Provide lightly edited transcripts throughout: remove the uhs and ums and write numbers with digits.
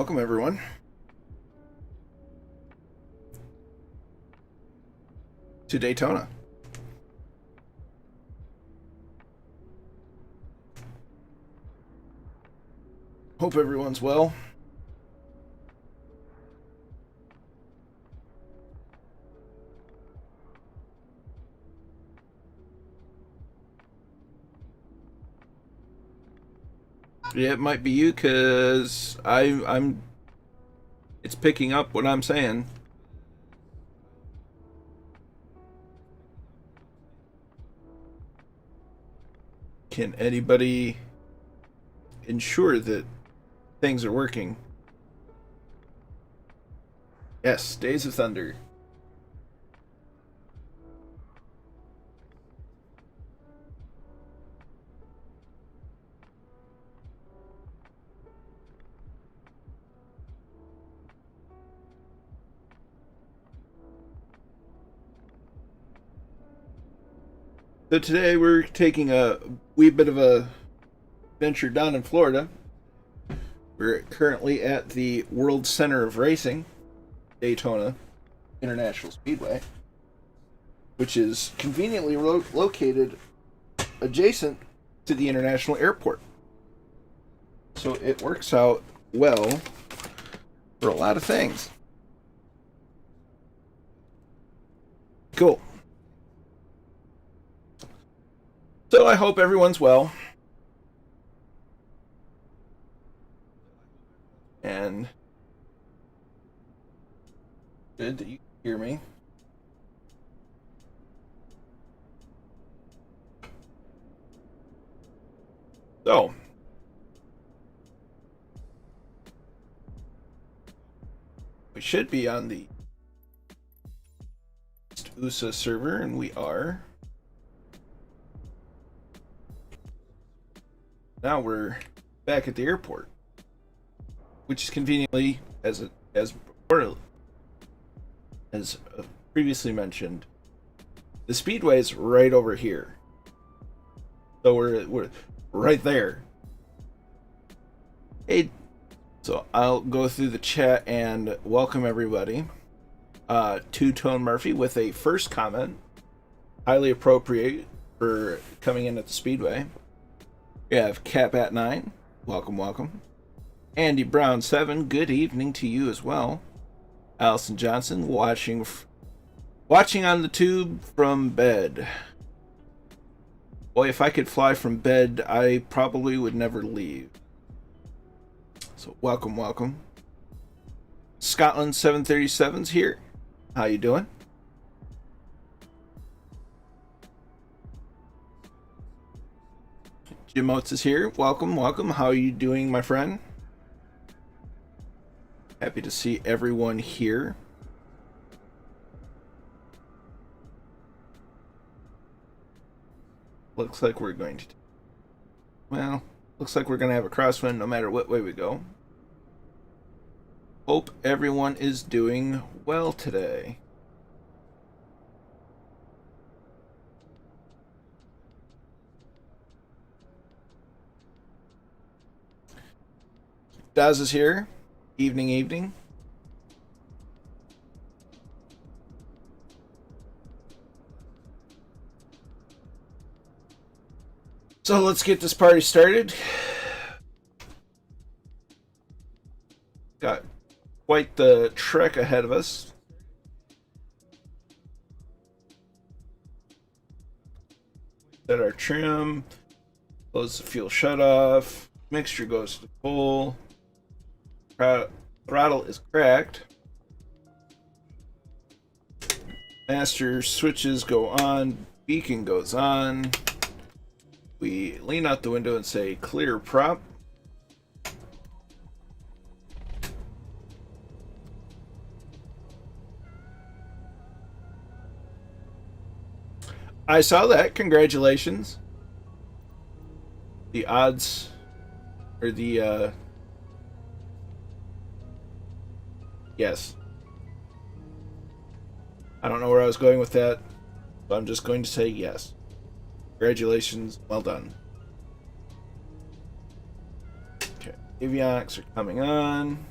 Welcome, everyone, to Daytona. Hope everyone's well. Yeah, it might be you, cause I'm. It's picking up what I'm saying. Can anybody ensure that things are working? Yes, Days of Thunder. So today we're taking a wee bit of a venture down in Florida. We're currently at the World Center of Racing, Daytona International Speedway, which is conveniently located adjacent to the International Airport. So it works out well for a lot of things. Cool. So I hope everyone's well. And good that you can hear me. So, we should be on the USA server, and we are. Now we're back at the airport, which is conveniently, as previously mentioned, the speedway is right over here. So we're right there. Hey, so I'll go through the chat and welcome everybody. Two-Tone Murphy with a first comment, highly appropriate for coming in at the speedway. We have Cap at 9, welcome. Andy Brown 7, good evening to you as well. Allison Johnson watching on the tube from bed. Boy, if I could fly from bed, I probably would never leave. So welcome. Scotland 737's here. How you doing? Jim Oates is here. Welcome. How are you doing, my friend? Happy to see everyone here. Looks like we're going to have a crosswind no matter what way we go. Hope everyone is doing well today. Daz is here. Evening. So let's get this party started. Got quite the trek ahead of us. Set our trim. Close the fuel shutoff. Mixture goes to full. Throttle is cracked. Master switches go on. Beacon goes on. We lean out the window and say clear prop. I saw that. Congratulations. The odds, or the yes. I don't know where I was going with that, but I'm just going to say yes. Congratulations, well done. Okay, avionics are coming on.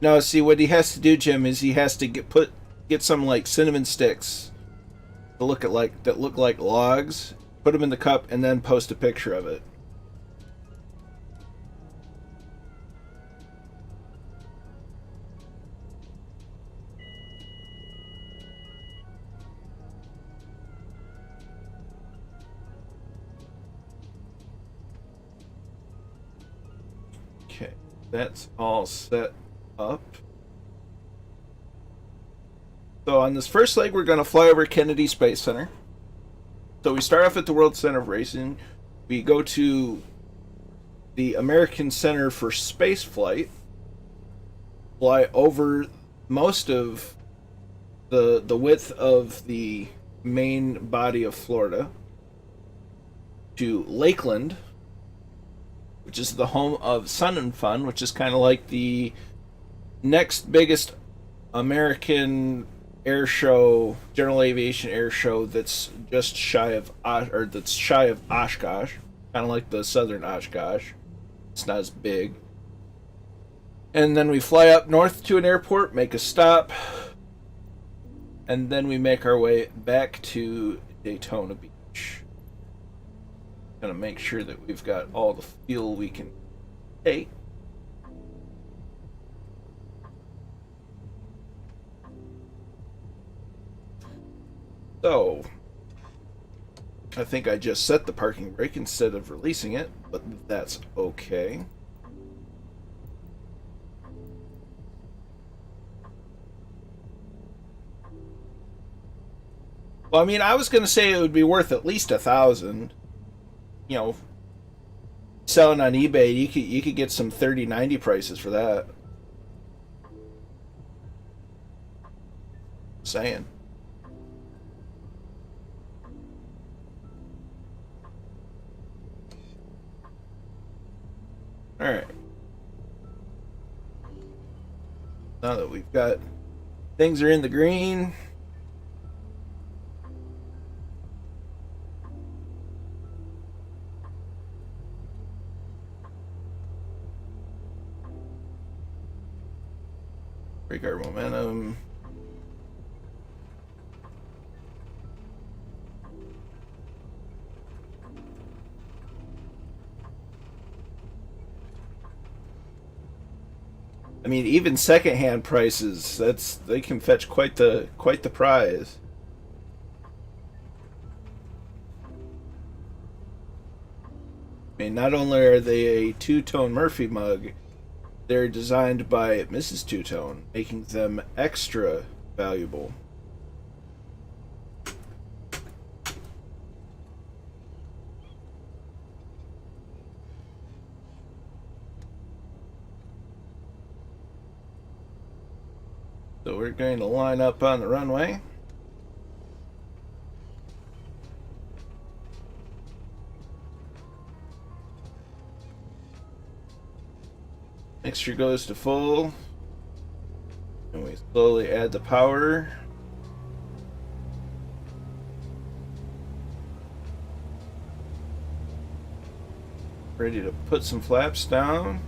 No, see what he has to do, Jim, is he has to get some like cinnamon sticks to look like logs, put them in the cup, and then post a picture of it. Okay, that's all set up. So on this first leg, we're going to fly over Kennedy Space Center. So we start off at the World Center of Racing. We go to the American Center for Space Flight. Fly over most of the width of the main body of Florida to Lakeland, which is the home of Sun and Fun, which is kind of like the next biggest American air show, general aviation air show, that's just shy of Oshkosh, kind of like the southern Oshkosh. It's not as big. And then we fly up north to an airport, make a stop, and then we make our way back to Daytona Beach. Gonna make sure that we've got all the fuel we can take. So, I think I just set the parking brake instead of releasing it, but that's okay. Well, I mean, I was going to say it would be worth at least 1,000. You know, selling on eBay, you could get some 30-90 prices for that. Saying. Alright. Now that we've got things are in the green, break our momentum. I mean, even secondhand prices, they can fetch quite the prize. I mean, not only are they a two-tone Murphy mug, they're designed by Mrs. Two-Tone, making them extra valuable. So we're going to line up on the runway. Mixture goes to full. And we slowly add the power. Ready to put some flaps down.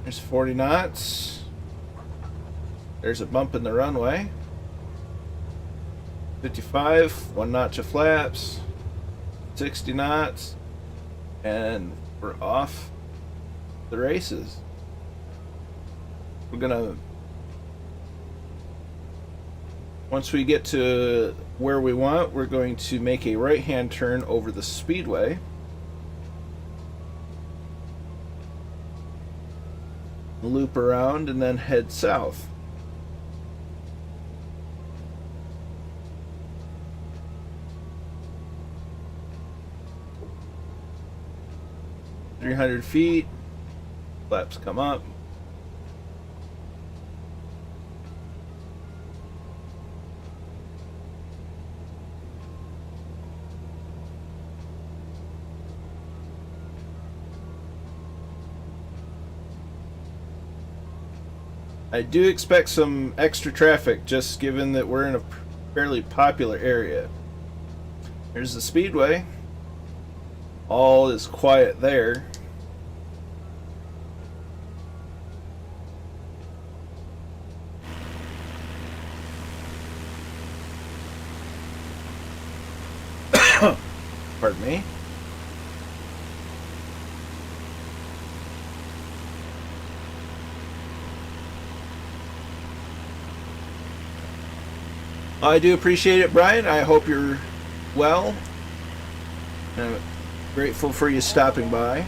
There's 40 knots. There's a bump in the runway. 55, 1 notch of flaps. 60 knots. And we're off the races. We're gonna, once we get to where we want, we're going to make a right-hand turn over the speedway. Loop around and then head south. "300 feet, flaps come up. I do expect some extra traffic, just given that we're in a fairly popular area. There's the speedway. All is quiet there. Pardon me. I do appreciate it, Brian. I hope you're well. I'm grateful for you stopping by.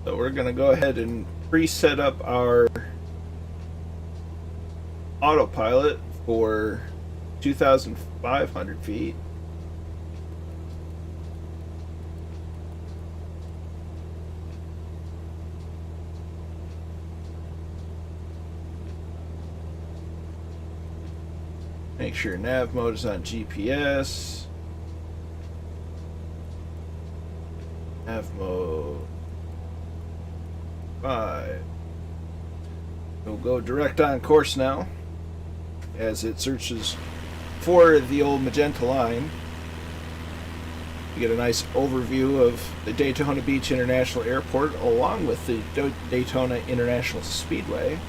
So we're going to go ahead and pre-set up our autopilot for 2,500 feet. Make sure nav mode is on GPS. Nav mode 5. We'll go direct on course now as it searches for the old magenta line. You get a nice overview of the Daytona Beach International Airport along with the Daytona International Speedway.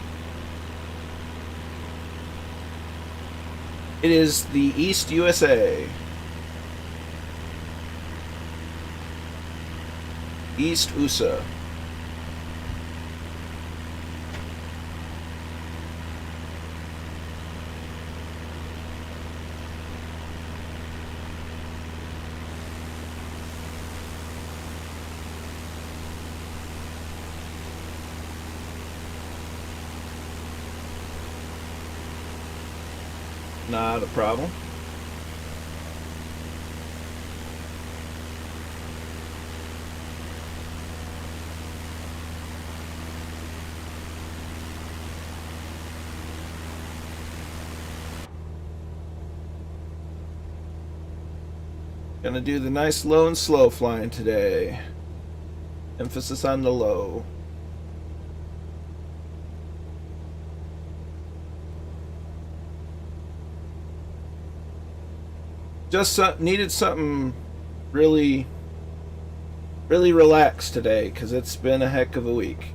It is the East USA. East USA. Not a problem. Gonna do the nice low and slow flying today. Emphasis on the low. Just needed something really relaxed today because it's been a heck of a week.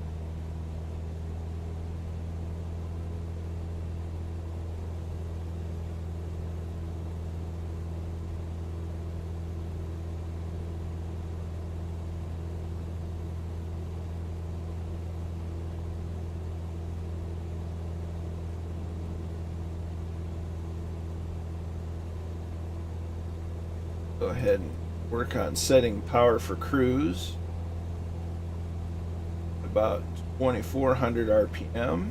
Go ahead and work on setting power for cruise. About 2,400 RPM.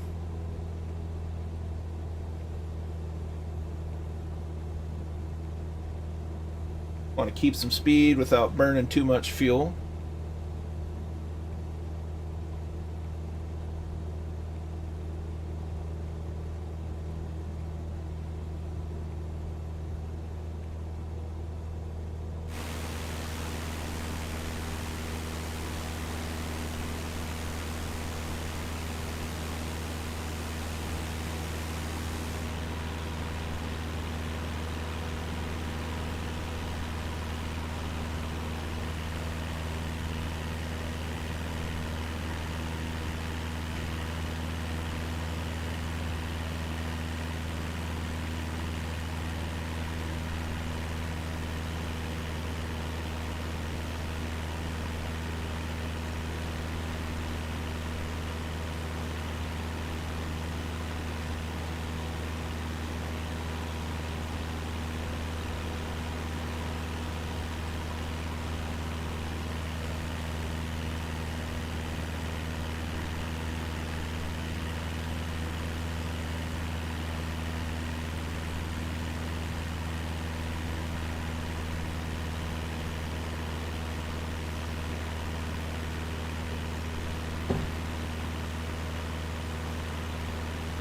Want to keep some speed without burning too much fuel.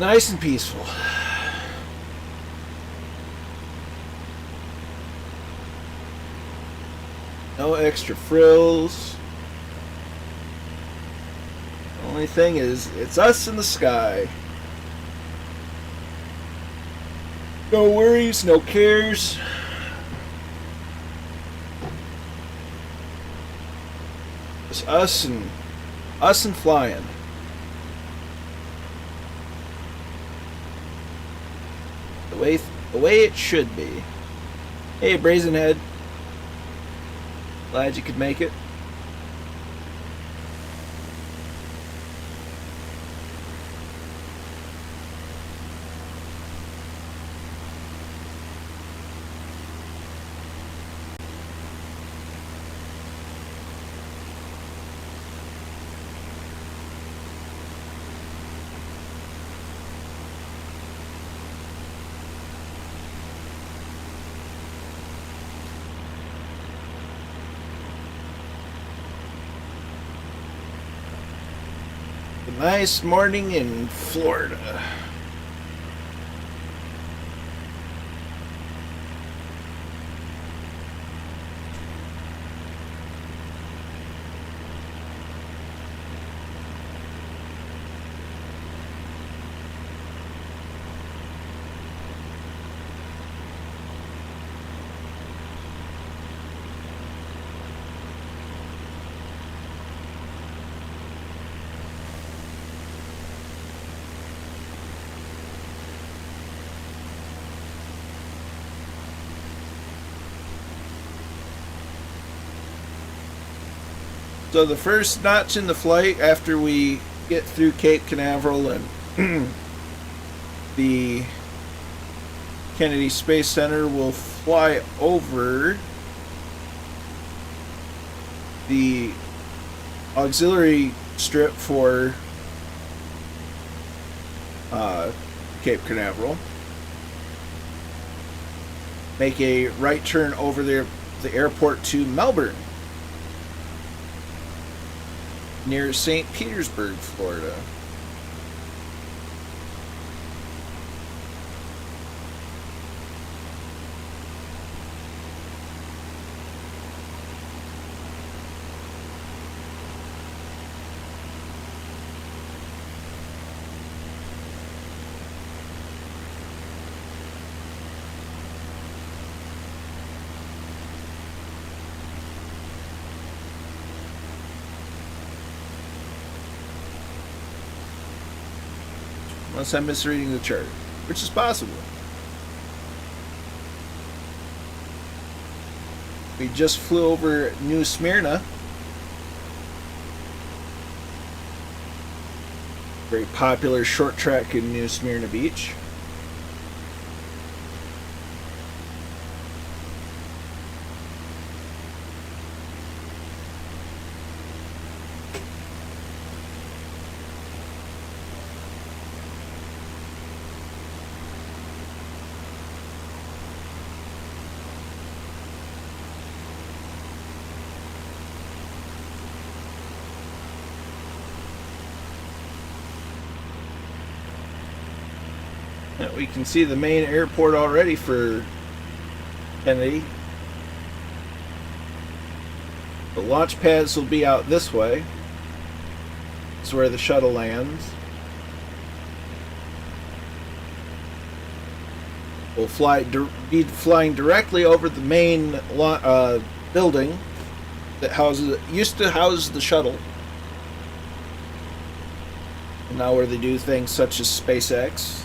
Nice and peaceful. No extra frills. The only thing is, it's us in the sky. No worries, no cares. It's us and flying. The way it should be. Hey, Brazenhead. Glad you could make it. Nice morning in Florida. So the first notch in the flight after we get through Cape Canaveral and the Kennedy Space Center, will fly over the auxiliary strip for Cape Canaveral. Make a right turn over there, the airport to Melbourne, near St. Petersburg, Florida. Unless I'm misreading the chart, which is possible. We just flew over New Smyrna. Very popular short track in New Smyrna Beach. We can see the main airport already for Kennedy. The launch pads will be out this way. It's where the shuttle lands. We'll be flying directly over the main building that used to house the shuttle. And now where they do things such as SpaceX.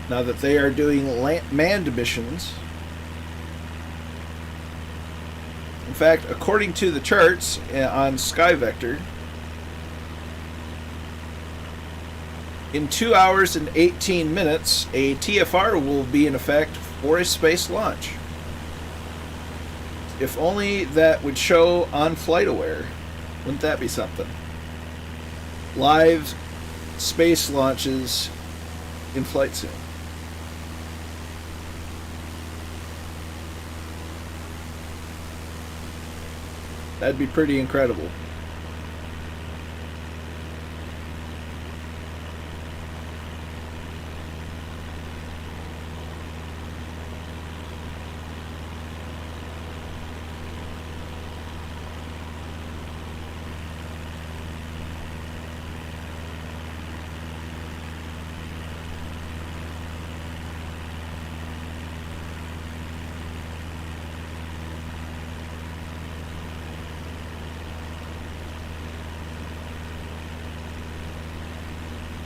Now that they are doing manned missions. In fact, according to the charts on SkyVector, in 2 hours and 18 minutes, a TFR will be in effect for a space launch. If only that would show on FlightAware. Wouldn't that be something? Live space launches in flight sim. That'd be pretty incredible.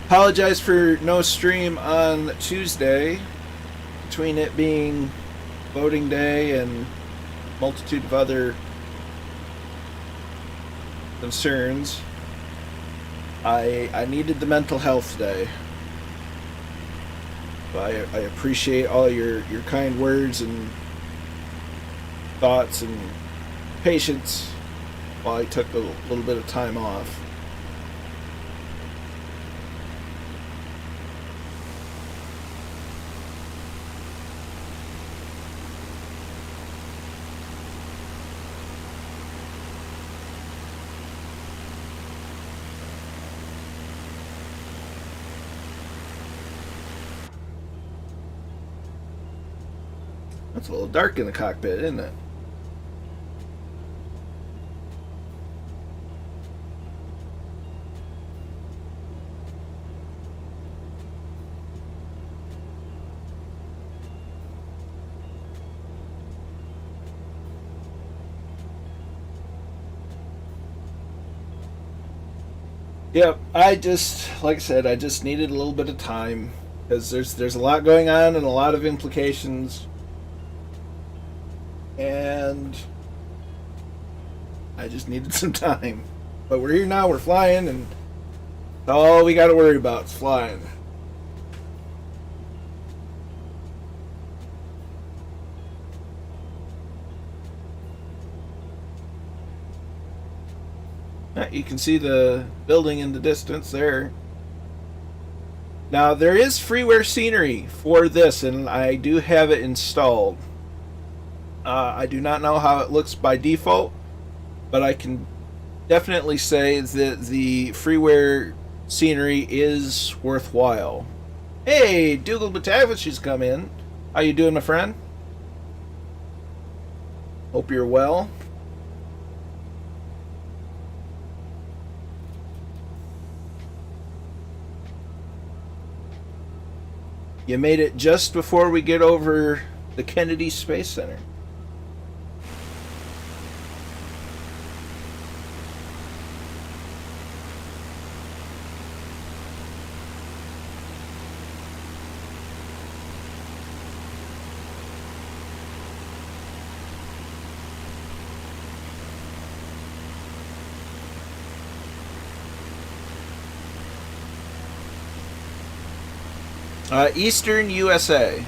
Apologize for no stream on Tuesday, between it being voting day and multitude of other concerns. I needed the mental health day. So I appreciate all your kind words and thoughts and patience while I took a little bit of time off. It's a little dark in the cockpit, isn't it? Yep, like I said, I just needed a little bit of time because there's a lot going on and a lot of implications. And I just needed some time. But we're here now, we're flying, and all we got to worry about is flying. You can see the building in the distance there. Now, there is freeware scenery for this, and I do have it installed. I do not know how it looks by default, but I can definitely say that the freeware scenery is worthwhile. Hey, Dougal Batavish has come in. How you doing, my friend? Hope you're well. You made it just before we get over the Kennedy Space Center. Eastern USA.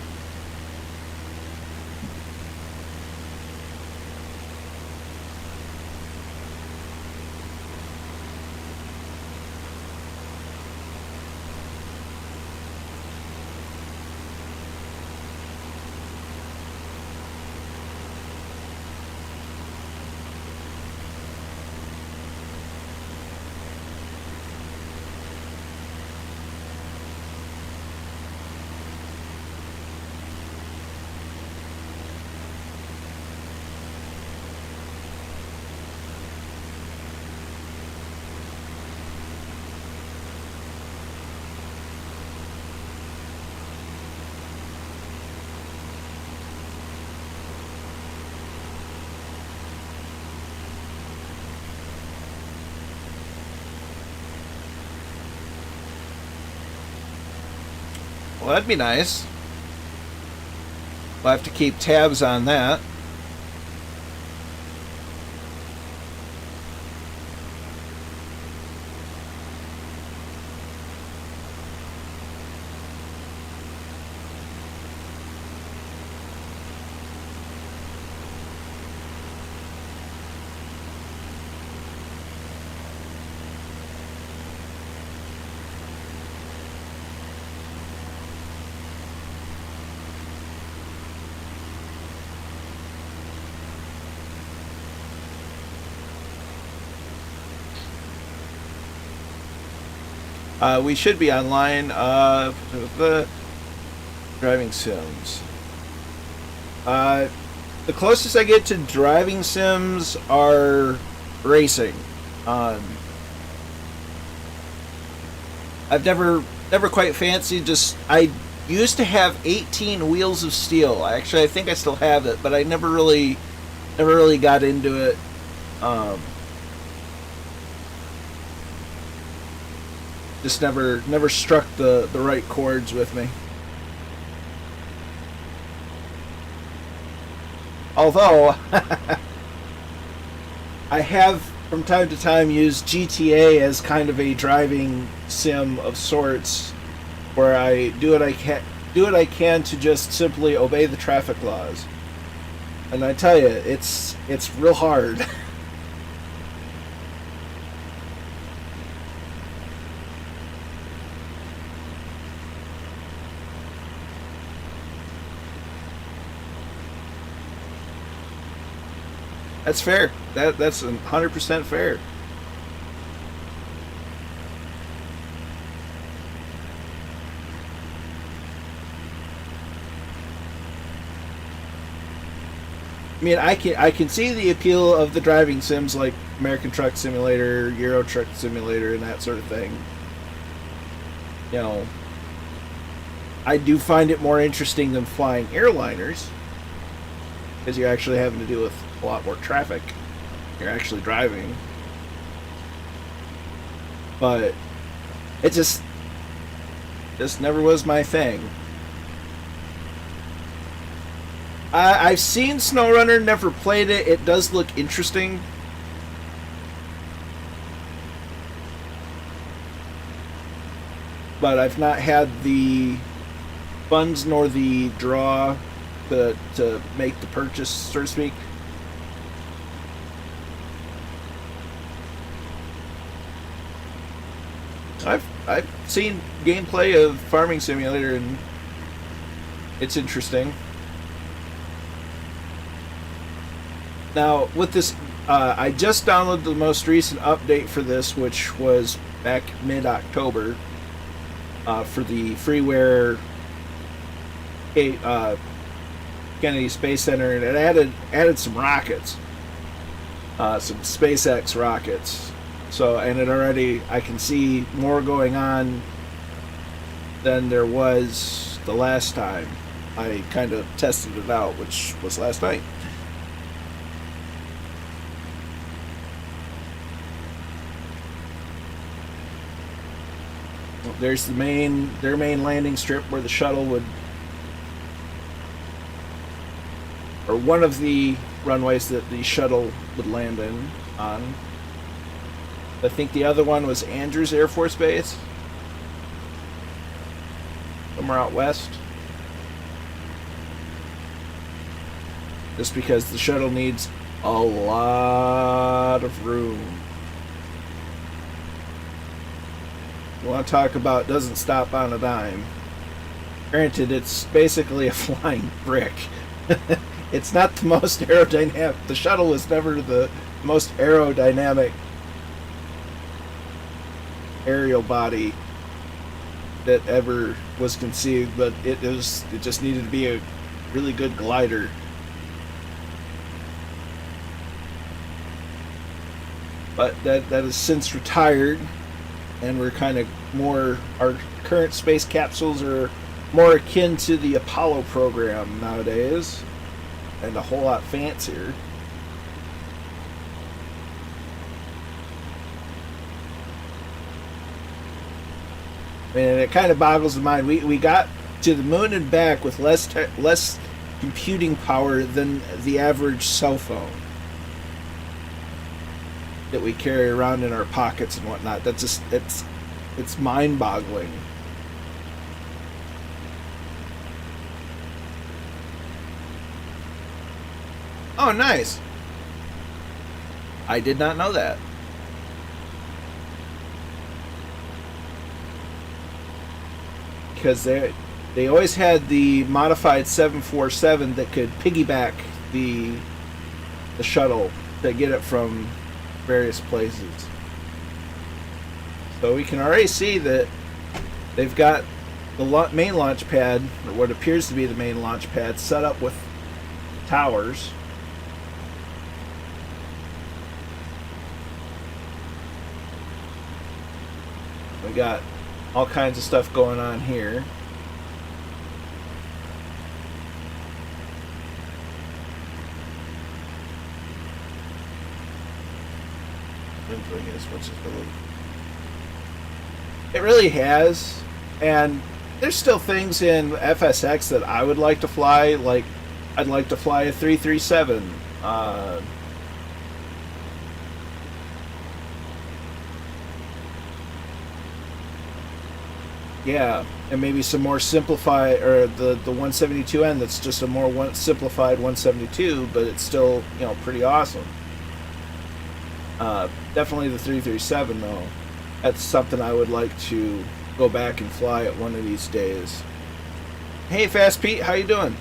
Well, that'd be nice. We'll have to keep tabs on that. We should be online. The driving sims. The closest I get to driving sims are racing. I've never quite fancied just. I used to have 18 Wheels of Steel. Actually, I think I still have it, but I never really got into it. Just never struck the right chords with me. Although I have from time to time used GTA as kind of a driving sim of sorts, where I do what I can to just simply obey the traffic laws. And I tell you, it's real hard. That's fair. That's 100% fair. I mean, I can see the appeal of the driving sims like American Truck Simulator, Euro Truck Simulator, and that sort of thing. You know, I do find it more interesting than flying airliners, because you're actually having to deal with a lot more traffic. You're actually driving. But it just never was my thing. I've seen SnowRunner, never played it. It does look interesting. But I've not had the funds nor the draw to make the purchase, so to speak. I've seen gameplay of Farming Simulator, and it's interesting. Now, with this, I just downloaded the most recent update for this, which was back mid-October, for the freeware Kennedy Space Center, and it added some rockets, some SpaceX rockets. So, and it already, I can see more going on than there was the last time I kind of tested it out, which was last night. There's their main landing strip where the shuttle would, or one of the runways that the shuttle would land on. I think the other one was Andrews Air Force Base, somewhere out west. Just because the shuttle needs a lot of room. You want to talk about doesn't stop on a dime. Granted, it's basically a flying brick. It's not the most aerodynamic. The shuttle was never the most aerodynamic aerial body that ever was conceived, but it just needed to be a really good glider. But that has since retired, and we're kind of more, our current space capsules are more akin to the Apollo program nowadays, and a whole lot fancier. And it kind of boggles the mind. We got to the moon and back with less computing power than the average cell phone that we carry around in our pockets and whatnot. That's just it's mind-boggling. Oh, nice. I did not know that. Because they always had the modified 747 that could piggyback the shuttle to get it from various places. So we can already see that they've got the main launch pad, or what appears to be the main launch pad, set up with towers. We got all kinds of stuff going on here. It really has, and there's still things in FSX that I would like to fly. Like, I'd like to fly a 337. Yeah, and maybe some more simplified, or the 172N that's just a more simplified 172, but it's still, you know, pretty awesome. Definitely the 337 though. That's something I would like to go back and fly at one of these days. Hey, Fast Pete, how you doing?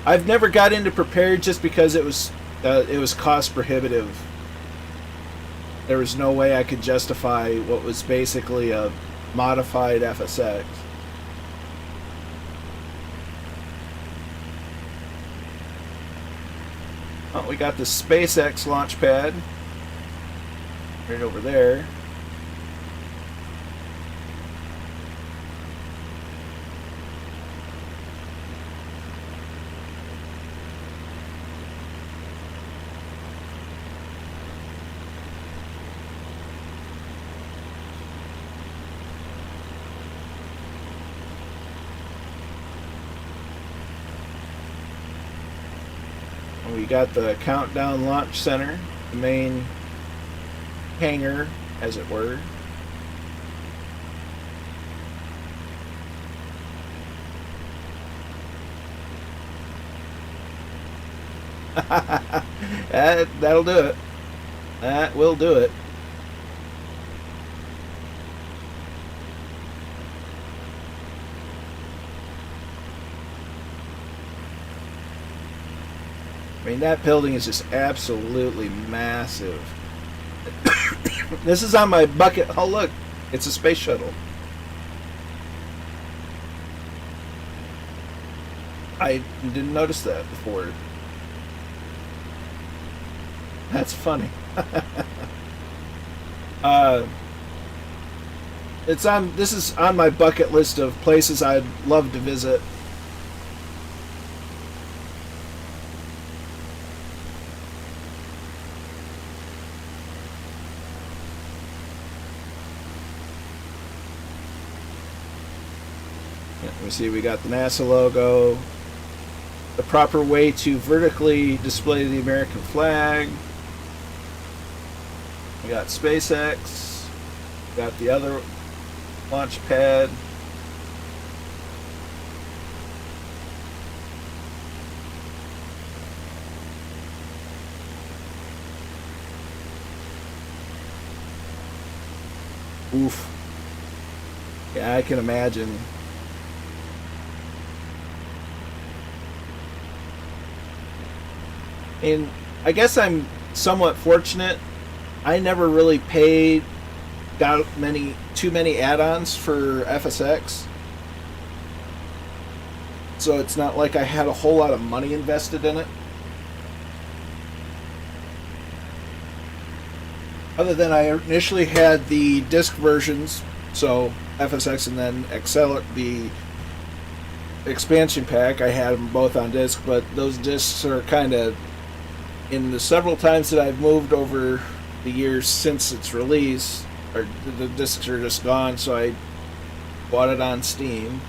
I've never got into Prepared just because it was cost prohibitive. There was no way I could justify what was basically a modified FSX. Oh, we got the SpaceX launch pad right over there. We got the Countdown Launch Center, the main hangar, as it were. That'll do it. That will do it. I mean, that building is just absolutely massive. This is on my bucket. Oh, look. It's a space shuttle. I didn't notice that before. That's funny. This is on my bucket list of places I'd love to visit. We see we got the NASA logo, the proper way to vertically display the American flag. We got SpaceX, we got the other launch pad. Oof. Yeah, I can imagine. And I guess I'm somewhat fortunate. I never really got too many add-ons for FSX. So it's not like I had a whole lot of money invested in it. Other than I initially had the disc versions, so FSX and then the expansion pack. I had them both on disc, but those discs are kind of, in the several times that I've moved over the years since its release, or the discs are just gone, so I bought it on Steam.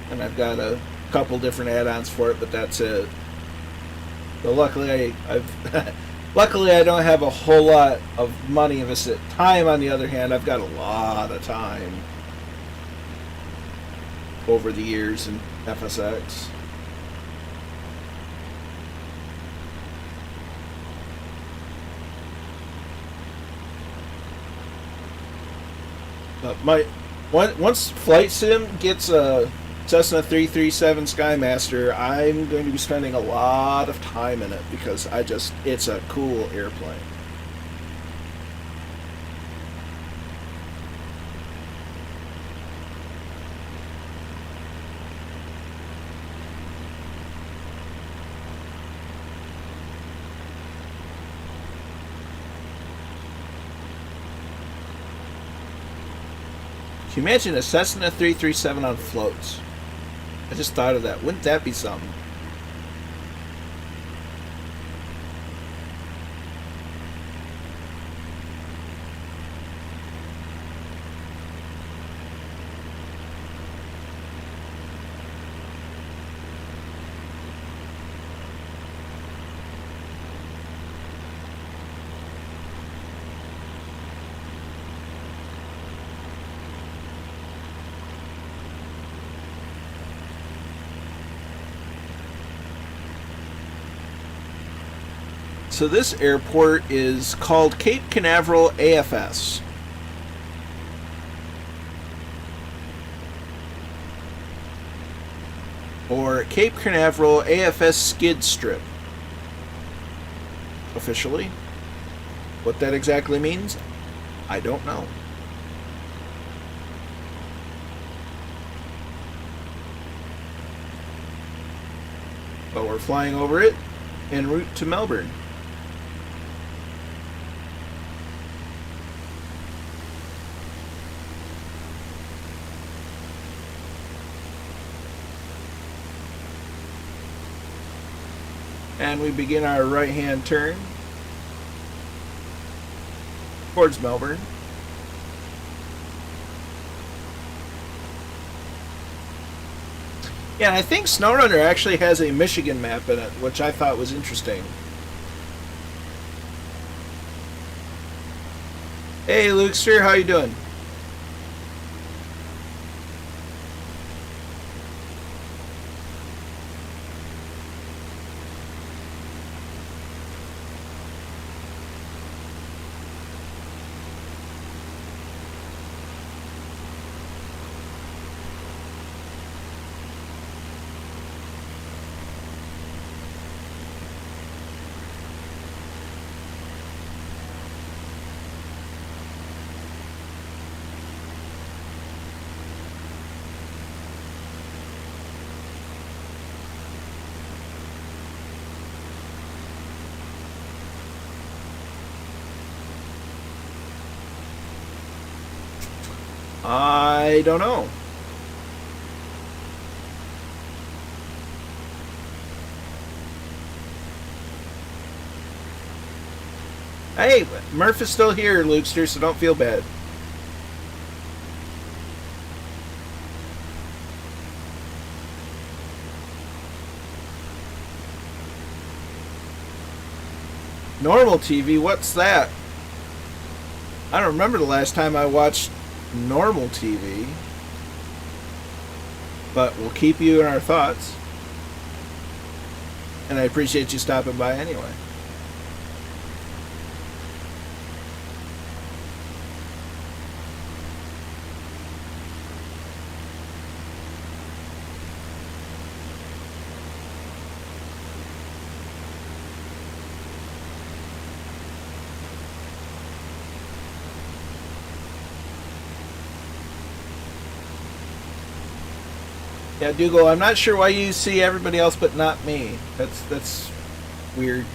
And I've got a couple different add-ons for it, but that's it. So luckily luckily I don't have a whole lot of money invested. Time, on the other hand, I've got a lot of time over the years in FSX. Once Flight Sim gets Cessna 337 Skymaster. I'm going to be spending a lot of time in it because it's a cool airplane. Can you imagine a Cessna 337 on floats? I just thought of that. Wouldn't that be something? So this airport is called Cape Canaveral AFS. Or Cape Canaveral AFS Skid Strip. Officially. What that exactly means, I don't know. But we're flying over it en route to Melbourne. And we begin our right-hand turn towards Melbourne. Yeah, and I think SnowRunner actually has a Michigan map in it, which I thought was interesting. Hey, Lukester, how you doing? I don't know. Hey, Murph is still here, Lukester, so don't feel bad. Normal TV? What's that? I don't remember the last time I watched normal TV, but we'll keep you in our thoughts, and I appreciate you stopping by anyway. Yeah, Dougal, I'm not sure why you see everybody else but not me. That's weird.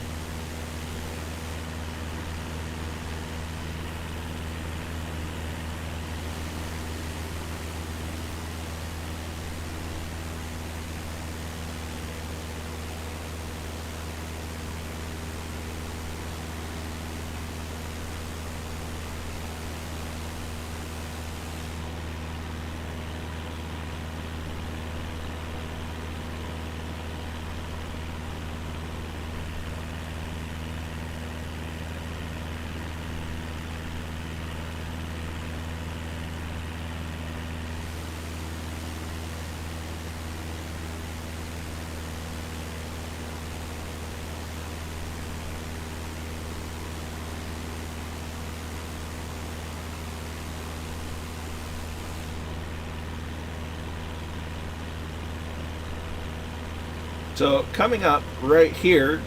So coming up right here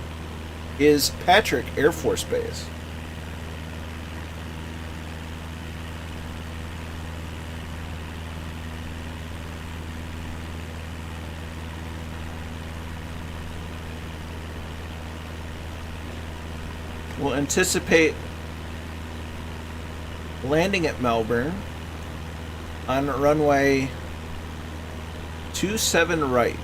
is Patrick Air Force Base. We'll anticipate landing at Melbourne on runway 27 right.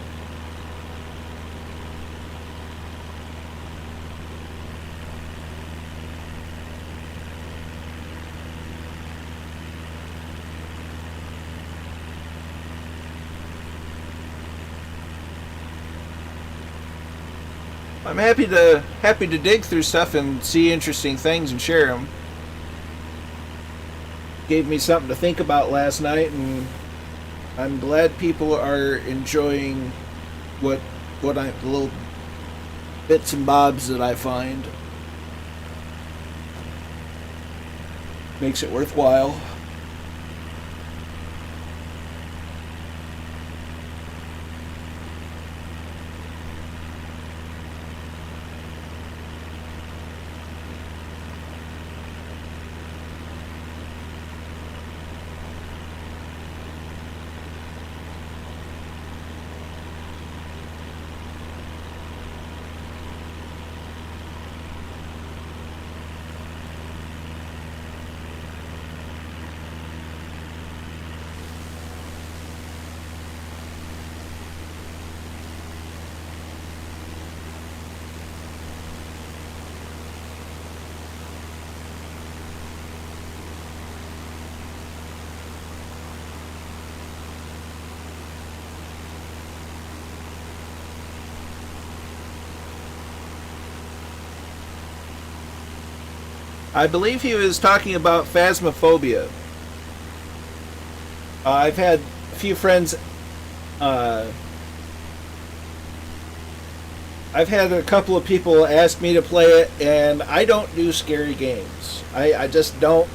I'm happy to dig through stuff and see interesting things and share them. Gave me something to think about last night, and I'm glad people are enjoying the little bits and bobs that I find. Makes it worthwhile. I believe he was talking about phasmophobia. I've had a few friends. I've had a couple of people ask me to play it, and I don't do scary games. I just don't.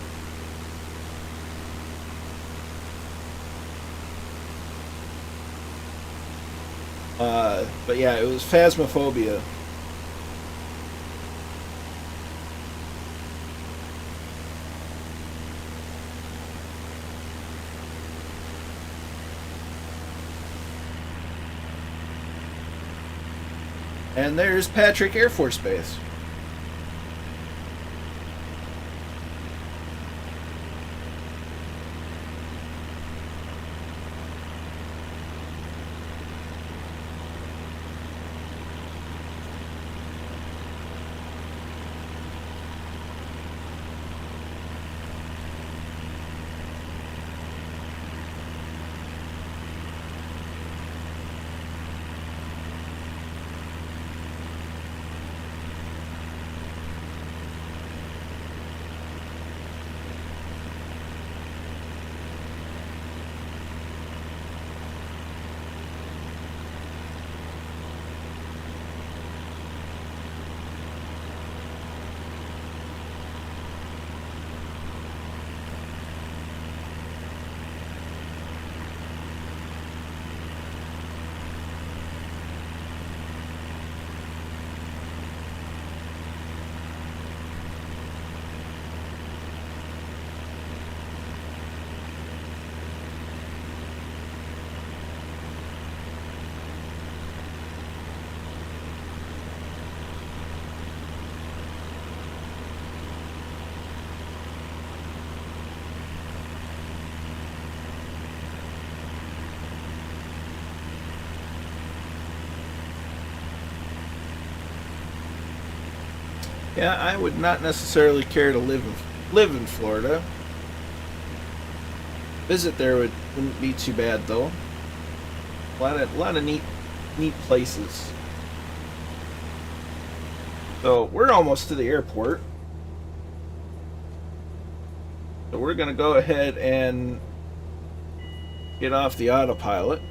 But yeah, it was phasmophobia. And there's Patrick Air Force Base. Yeah, I would not necessarily care to live in Florida. Visit there wouldn't be too bad though. A lot of neat places. So we're almost to the airport. So we're gonna go ahead and get off the autopilot.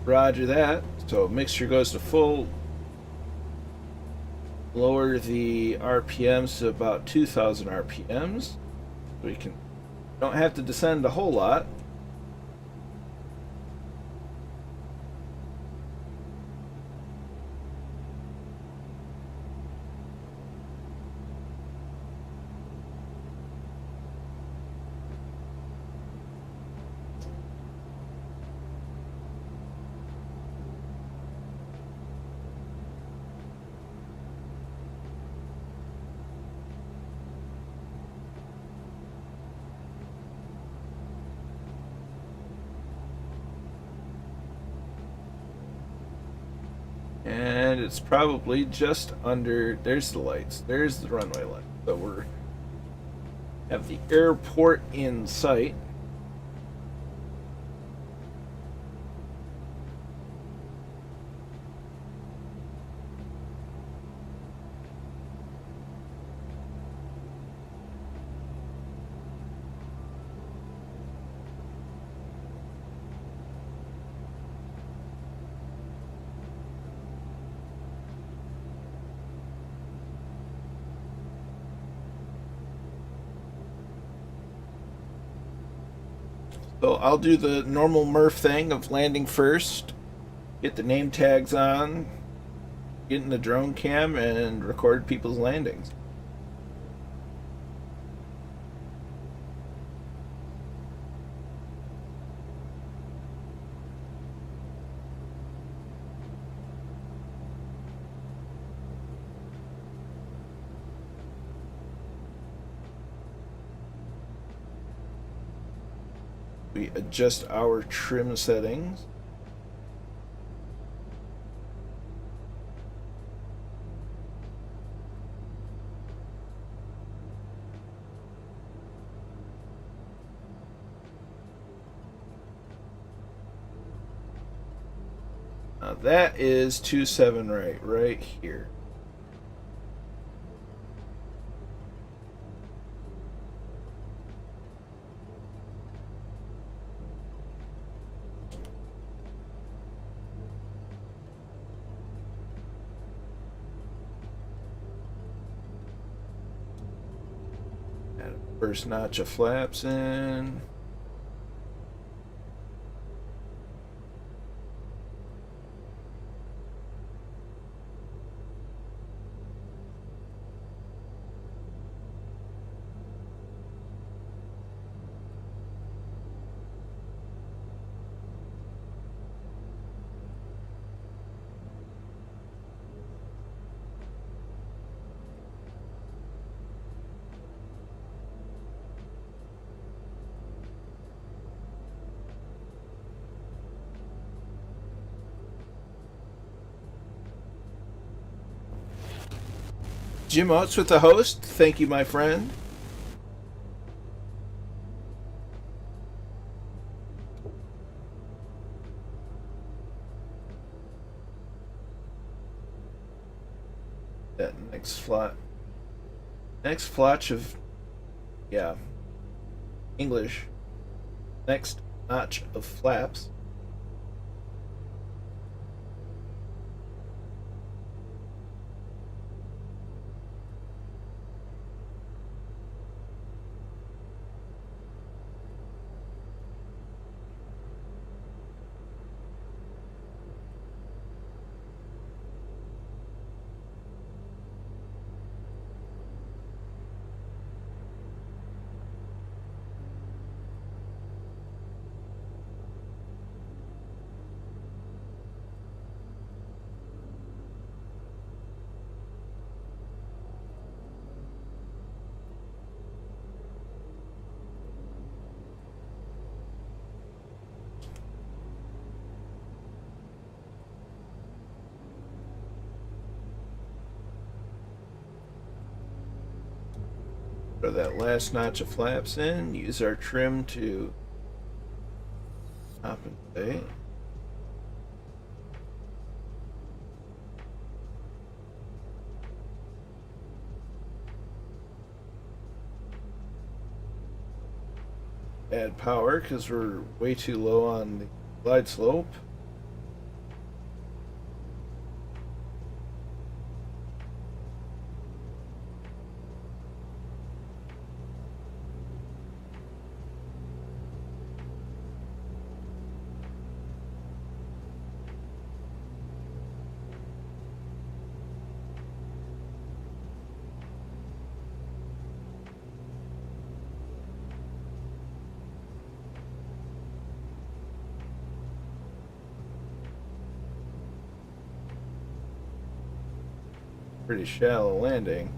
Roger that. So mixture goes to full. Lower the RPMs to about 2,000 RPMs. We don't have to descend a whole lot. And it's probably just under, there's the lights, there's the runway light. So we're have the airport in sight. So I'll do the normal Murph thing of landing first, get the name tags on, get in the drone cam, and record people's landings. We adjust our trim settings. Now that is 27 right here. First notch of flaps in. Jim Oates with the host. Thank you, my friend. That next flotch of, yeah, English. Next notch of flaps. Throw that last notch of flaps in, use our trim to compensate. Add power because we're way too low on the glide slope. Pretty shallow landing.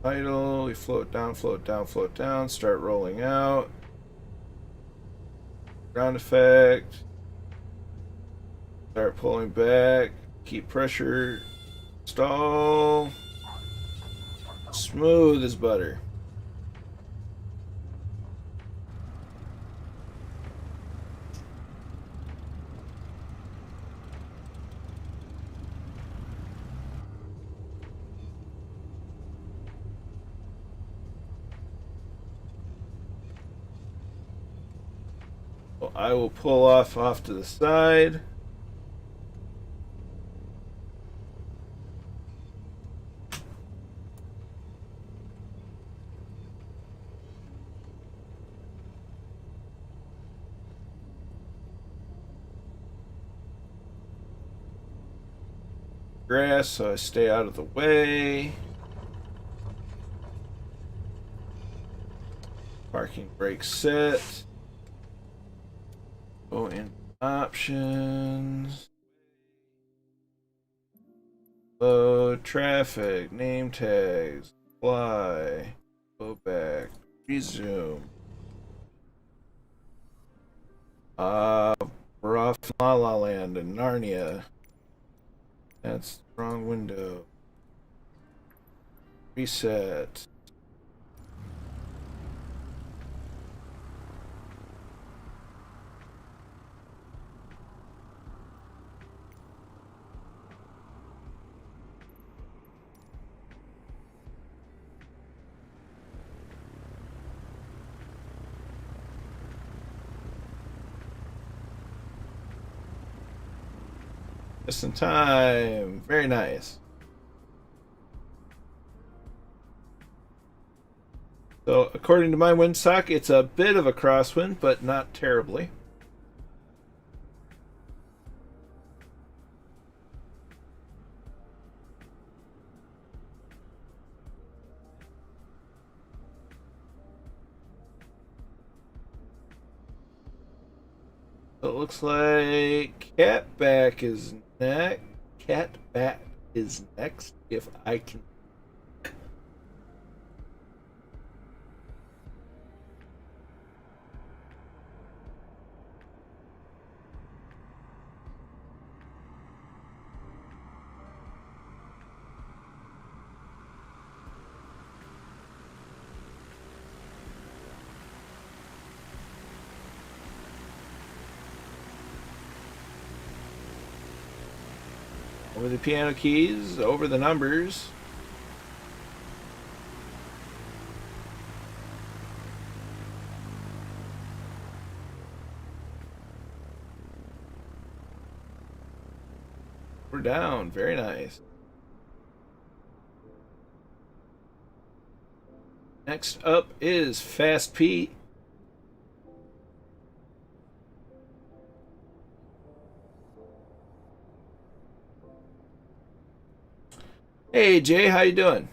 idle. We float down, float down, float down. Start rolling out. Ground effect. Start pulling back. Keep pressure. Stall. Smooth as butter. Well, I will pull off to the side. Grass, so I stay out of the way. Parking brake set. Go in options. Load traffic, name tags, fly, go back, resume. We're off La La Land in Narnia. That's the wrong window. Reset. Just in time. Very nice. So, according to my windsock, it's a bit of a crosswind, but not terribly. So it looks like Catback is next. Catback is next, if I can. Over the piano keys, over the numbers. We're down, very nice. Next up is Fast Pete. Hey Jay, how you doing?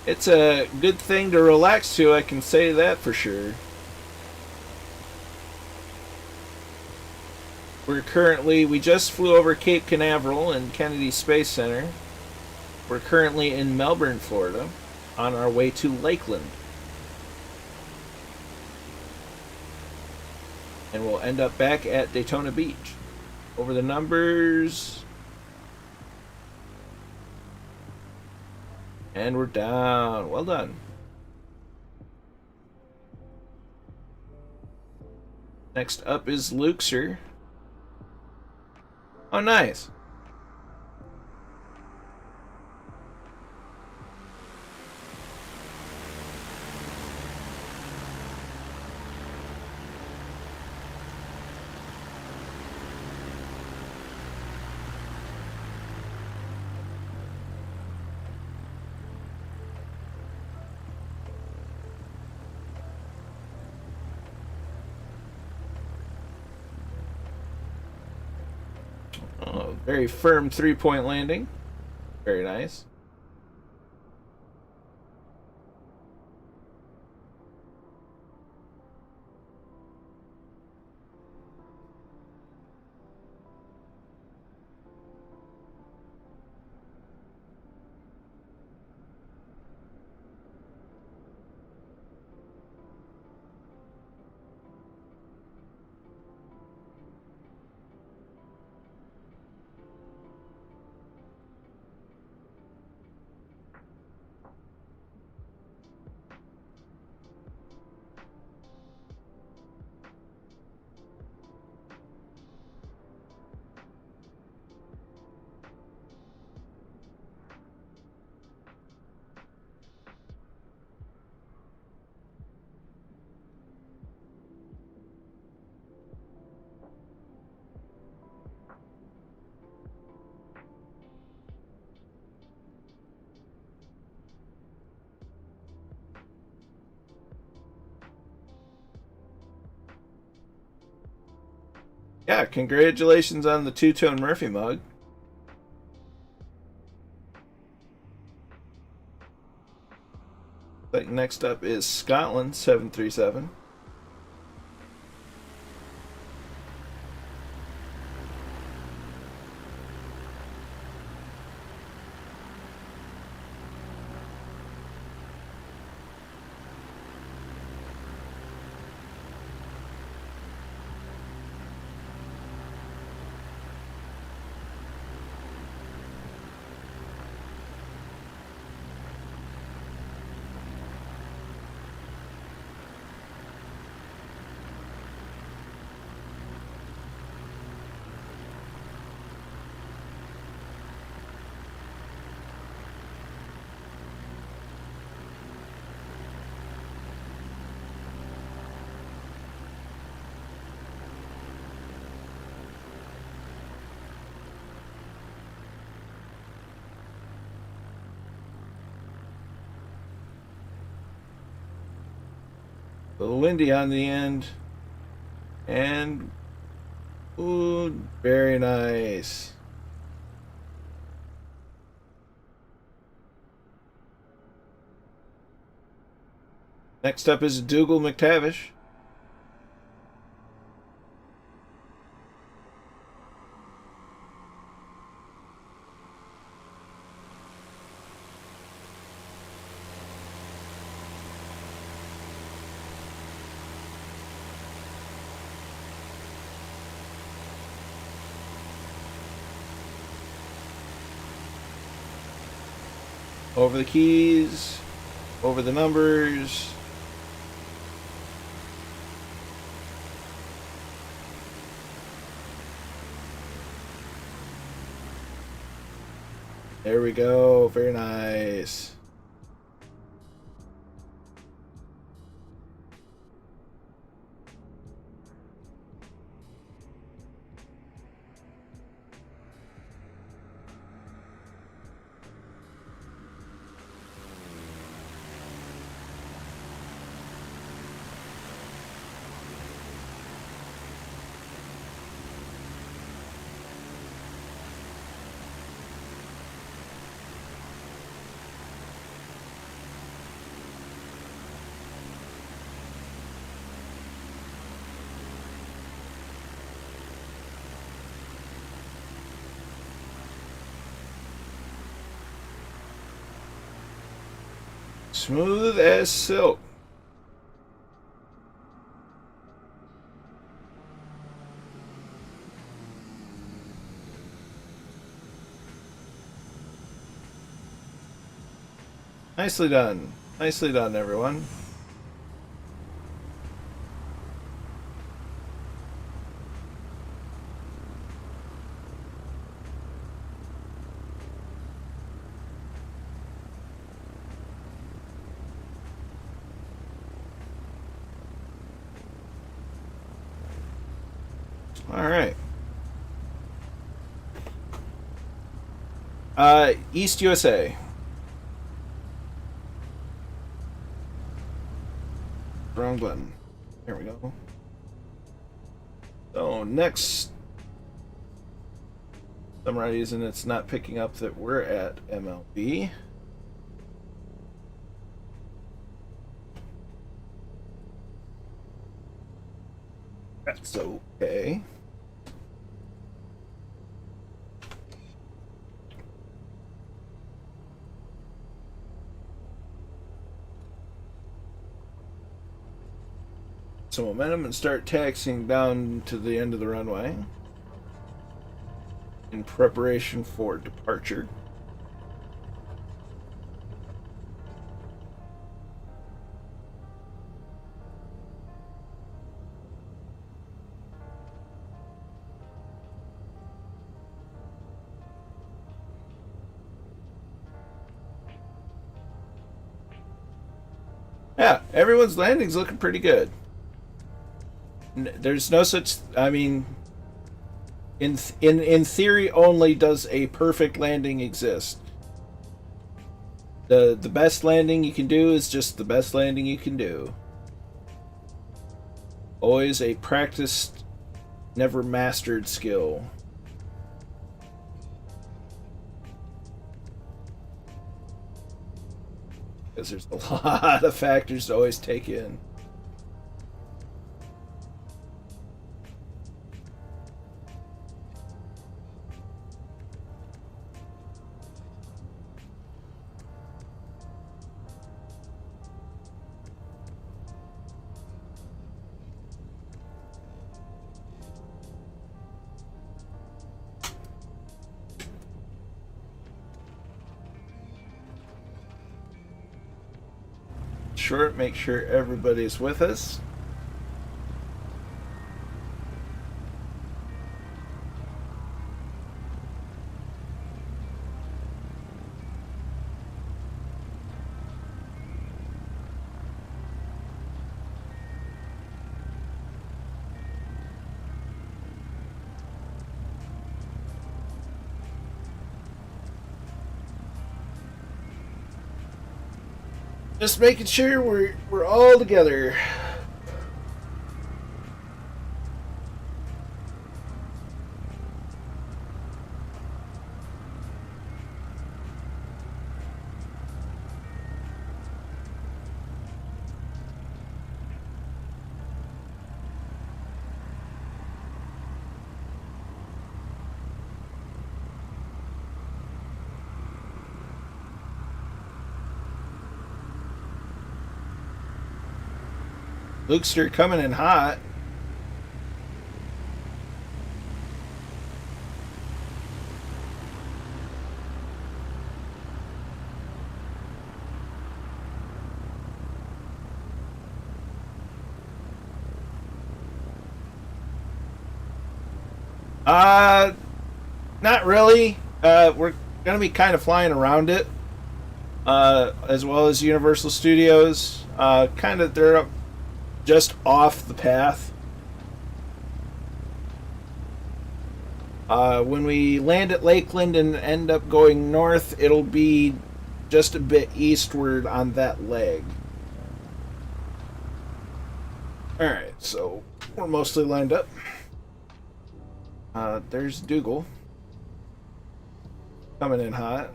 It's a good thing to relax to, I can say that for sure. We just flew over Cape Canaveral and Kennedy Space Center. We're currently in Melbourne, Florida, on our way to Lakeland. And we'll end up back at Daytona Beach. Over the numbers. And we're down. Well done. Next up is Luxor. Oh, nice. Very firm 3-point landing. Very nice. Yeah, congratulations on the two-tone Murphy mug. Like next up is Scotland 737. A little windy on the end. And ooh, very nice. Next up is Dougal McTavish. Over the keys, over the numbers. There we go, very nice. Smooth as silk. Nicely done. Nicely done, everyone. All right. East USA. Wrong button. There we go. So next some reason it's not picking up that we're at MLB. That's okay. Some momentum and start taxiing down to the end of the runway in preparation for departure. Yeah, everyone's landing's looking pretty good. There's no such, I mean, in theory only does a perfect landing exist. The best landing you can do is just the best landing you can do. Always a practiced, never mastered skill. Because there's a lot of factors to always take in. Short, make sure everybody's with us. Just making sure we're all together. Lukester coming in hot. Not really. We're gonna be kind of flying around it, as well as Universal Studios. Kind of, they're just off the path. When we land at Lakeland and end up going north, it'll be just a bit eastward on that leg. Alright, so we're mostly lined up. There's Dougal coming in hot.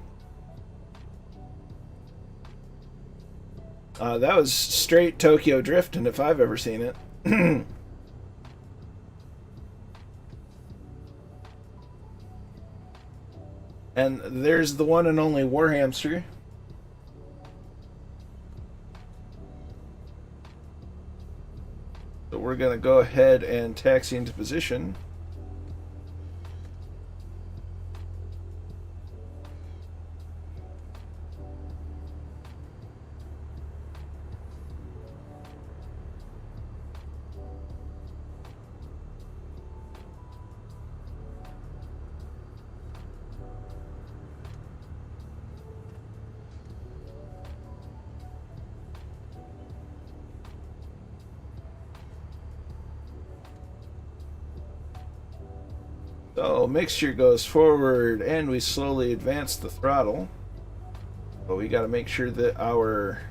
That was straight Tokyo drifting if I've ever seen it. And there's the one and only Warhamster. So we're going to go ahead and taxi into position. So mixture goes forward and we slowly advance the throttle. But we got to make sure that our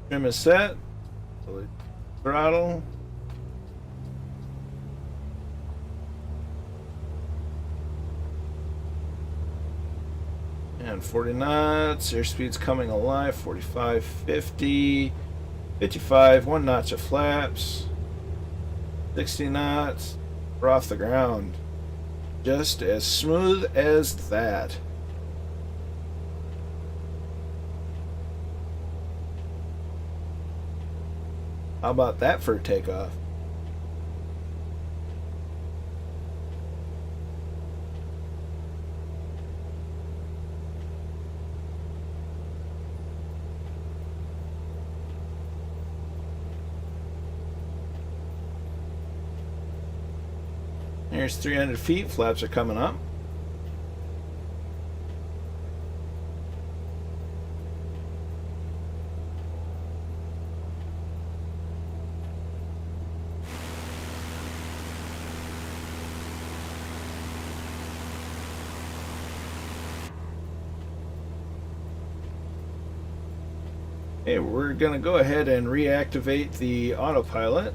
trim is set. Throttle. 40 knots. Airspeed's coming alive. 45, 50, 55. 1 notch of flaps. 60 knots. We're off the ground. Just as smooth as that. How about that for a takeoff? There's 300 feet. Flaps are coming up. Okay, we're going to go ahead and reactivate the autopilot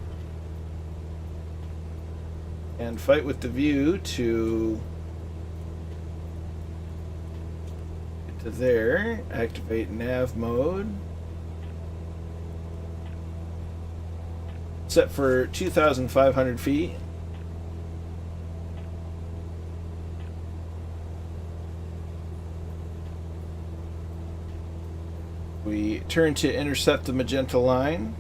and fight with the view to get to there. Activate nav mode. Set for 2,500 feet. We turn to intercept the magenta line.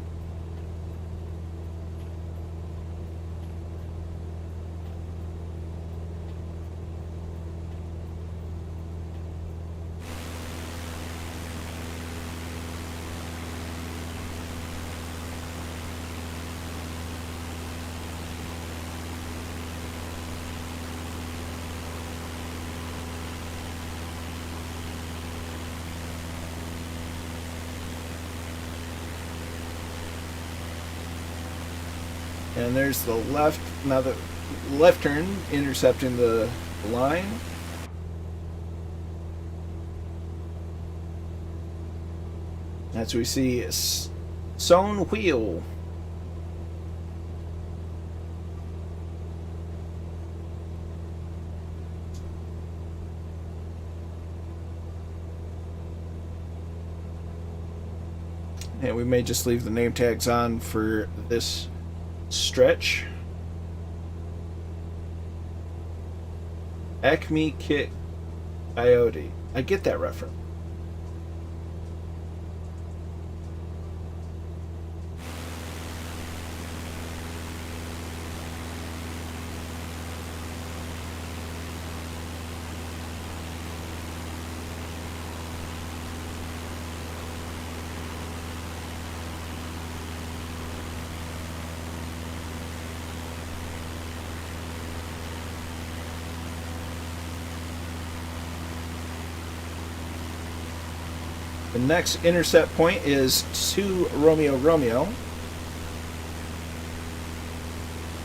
And there's the left, now the left turn intercepting the line. As we see sewn wheel. And we may just leave the name tags on for this stretch. Acme Kit Coyote. I get that reference. The next intercept point is 2 Romeo Romeo.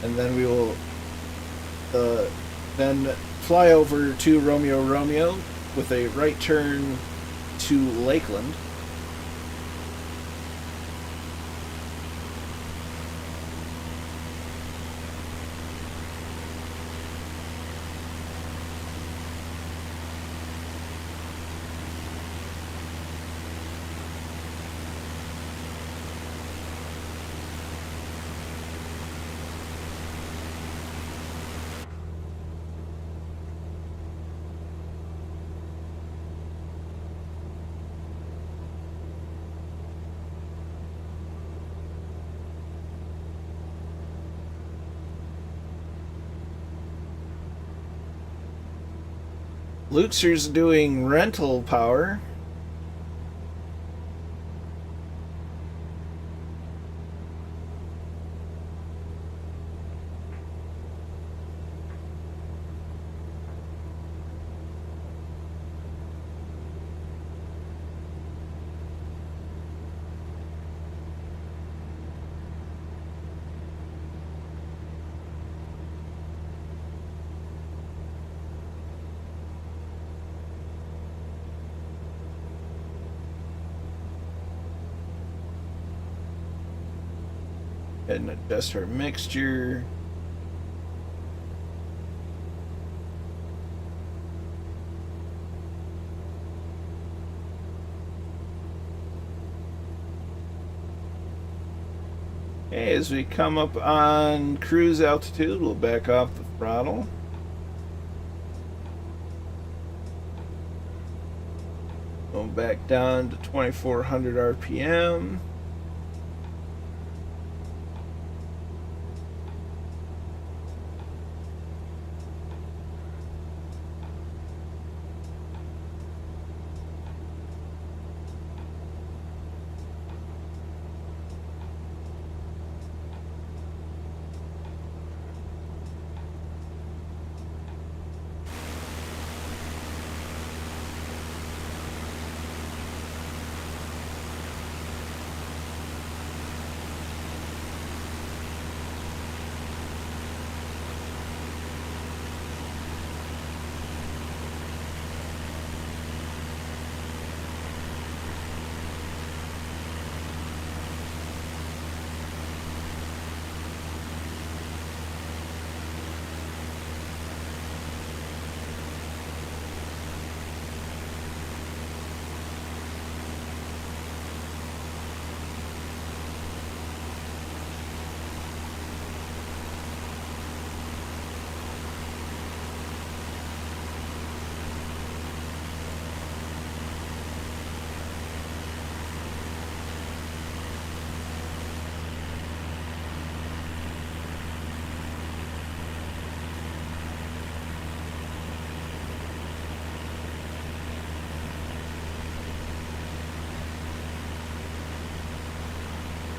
And then we will then fly over to Romeo Romeo with a right turn to Lakeland. Luxor's doing rental power. And adjust our mixture. Okay, as we come up on cruise altitude, we'll back off the throttle. Go back down to 2400 RPM.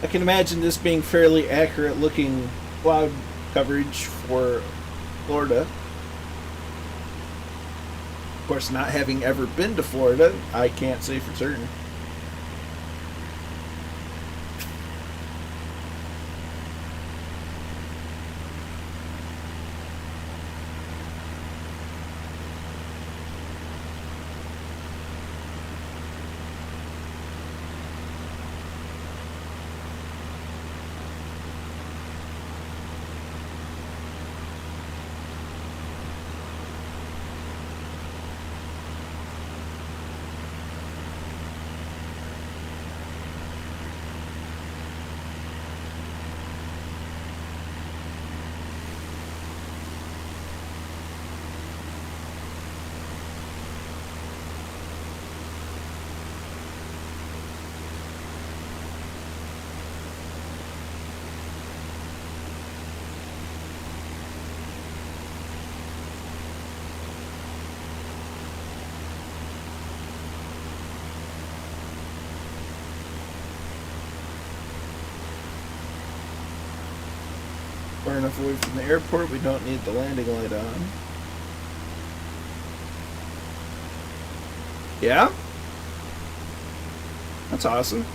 I can imagine this being fairly accurate looking cloud coverage for Florida. Of course, not having ever been to Florida, I can't say for certain. Far enough away from the airport, we don't need the landing light on. Yeah? That's awesome.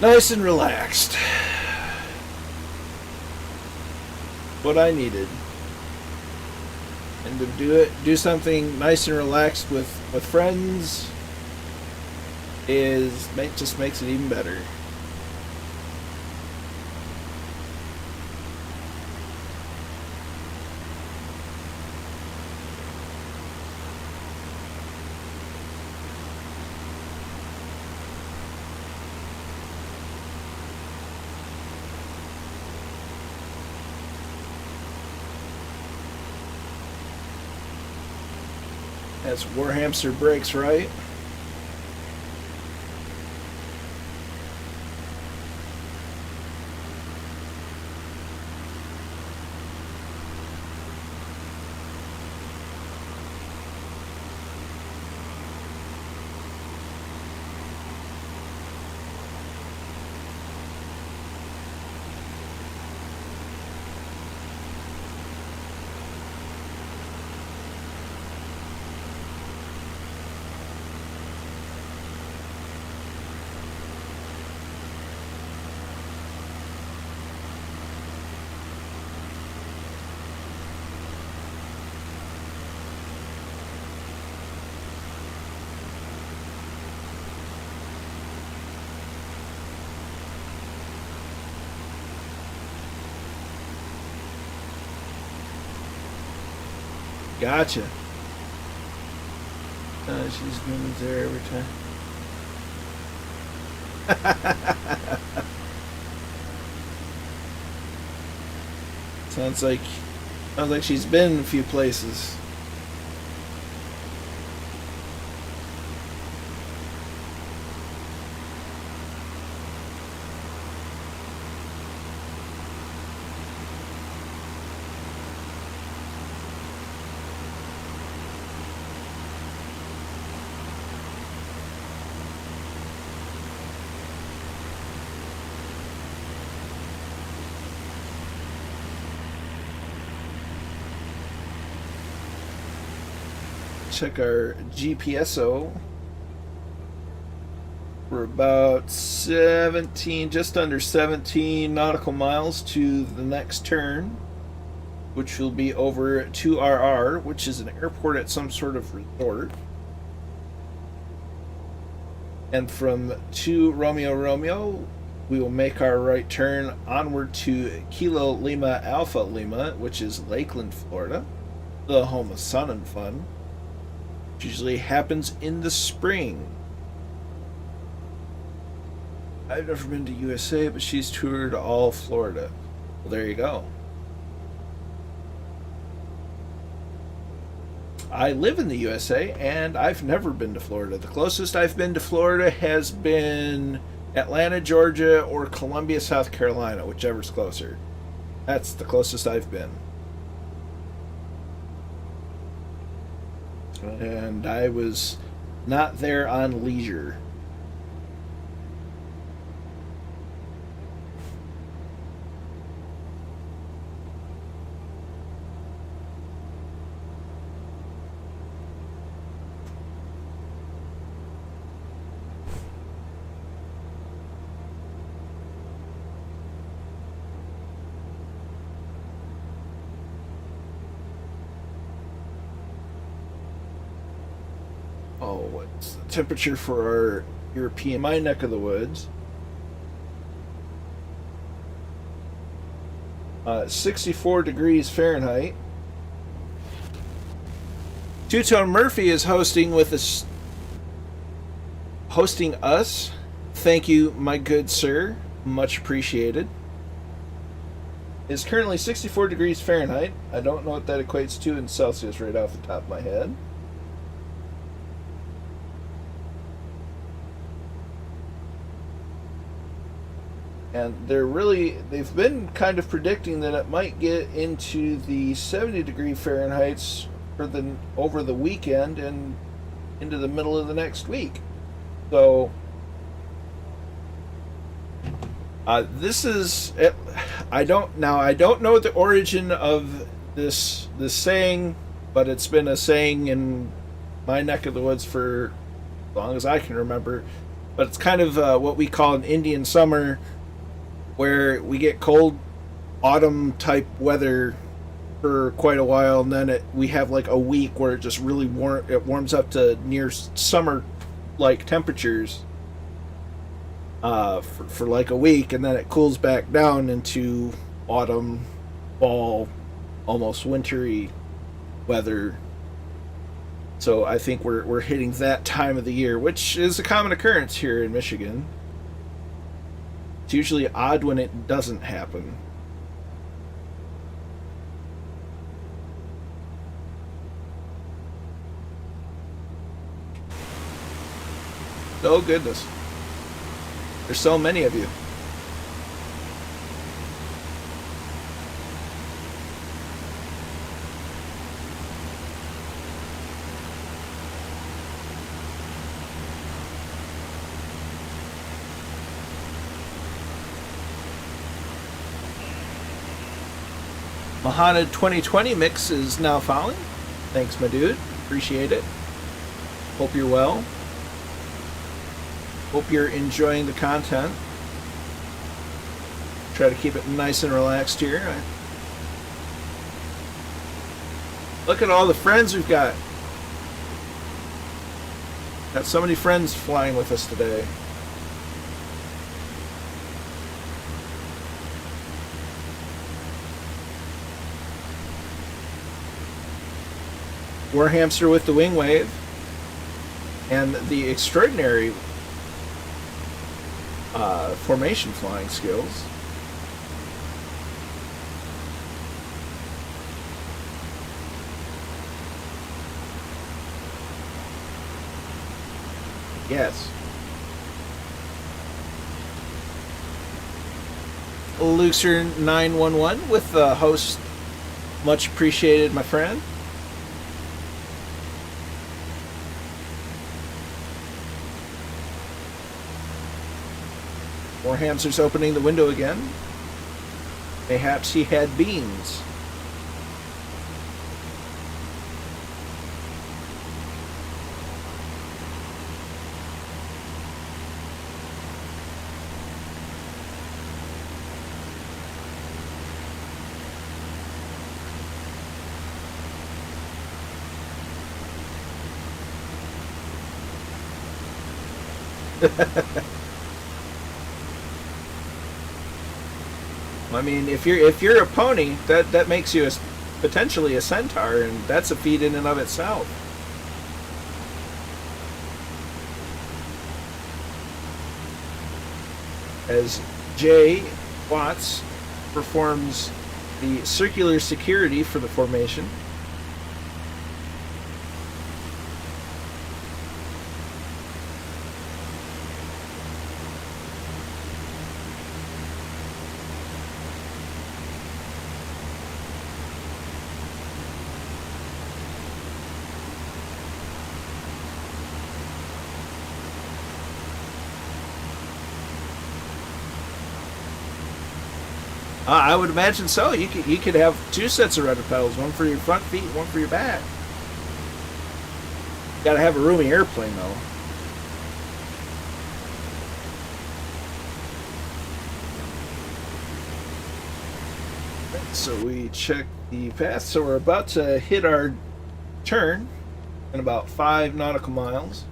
Nice and relaxed. What I needed. And to do something nice and relaxed with friends just makes it even better. That's Warhamster brakes, right? Gotcha. She's been there every time. Sounds like she's been in a few places. Check our GPSO. We're about 17, just under 17 nautical miles to the next turn, which will be over 2RR, which is an airport at some sort of resort. And from 2 Romeo Romeo, we will make our right turn onward to Kilo Lima Alpha Lima, which is Lakeland, Florida, the home of Sun and Fun. Usually happens in the spring. I've never been to USA, but she's toured all Florida. Well, there you go. I live in the USA, and I've never been to Florida. The closest I've been to Florida has been Atlanta, Georgia, or Columbia, South Carolina, whichever's closer. That's the closest I've been. And I was not there on leisure. Oh, what's the temperature for our European, my neck of the woods? 64 degrees Fahrenheit. Two-Tone Murphy is hosting us. Thank you, my good sir. Much appreciated. It's currently 64 degrees Fahrenheit. I don't know what that equates to in Celsius right off the top of my head. And they've been kind of predicting that it might get into the 70 degree Fahrenheits over the weekend and into the middle of the next week. So this is it. I don't know the origin of this saying, but it's been a saying in my neck of the woods for as long as I can remember. But it's kind of what we call an Indian summer, where we get cold autumn type weather for quite a while, and then we have like a week where it just really warms up to near summer like temperatures for like a week, and then it cools back down into autumn, fall, almost wintry weather. So I think we're hitting that time of the year, which is a common occurrence here in Michigan. It's usually odd when it doesn't happen. Oh goodness. There's so many of you. Mahana 2020 mix is now following. Thanks, my dude. Appreciate it. Hope you're well. Hope you're enjoying the content. Try to keep it nice and relaxed here. Look at all the friends we've got. Got so many friends flying with us today. Warhamster with the wing wave, and the extraordinary formation flying skills. Yes. Luxer911 with the host. Much appreciated, my friend. Warhamster's opening the window again. Mayhaps he had beans. I mean, if you're a pony, that makes you potentially a centaur, and that's a feat in and of itself. As Jay Watts performs the circular security for the formation. I would imagine so. You could have two sets of rudder pedals, one for your front feet, one for your back. Got to have a roomy airplane though. So we check the path. So we're about to hit our turn in about 5 nautical miles.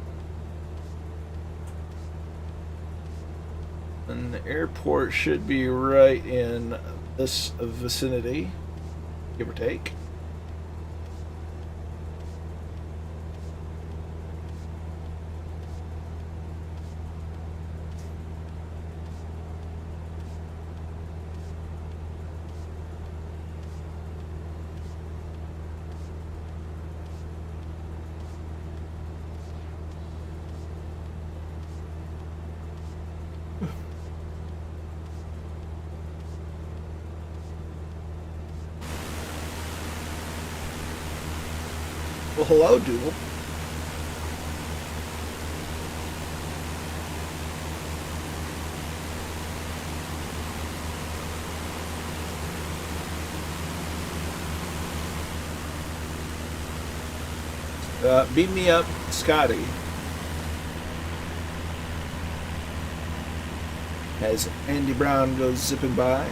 And the airport should be right in this vicinity, give or take. Well, hello, Doodle. Beat me up, Scotty. As Andy Brown goes zipping by.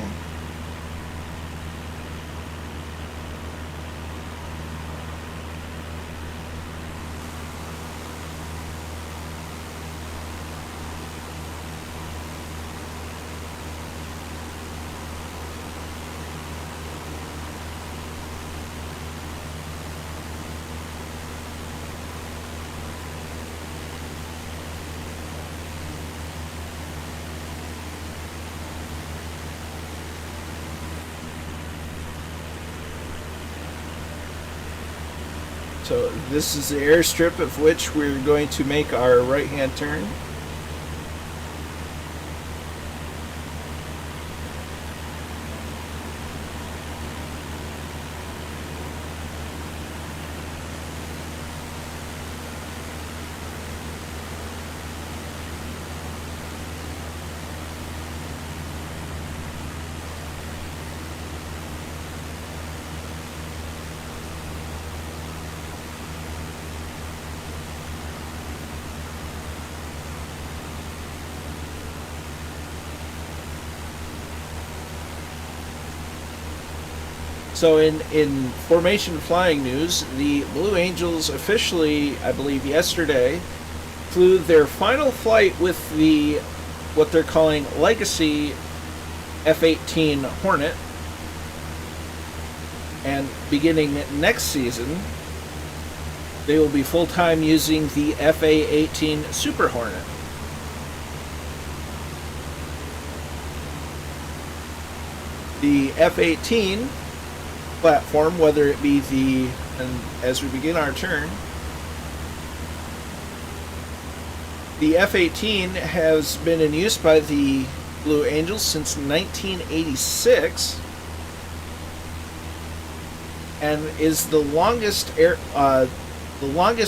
So this is the airstrip of which we're going to make our right-hand turn. So in formation flying news, the Blue Angels officially, I believe yesterday, flew their final flight with the, what they're calling Legacy F-18 Hornet. And beginning next season, They will be full-time using the FA-18 Super Hornet. The F-18 platform, whether it be and as we begin our turn, the F-18 has been in use by the Blue Angels since 1986 and is the longest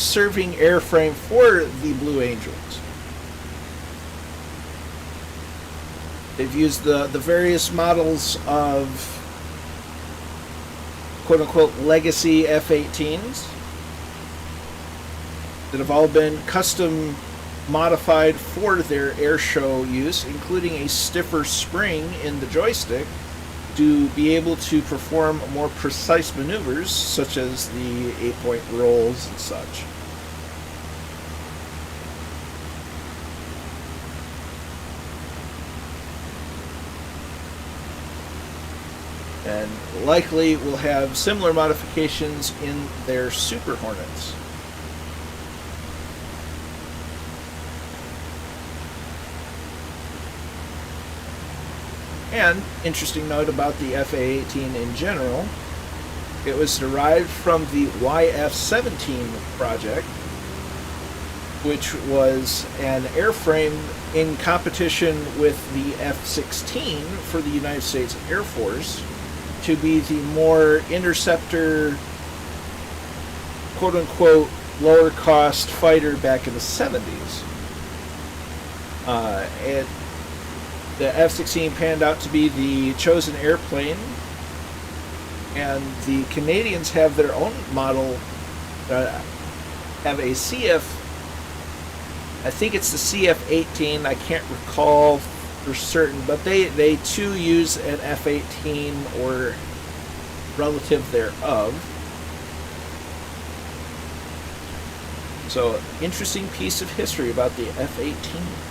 serving airframe for the Blue Angels. They've used the various models of quote-unquote legacy F-18s that have all been custom modified for their air show use, including a stiffer spring in the joystick to be able to perform more precise maneuvers such as the 8-point rolls and such. And likely will have similar modifications in their Super Hornets. And, interesting note about the FA-18 in general, it was derived from the YF-17 project, which was an airframe in competition with the F-16 for the United States Air Force to be the more interceptor, quote-unquote, lower-cost fighter back in the 70s. The F-16 panned out to be the chosen airplane, and the Canadians have their own model, have a CF, I think it's the CF-18, I can't recall for certain, but they too use an F-18 or relative thereof. So, interesting piece of history about the F-18.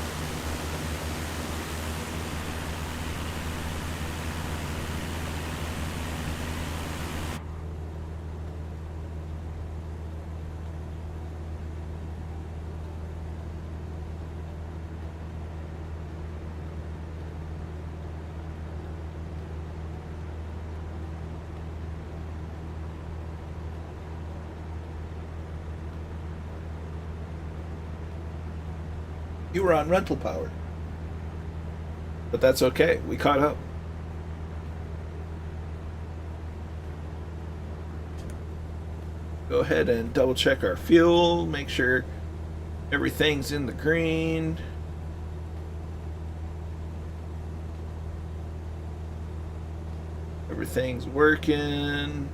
You were on rental power. But that's okay. We caught up. Go ahead and double check our fuel. Make sure everything's in the green. Everything's working.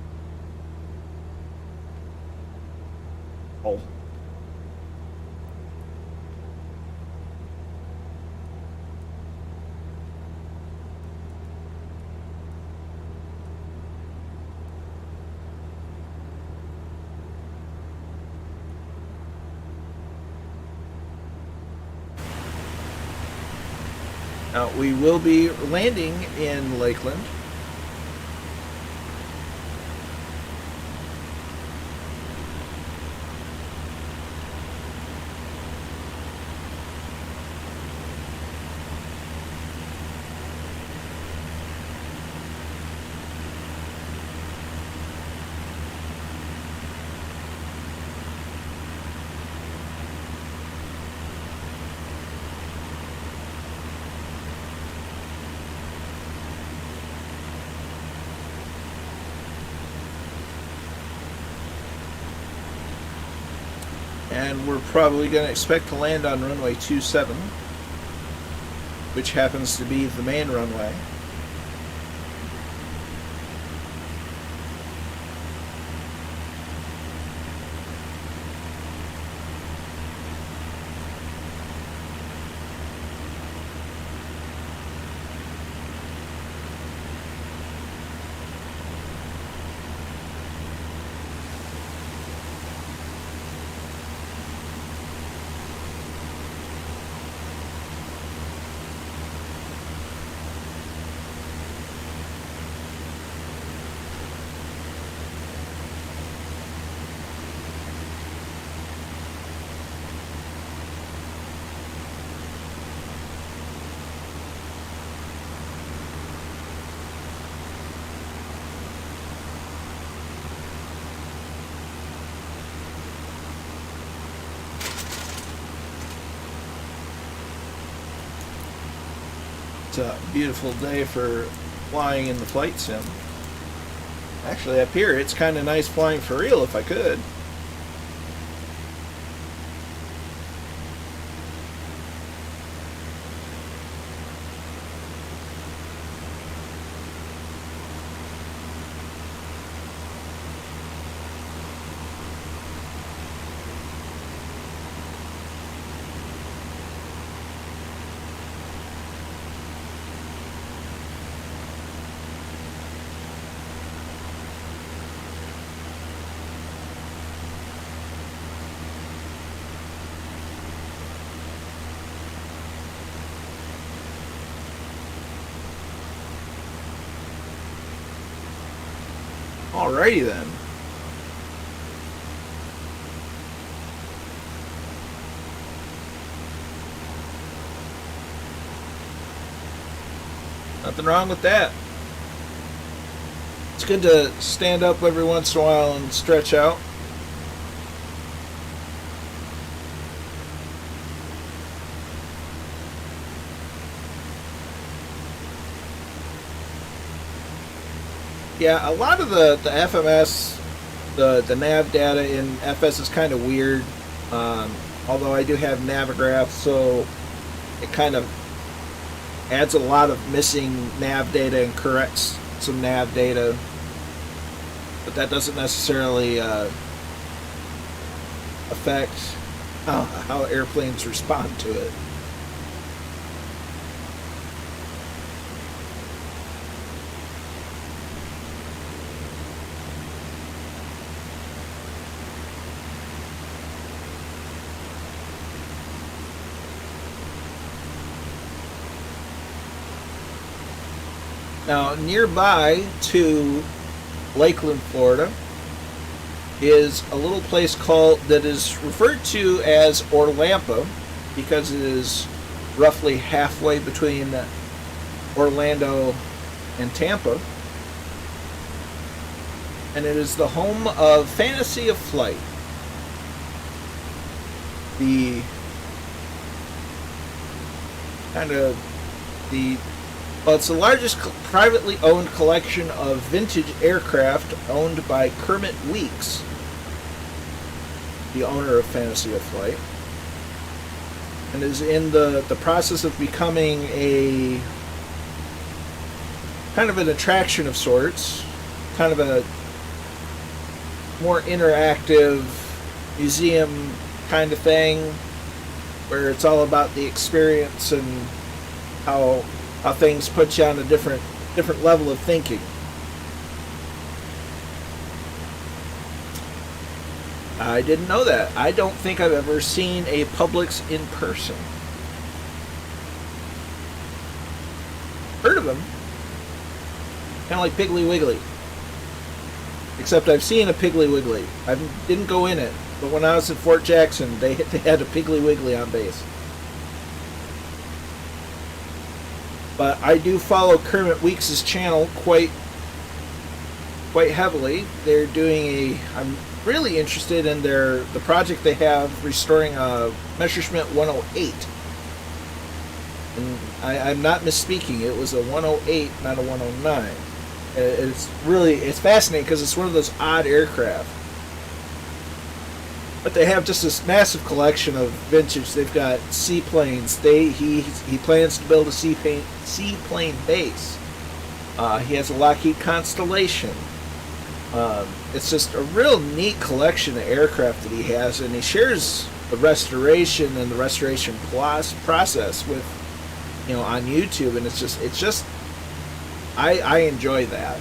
Oh. Now, we will be landing in Lakeland. And we're probably going to expect to land on runway 27, which happens to be the main runway. It's a beautiful day for flying in the flight sim. Actually, up here, it's kind of nice flying for real if I could. Alrighty then. Nothing wrong with that. It's good to stand up every once in a while and stretch out. Yeah, a lot of the FMS, the nav data in FS is kind of weird. Although I do have Navigraph, so it kind of adds a lot of missing nav data and corrects some nav data. But that doesn't necessarily affect how airplanes respond to it. Now, nearby to Lakeland, Florida, is a little place that is referred to as Orlampa because it is roughly halfway between Orlando and Tampa. And it is the home of Fantasy of Flight. It's the largest privately owned collection of vintage aircraft owned by Kermit Weeks, the owner of Fantasy of Flight, and is in the process of becoming a kind of an attraction of sorts, kind of a more interactive museum kind of thing, where it's all about the experience and how things put you on a different level of thinking. I didn't know that. I don't think I've ever seen a Publix in person. Heard of them. Kind of like Piggly Wiggly. Except I've seen a Piggly Wiggly. I didn't go in it, but when I was at Fort Jackson, they had a Piggly Wiggly on base. But I do follow Kermit Weeks' channel quite heavily. They're doing I'm really interested in the project they have restoring a Messerschmitt 108. And I'm not misspeaking. It was a 108, not a 109. It's fascinating because it's one of those odd aircraft. But they have just this massive collection of vintage. They've got seaplanes. He plans to build a seaplane base. He has a Lockheed Constellation. It's just a real neat collection of aircraft that he has, and he shares the restoration and the restoration process with, on YouTube, and it's just I enjoy that.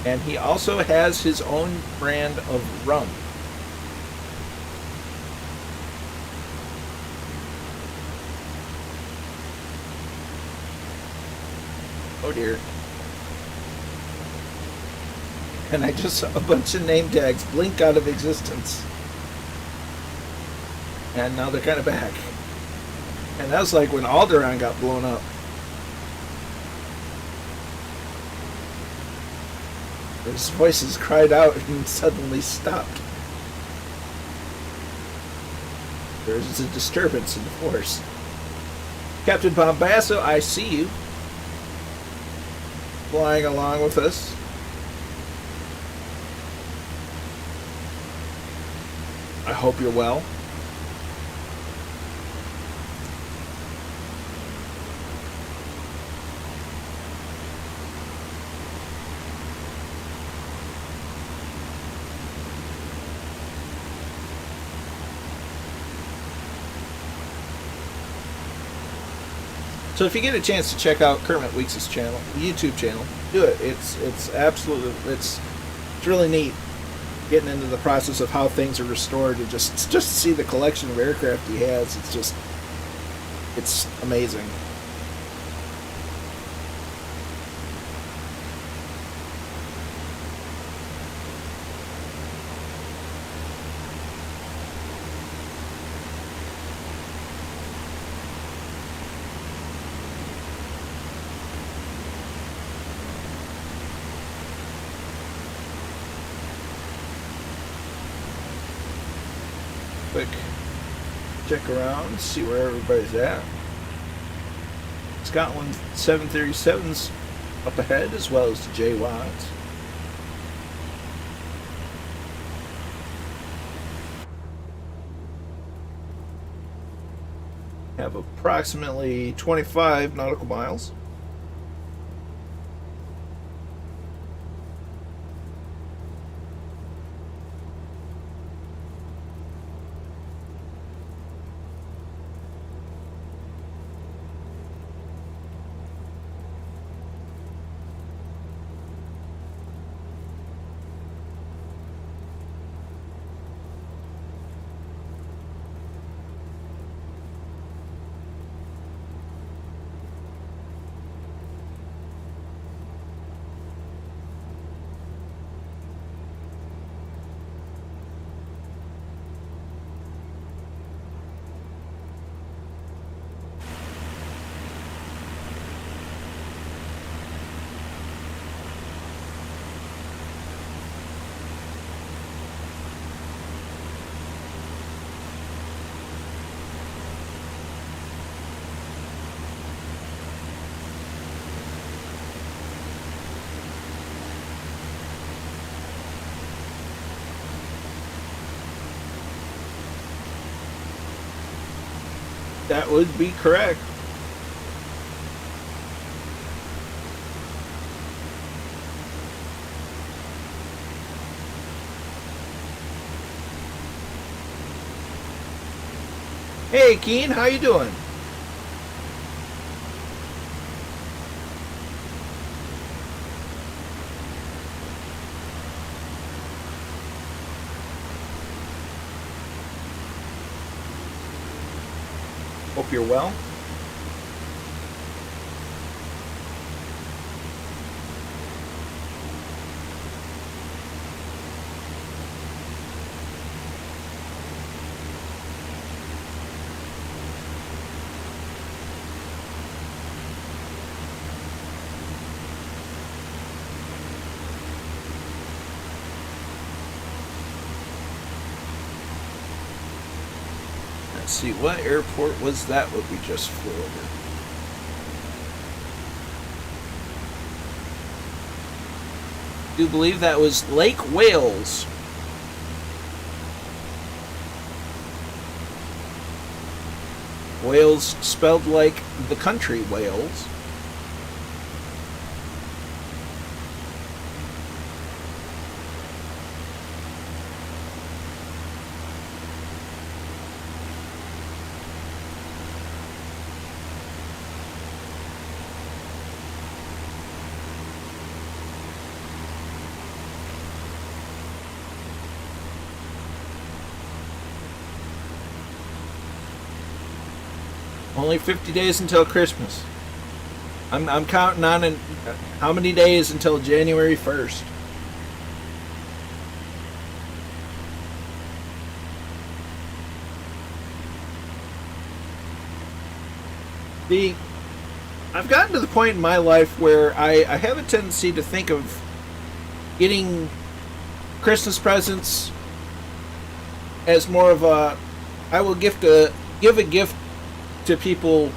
And he also has his own brand of rum. Oh dear. And I just saw a bunch of name tags blink out of existence. And now they're kind of back. And that was like when Alderaan got blown up. His voices cried out and suddenly stopped. There's a disturbance in the force. Captain Bombasso, I see you. Flying along with us. I hope you're well. So if you get a chance to check out Kermit Weeks' channel, YouTube channel, do it. It's absolutely it's really neat getting into the process of how things are restored and just see the collection of aircraft he has. It's amazing. Quick check around, see where everybody's at. Scotland 737's up ahead, as well as the J Watts. Have approximately 25 nautical miles. That would be correct. Hey Keen, how you doing? Hope you're well. Let's see, what airport was that what we just flew over? I do believe that was Lake Wales. Wales spelled like the country Wales. Only 50 days until Christmas. I'm counting on it. How many days until January 1st? I've gotten to the point in my life where I have a tendency to think of getting Christmas presents as more of a I will give a gift to people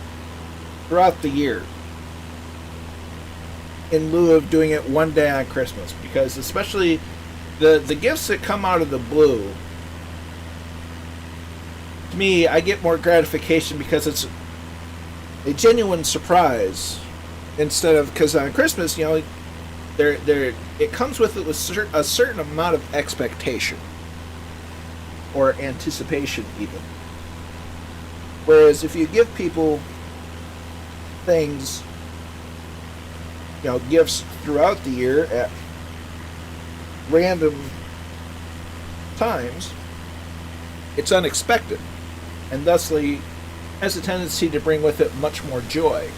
throughout the year in lieu of doing it one day on Christmas, because especially the gifts that come out of the blue, to me, I get more gratification because it's a genuine surprise instead of, because on Christmas, you know, it comes with a certain amount of expectation or anticipation even. Whereas if you give people things, you know, gifts throughout the year at random times, it's unexpected, and thusly has a tendency to bring with it much more joy.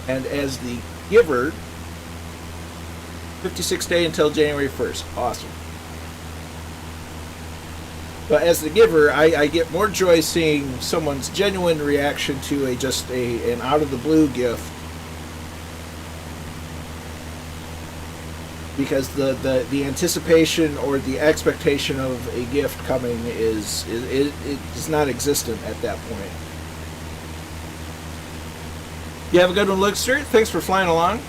And as the giver, 56 days until January 1st. Awesome. But as the giver, I get more joy seeing someone's genuine reaction to an out of the blue gift, because the anticipation or the expectation of a gift coming is not existent at that point. You have a good one, Luxster. Thanks for flying along.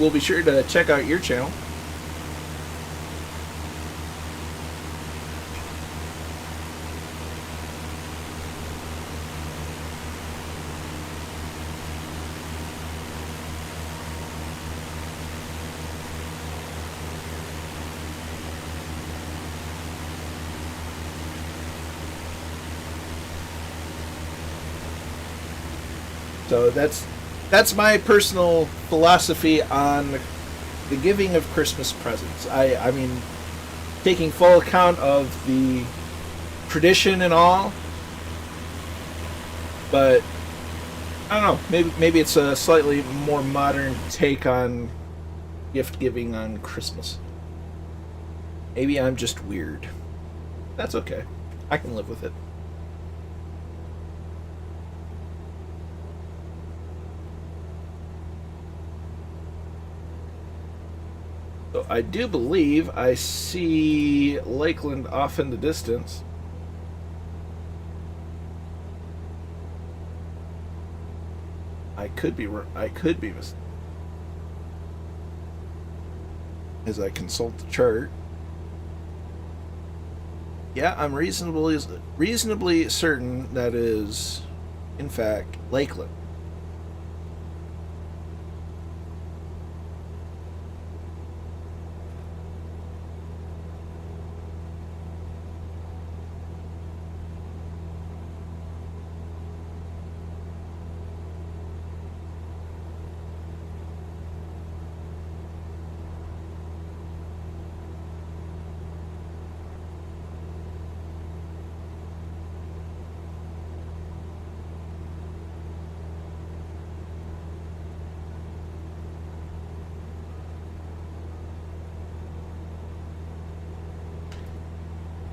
We'll be sure to check out your channel. So that's my personal philosophy on the giving of Christmas presents. I mean, taking full account of the tradition and all, but I don't know, maybe it's a slightly more modern take on gift giving on Christmas. Maybe I'm just weird. That's okay. I can live with it. So I do believe I see Lakeland off in the distance. I could be mistaken as I consult the chart. Yeah, I'm reasonably certain that is, in fact, Lakeland.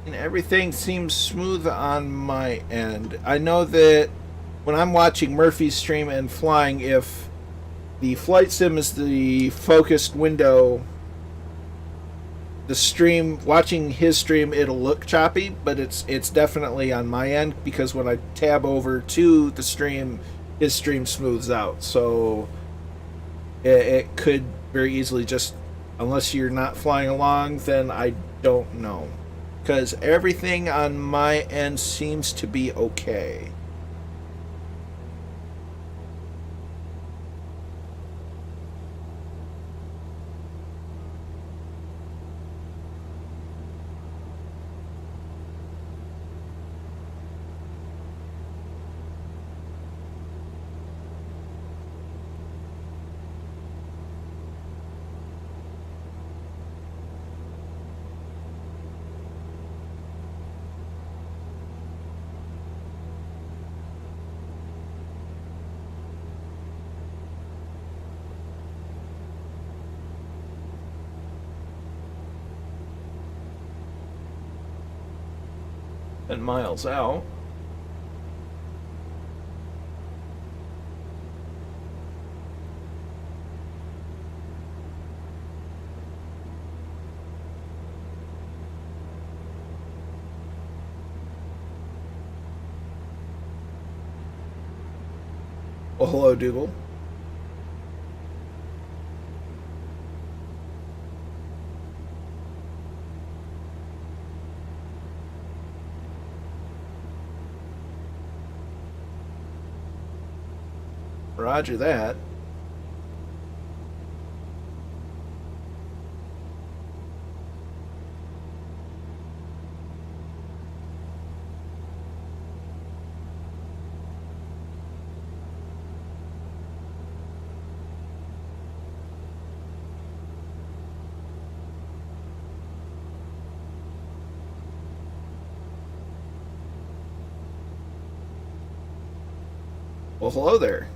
And everything seems smooth on my end. I know that when I'm watching Murphy's stream and flying, if the flight sim is the focused window, the stream, watching his stream, it'll look choppy, but it's definitely on my end, because when I tab over to the stream, his stream smooths out. So it could very easily just, unless you're not flying along, then I don't know. Because everything on my end seems to be okay. And miles out. Well, hello, Dougal. Roger that. Well, hello there.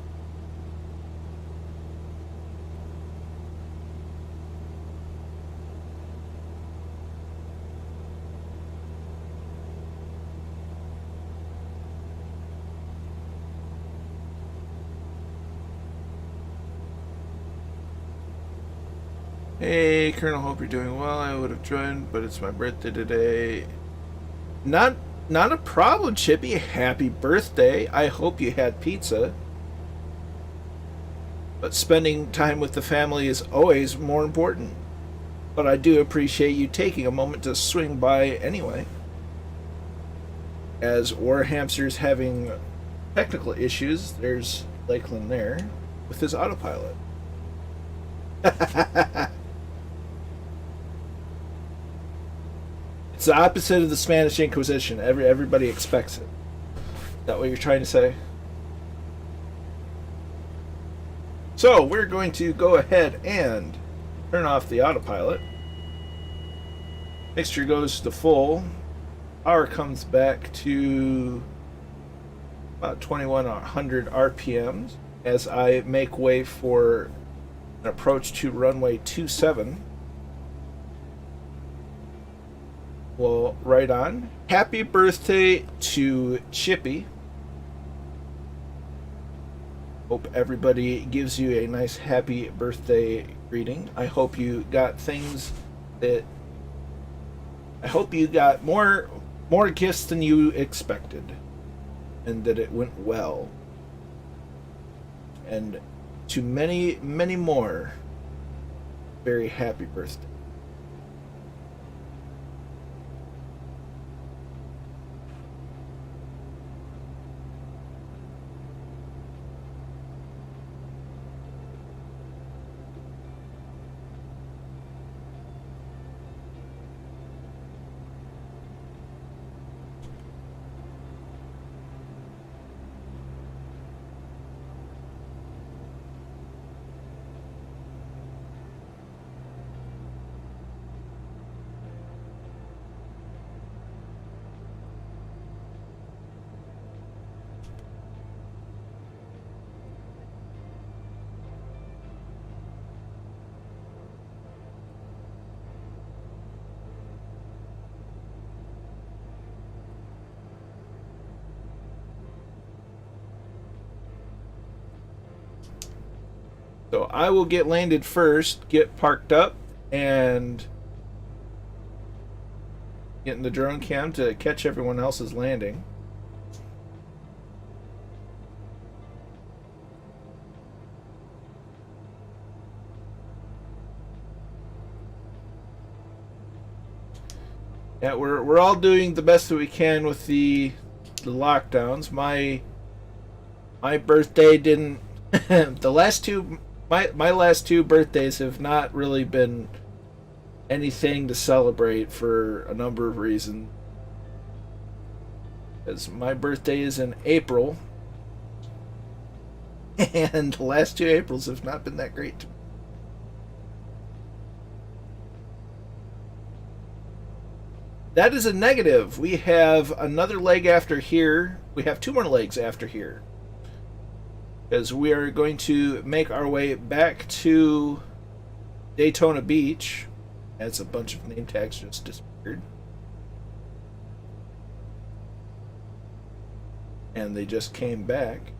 Hey, Colonel, hope you're doing well. I would have joined, but it's my birthday today. Not a problem, Chippy. Happy birthday. I hope you had pizza. But spending time with the family is always more important. But I do appreciate you taking a moment to swing by anyway. As War Hamster's having technical issues, there's Lakeland there with his autopilot. It's the opposite of the Spanish Inquisition. Everybody expects it. Is that what you're trying to say? So we're going to go ahead and turn off the autopilot. Mixture goes to full. Power comes back to about 2100 RPMs as I make way for an approach to runway 27. Well, right on. Happy birthday to Chippy. Hope everybody gives you a nice happy birthday greeting. I hope you got things that... I hope you got more gifts than you expected. And that it went well. And to many, many more, very happy birthday. So I will get landed first, get parked up, and get in the drone cam to catch everyone else's landing. Yeah, we're all doing the best that we can with the lockdowns. My birthday didn't the last two my last two birthdays have not really been anything to celebrate for a number of reasons. Because my birthday is in April, and the last two Aprils have not been that great to me. That is a negative. We have another leg after here. We have two more legs after here. Because we are going to make our way back to Daytona Beach. As a bunch of name tags just disappeared. And they just came back.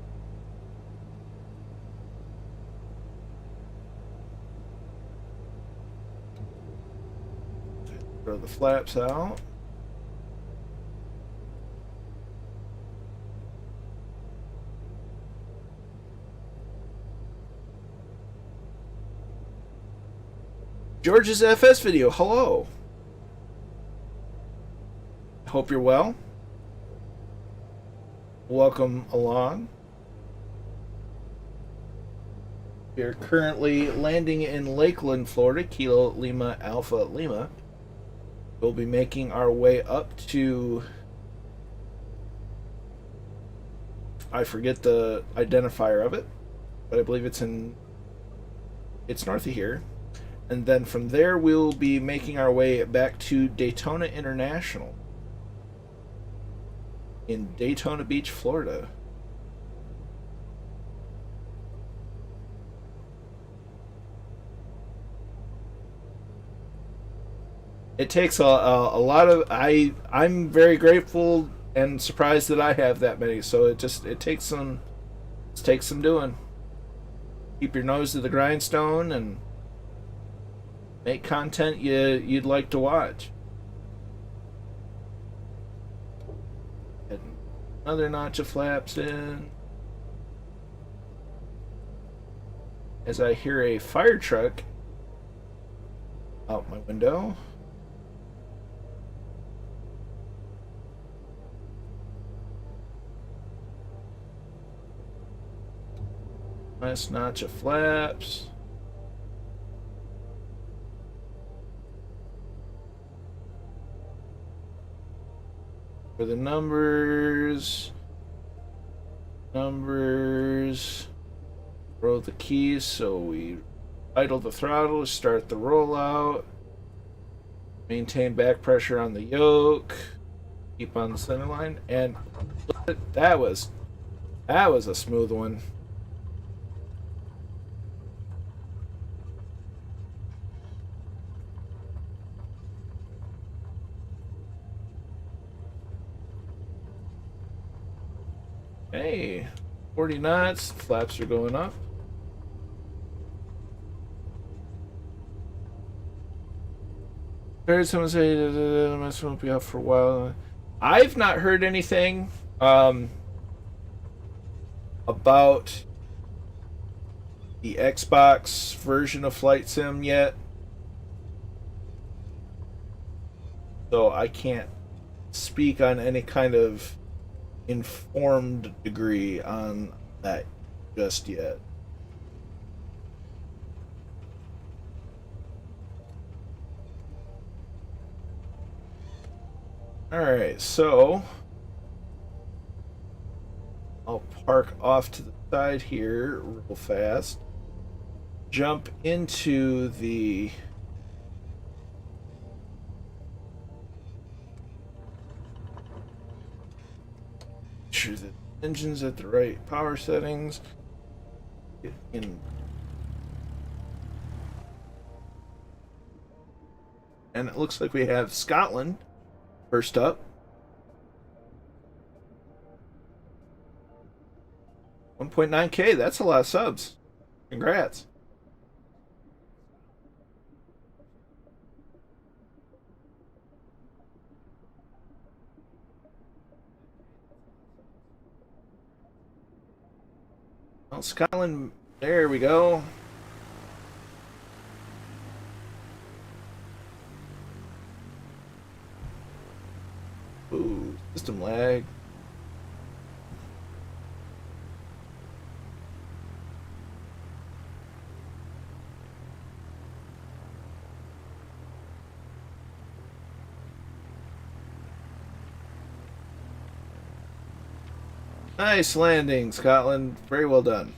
Throw the flaps out. George's FS video, hello. Hope you're well. Welcome along. We are currently landing in Lakeland, Florida, Kilo Lima Alpha Lima. We'll be making our way up to, I forget the identifier of it, but I believe it's north of here. And then from there we'll be making our way back to Daytona International in Daytona Beach, Florida. It takes a lot of, I'm very grateful and surprised that I have that many, so it takes some doing. Keep your nose to the grindstone and make content you'd like to watch. And another notch of flaps in as I hear a fire truck out my window. Last notch of flaps. For the numbers. Roll the keys so we idle the throttle, start the rollout. Maintain back pressure on the yoke. Keep on the center line. And that was a smooth one. Hey, 40 knots, flaps are going up. Heard someone say the mess won't be up for a while. I've not heard anything about the Xbox version of Flight Sim yet, so I can't speak on any kind of informed degree on that just yet. Alright, so I'll park off to the side here real fast, jump into the sure the engine's at the right power settings. Get in. And it looks like we have Scotland first up. 1.9K, that's a lot of subs. Congrats. Well, Scotland, there we go. Ooh, system lag. Nice landing, Scotland. Very well done.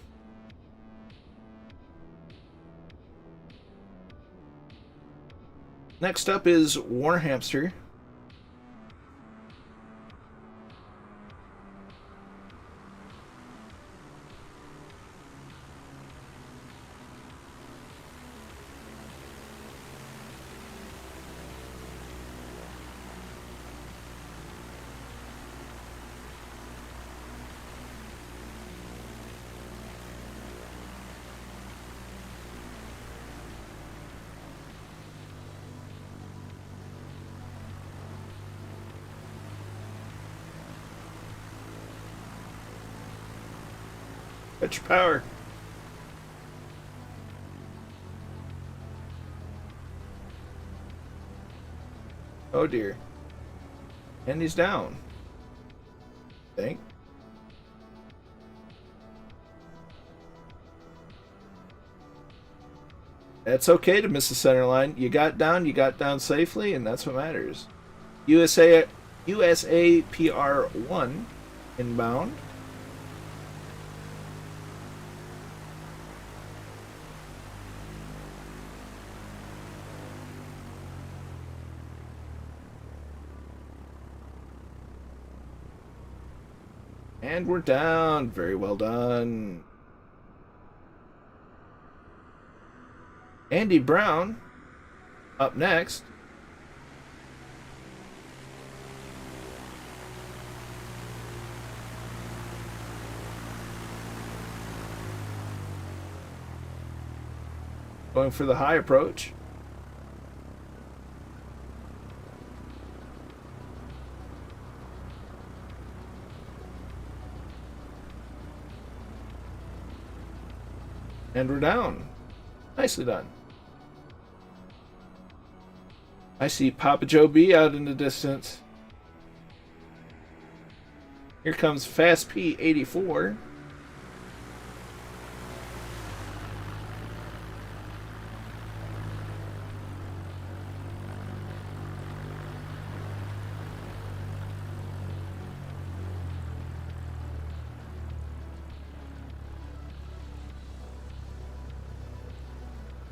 Next up is Warhamster. Got your power. Oh dear. And he's down. I think. It's okay to miss the center line. You got down safely, and that's what matters. USA PR1 inbound. And we're down. Very well done. Andy Brown up next. Going for the high approach. And we're down. Nicely done. I see Papa Joe B out in the distance. Here comes Fast P 84.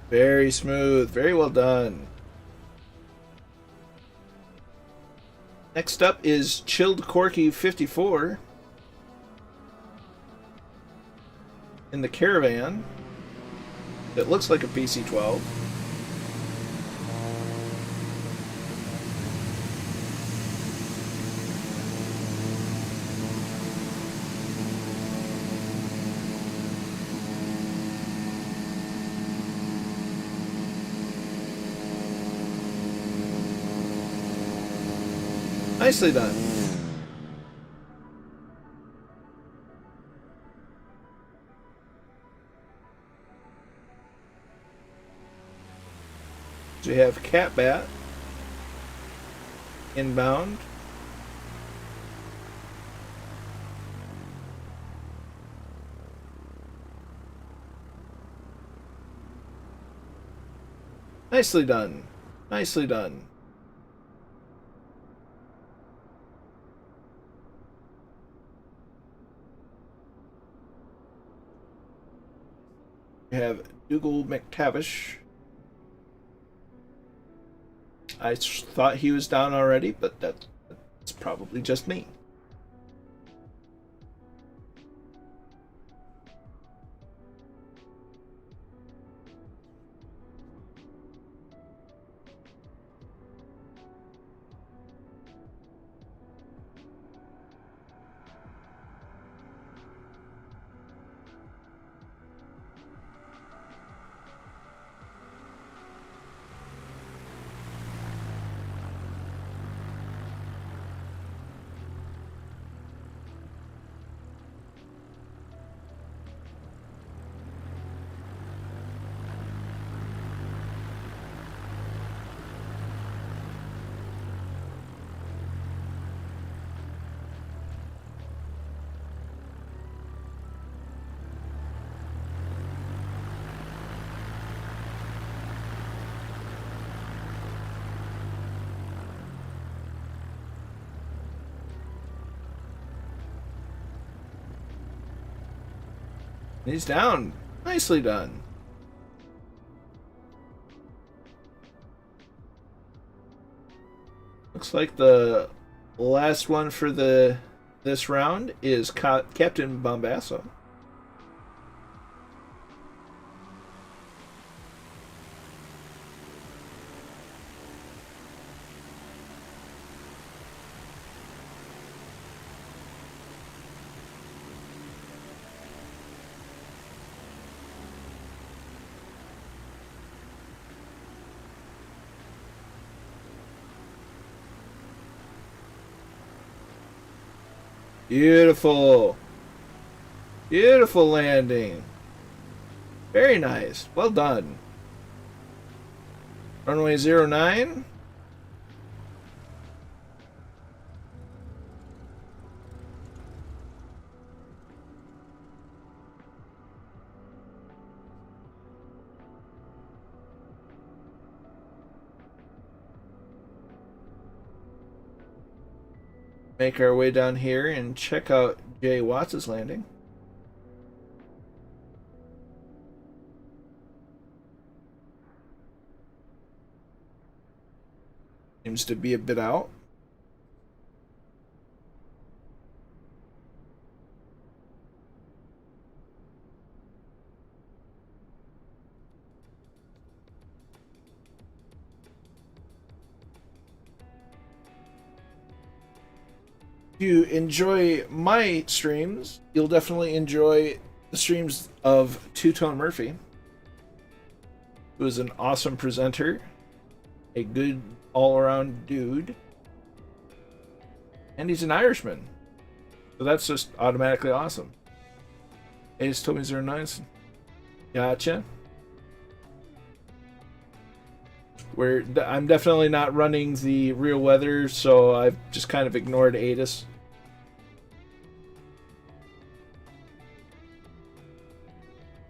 Very smooth. Very well done. Next up is Chilled Corky 54 in the Caravan. It looks like a PC-12. Nicely done. So we have Cat Bat inbound. Nicely done. Nicely done. We have Dougal McTavish. I thought he was down already, but that's probably just me. He's down. Nicely done. Looks like the last one for this round is Captain Bombasso. Beautiful. Beautiful landing. Very nice. Well done. Runway 09. make our way down here and check out Jay Watts' landing. Seems to be a bit out. If you enjoy my streams, you'll definitely enjoy the streams of Two Tone Murphy, who is an awesome presenter, a good all-around dude, and he's an Irishman, so that's just automatically awesome. Hey, just told me 09. Gotcha. I'm definitely not running the real weather, so I've just kind of ignored ATIS.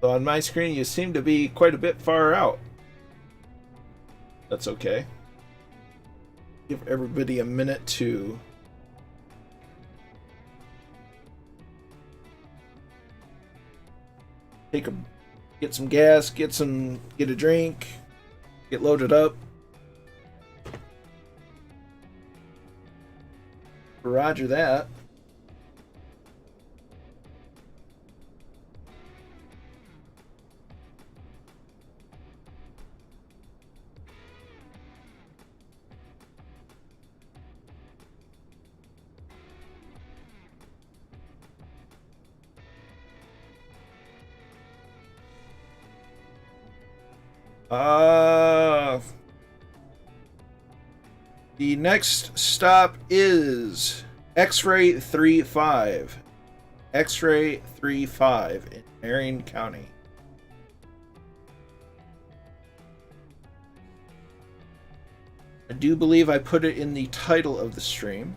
So on my screen, you seem to be quite a bit far out. That's okay. Give everybody a minute to get some gas, get a drink, get loaded up. Roger that. The next stop is X-Ray 35. X-Ray 35 in Marion County. I do believe I put it in the title of the stream.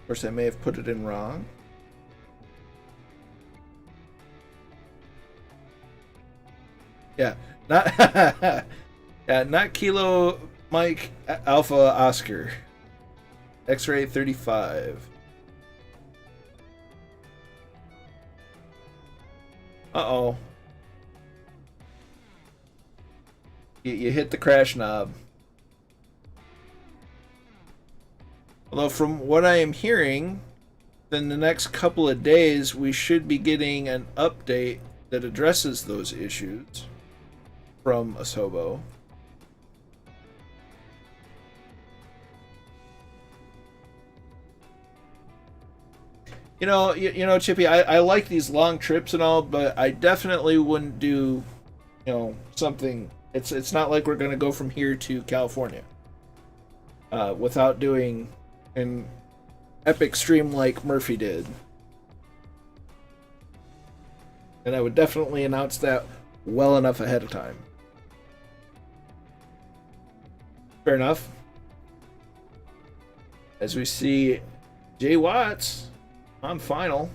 Of course, I may have put it in wrong. Yeah, not yeah, not Kilo Mike Alpha Oscar. X-Ray 35. Uh-oh. You hit the crash knob. Although from what I am hearing, in the next couple of days we should be getting an update that addresses those issues from Asobo. You know, Chippy, I like these long trips and all, but I definitely wouldn't do, something. It's not like we're gonna go from here to California without doing an epic stream like Murphy did. And I would definitely announce that well enough ahead of time. Fair enough. As we see Jay Watts on final.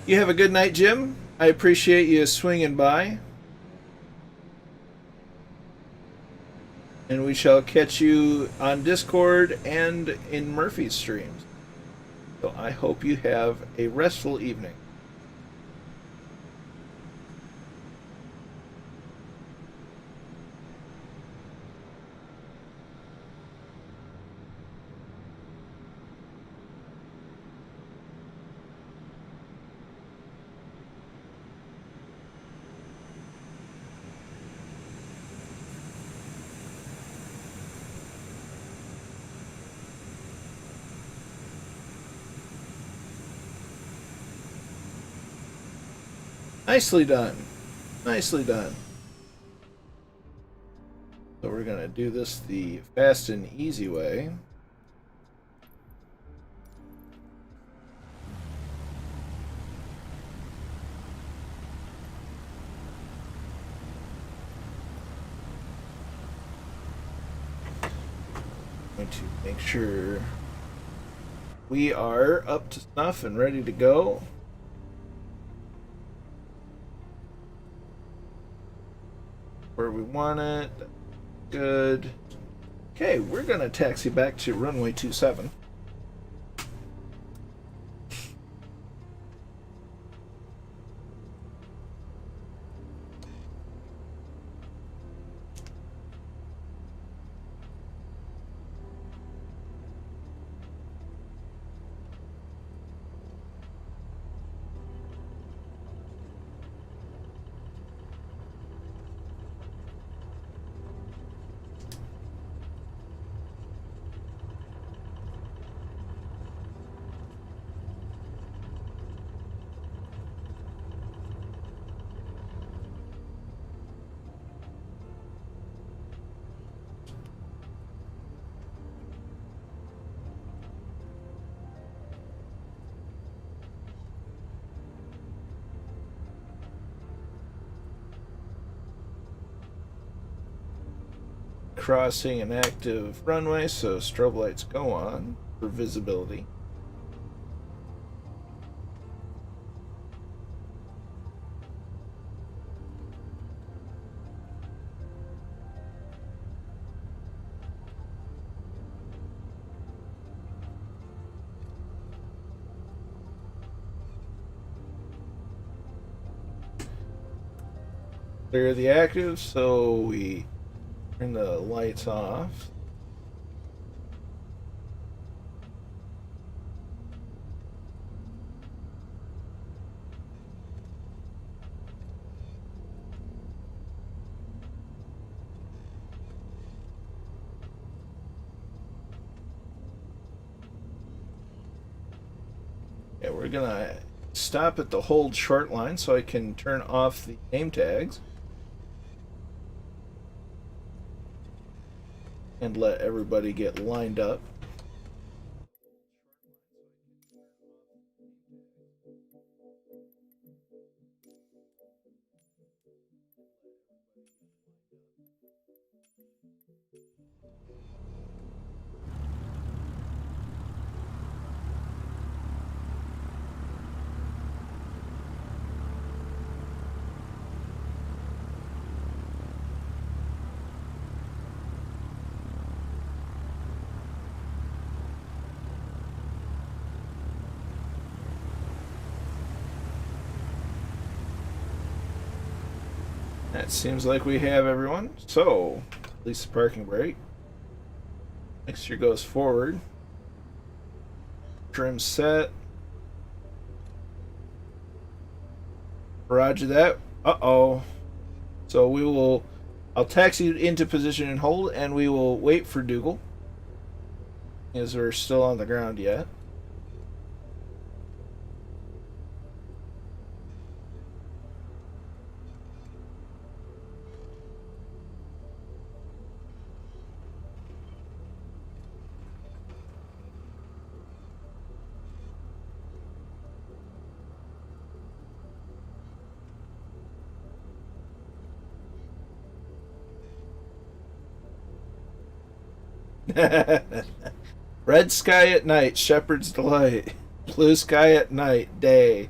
You have a good night, Jim. I appreciate you swinging by. And we shall catch you on Discord and in Murphy's streams. So I hope you have a restful evening. Nicely done. Nicely done. So we're going to do this the fast and easy way. Going to make sure we are up to snuff and ready to go. Where we want it. Good. Okay, we're gonna taxi back to runway 27. Crossing an active runway, so strobe lights go on for visibility. Clear the active, so we turn the lights off. Yeah, we're gonna stop at the hold short line so I can turn off the name tags. And let everybody get lined up. That seems like we have everyone. So, release the parking brake. Mixture goes forward. Trim set. Roger that. Uh-oh. So we will... I'll taxi you into position and hold, and we will wait for Dougal. As we're still on the ground yet. Red sky at night, shepherd's delight. Blue sky at night, day.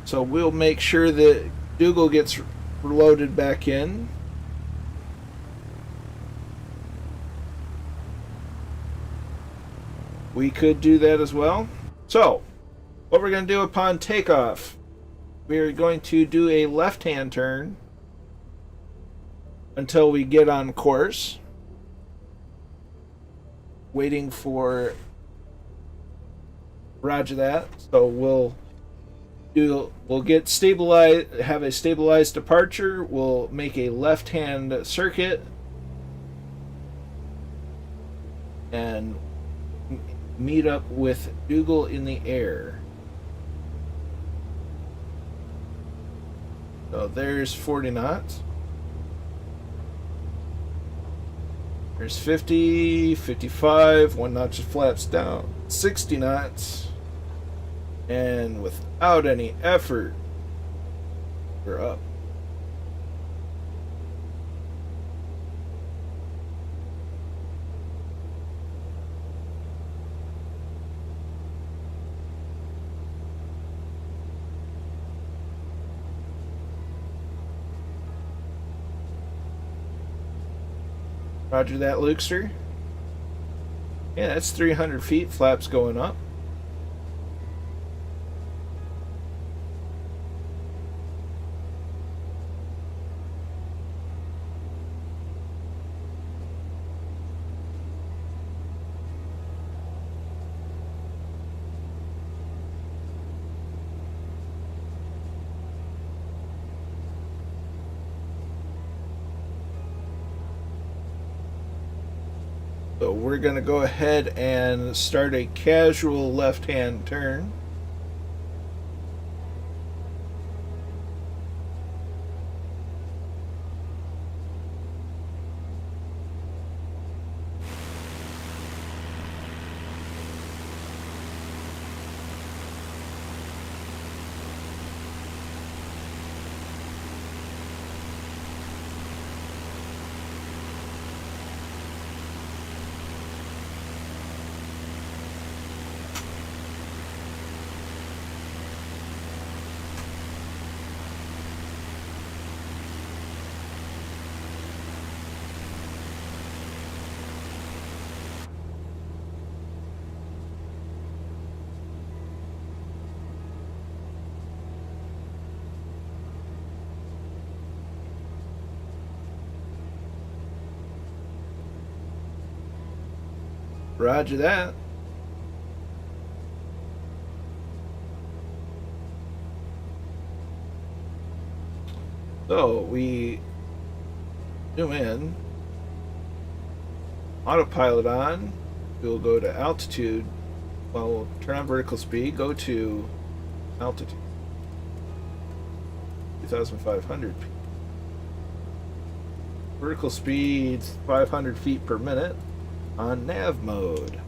So we'll make sure that Dougal gets loaded back in. We could do that as well. So, what we're going to do upon takeoff, we're going to do a left-hand turn until we get on course. Waiting for Roger that. So we'll get stabilized, have a stabilized departure. We'll make a left-hand circuit and meet up with Dougal in the air. So there's 40 knots. There's 50, 55, one knot just flaps down, 60 knots. And without any effort, we're up. Roger that, Lukester. Yeah, that's 300 feet, flaps going up. So we're going to go ahead and start a casual left-hand turn. Roger that. So we zoom in, autopilot on, we'll go to altitude, well, we'll turn on vertical speed, go to altitude, 2,500 feet. Vertical speed 500 feet per minute on nav mode.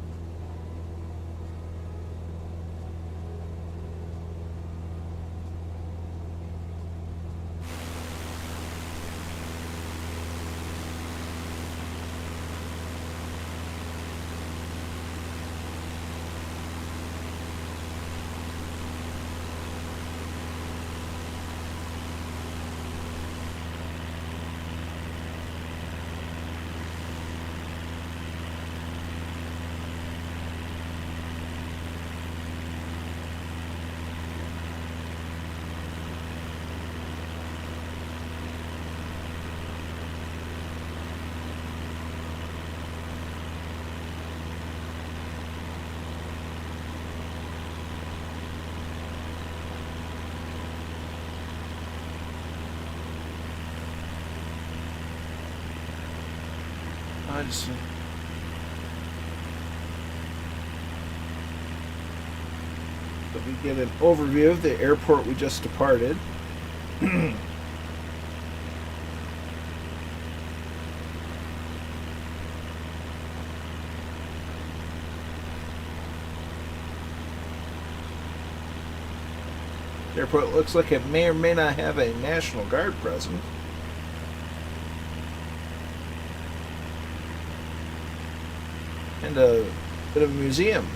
So we get an overview of the airport we just departed. The airport looks like it may or may not have a National Guard present. And a bit of a museum.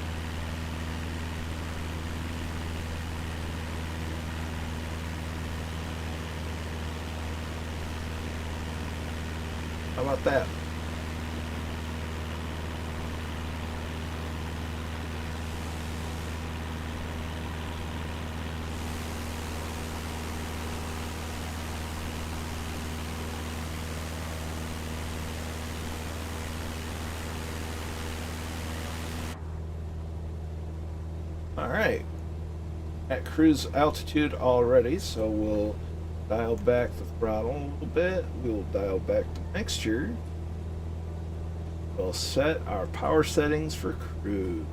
How about that? Alright, at cruise altitude already, so we'll dial back the throttle a little bit. We'll dial back the mixture. We'll set our power settings for cruise.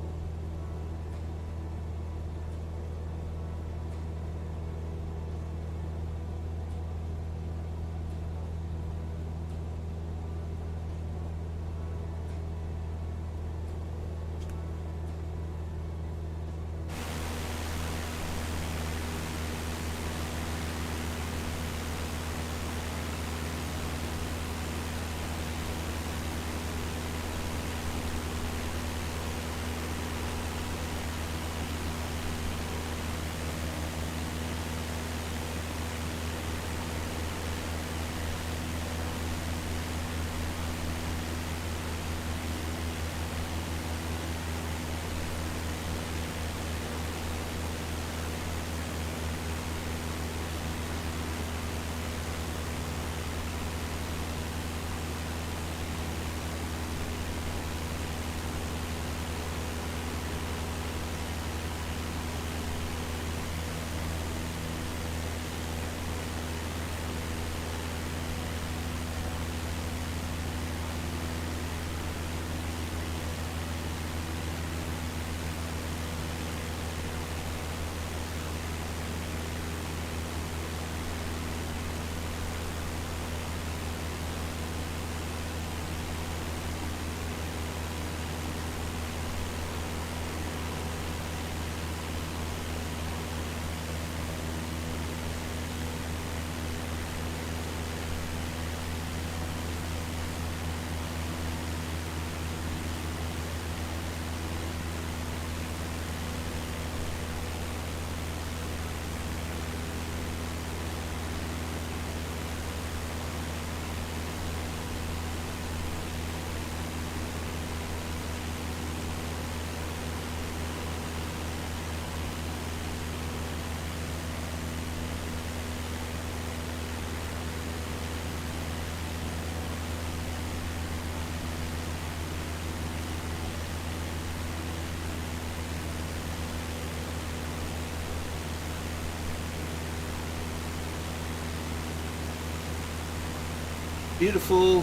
beautiful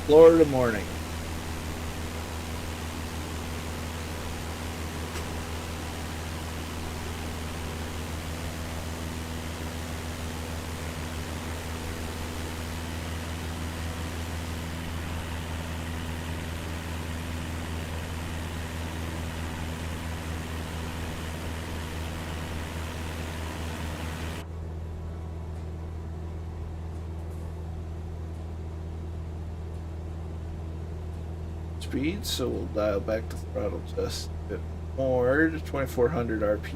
Florida morning. Speed, so we'll dial back the throttle just a bit more to 2400 RPM.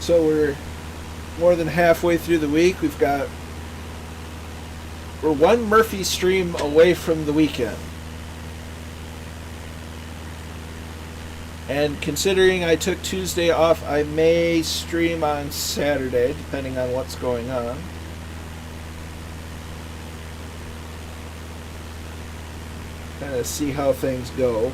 So we're more than halfway through the week. We're one Murphy stream away from the weekend. And considering I took Tuesday off, I may stream on Saturday, depending on what's going on. Kind of see how things go.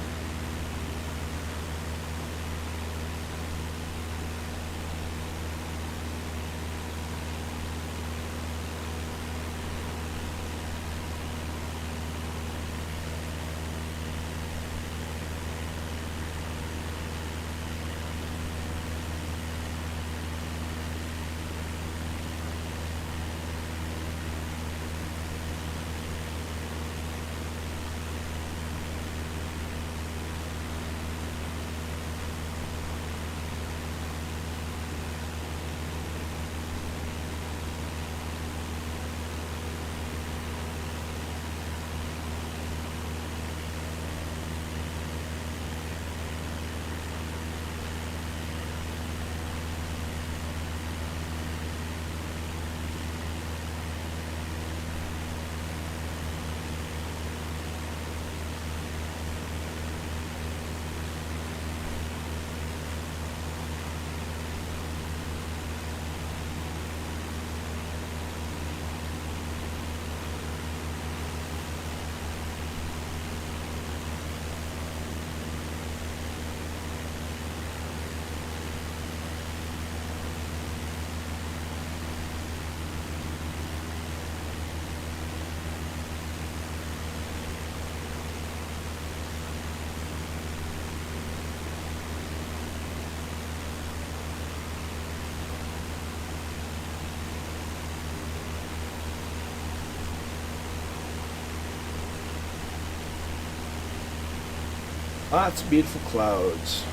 Lots of beautiful clouds.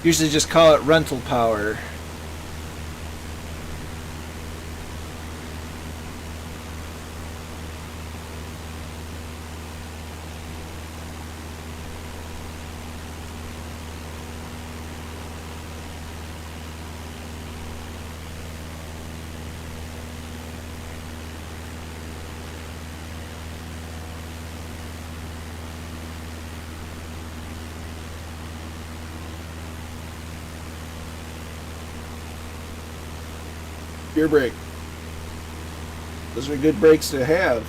Usually just call it rental power. Gear brake. Those are good brakes to have.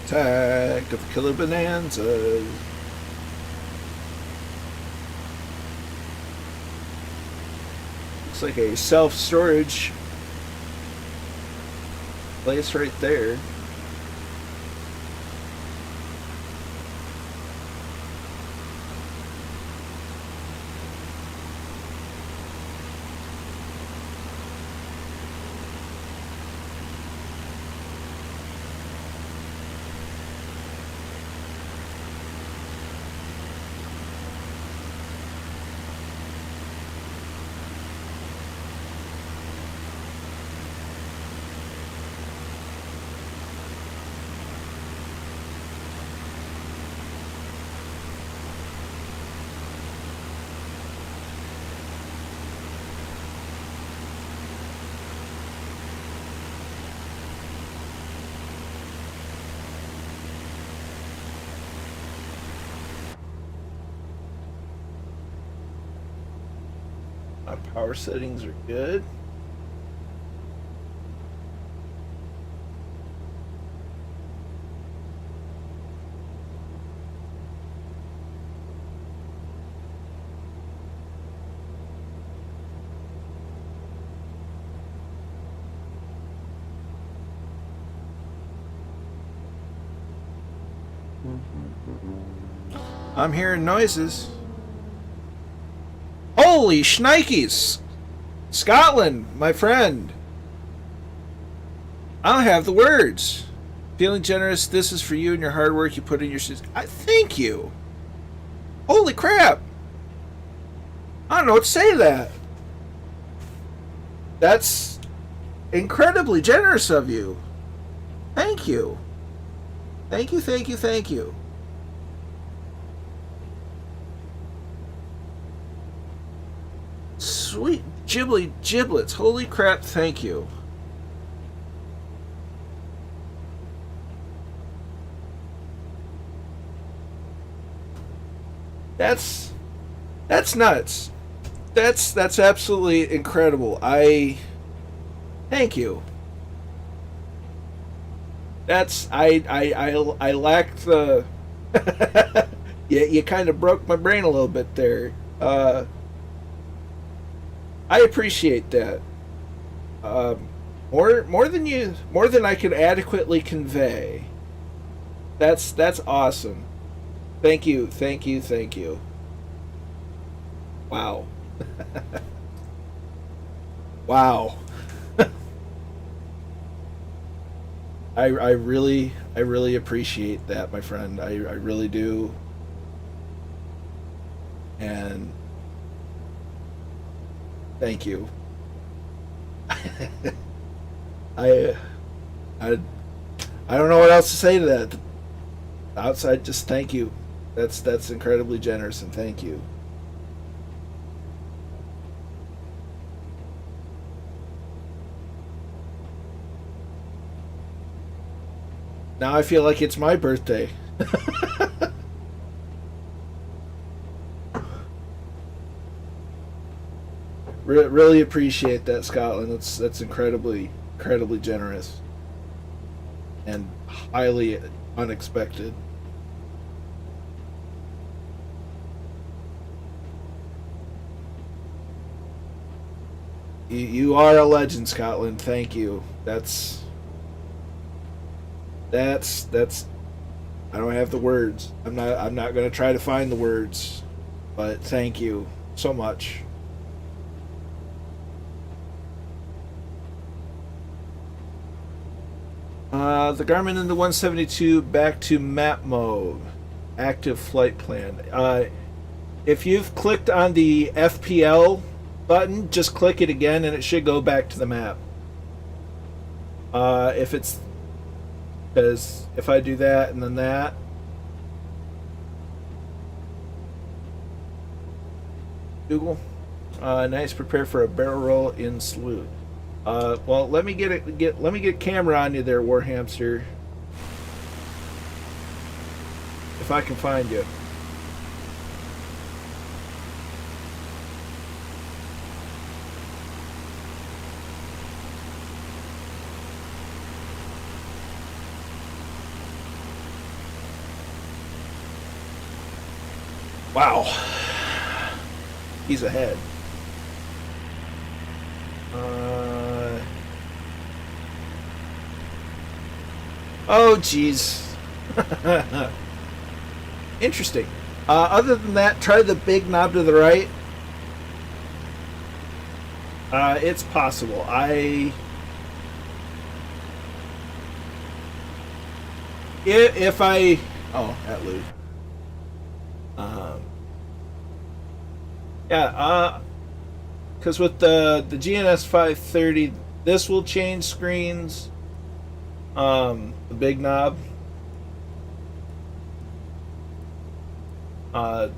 Attack of the Killer Bonanza. Looks like a self-storage place right there. My power settings are good. I'm hearing noises. Holy shnikes! Scotland, my friend. I don't have the words. Feeling generous, this is for you and your hard work you put in your... thank you. Holy crap. I don't know what to say to that. That's incredibly generous of you. Thank you. Thank you, thank you, thank you. Sweet Ghibli giblets. Holy crap, thank you. That's nuts. That's absolutely incredible. Thank you. I lacked the you kind of broke my brain a little bit there. I appreciate that. More than I could adequately convey. That's awesome. Thank you, thank you, thank you. Wow. Wow. I really appreciate that, my friend. I really do. And thank you. I don't know what else to say to that. Outside, just thank you. That's incredibly generous, and thank you. Now I feel like it's my birthday. Really appreciate that, Scotland. That's incredibly generous and highly unexpected. You are a legend, Scotland. Thank you. That's I don't have the words. I'm not going to try to find the words, but thank you so much. The Garmin in the 172 back to map mode. Active flight plan. If you've clicked on the FPL button, just click it again and it should go back to the map. Because if I do that and then that, Google, nice. Prepare for a barrel roll in salute. Well, let me get camera on you there, War Hamster. If I can find you. Wow. He's ahead. Oh, jeez. Interesting. Other than that, try the big knob to the right. It's possible. If I... Oh, at Luke. Yeah, because with the GNS 530, this will change screens. The big knob. So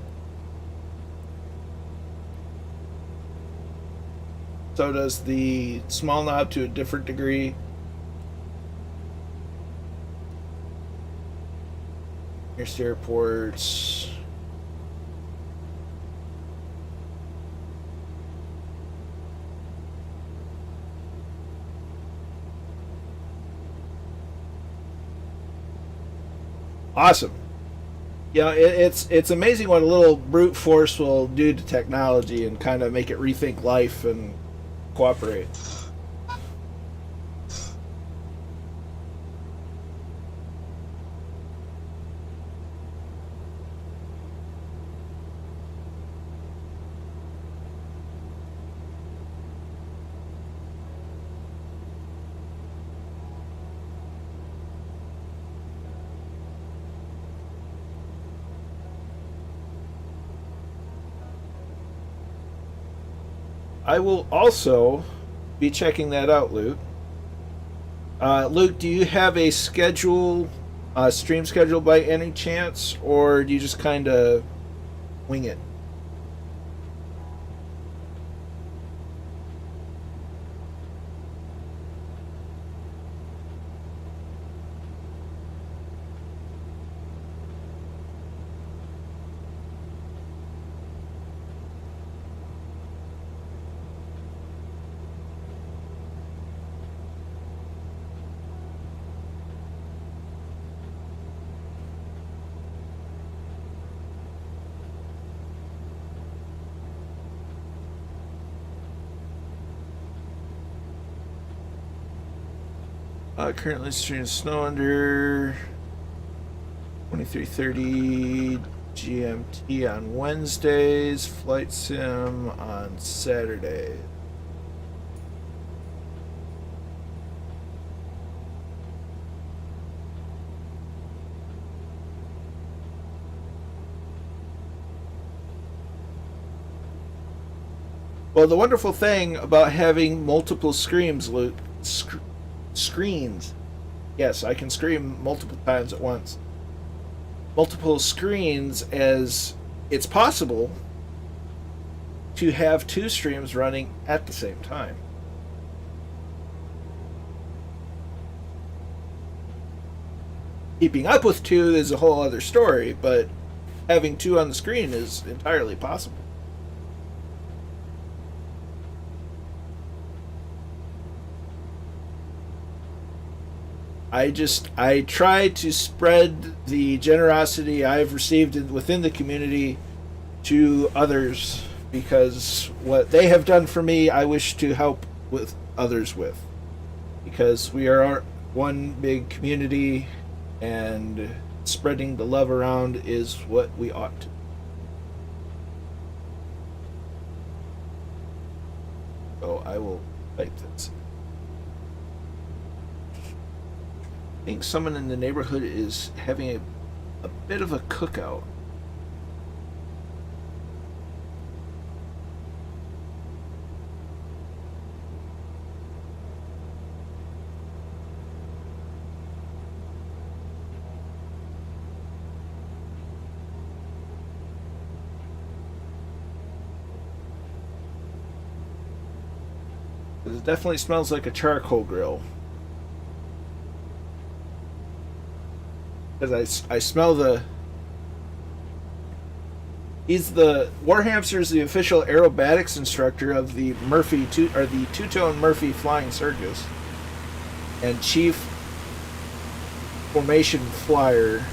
does the small knob to a different degree. Your steer ports. Awesome. You know, it's amazing what a little brute force will do to technology and kind of make it rethink life and cooperate. I will also be checking that out, Luke. Luke, do you have a schedule, stream schedule by any chance, or do you just kind of wing it? Currently streaming snow under 2330 GMT on Wednesdays, flight sim on Saturday. Well, the wonderful thing about having multiple screens, Luke, screens. Yes, I can scream multiple times at once. Multiple screens, as it's possible to have two streams running at the same time. Keeping up with two is a whole other story, but having two on the screen is entirely possible. I try to spread the generosity I've received within the community to others, because what they have done for me, I wish to help with others with, because we are one big community, and spreading the love around is what we ought to. So I will type this. I think someone in the neighborhood is having a bit of a cookout. It definitely smells like a charcoal grill. Because I smell the... He's the... Warhamster's the official aerobatics instructor of the Murphy, or the two-tone Murphy Flying Circus. And chief formation flyer.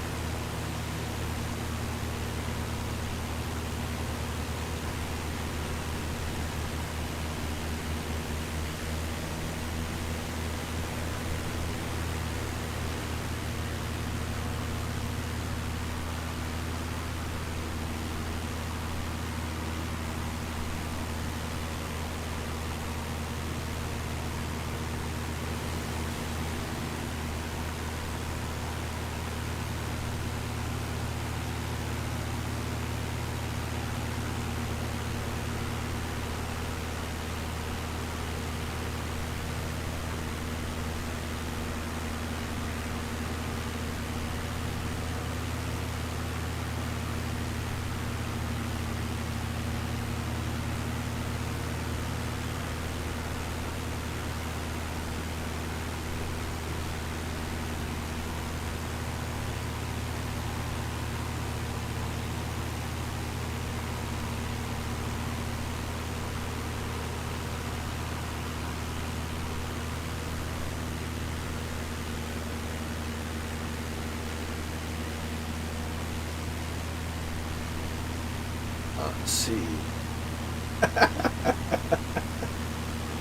Let's see.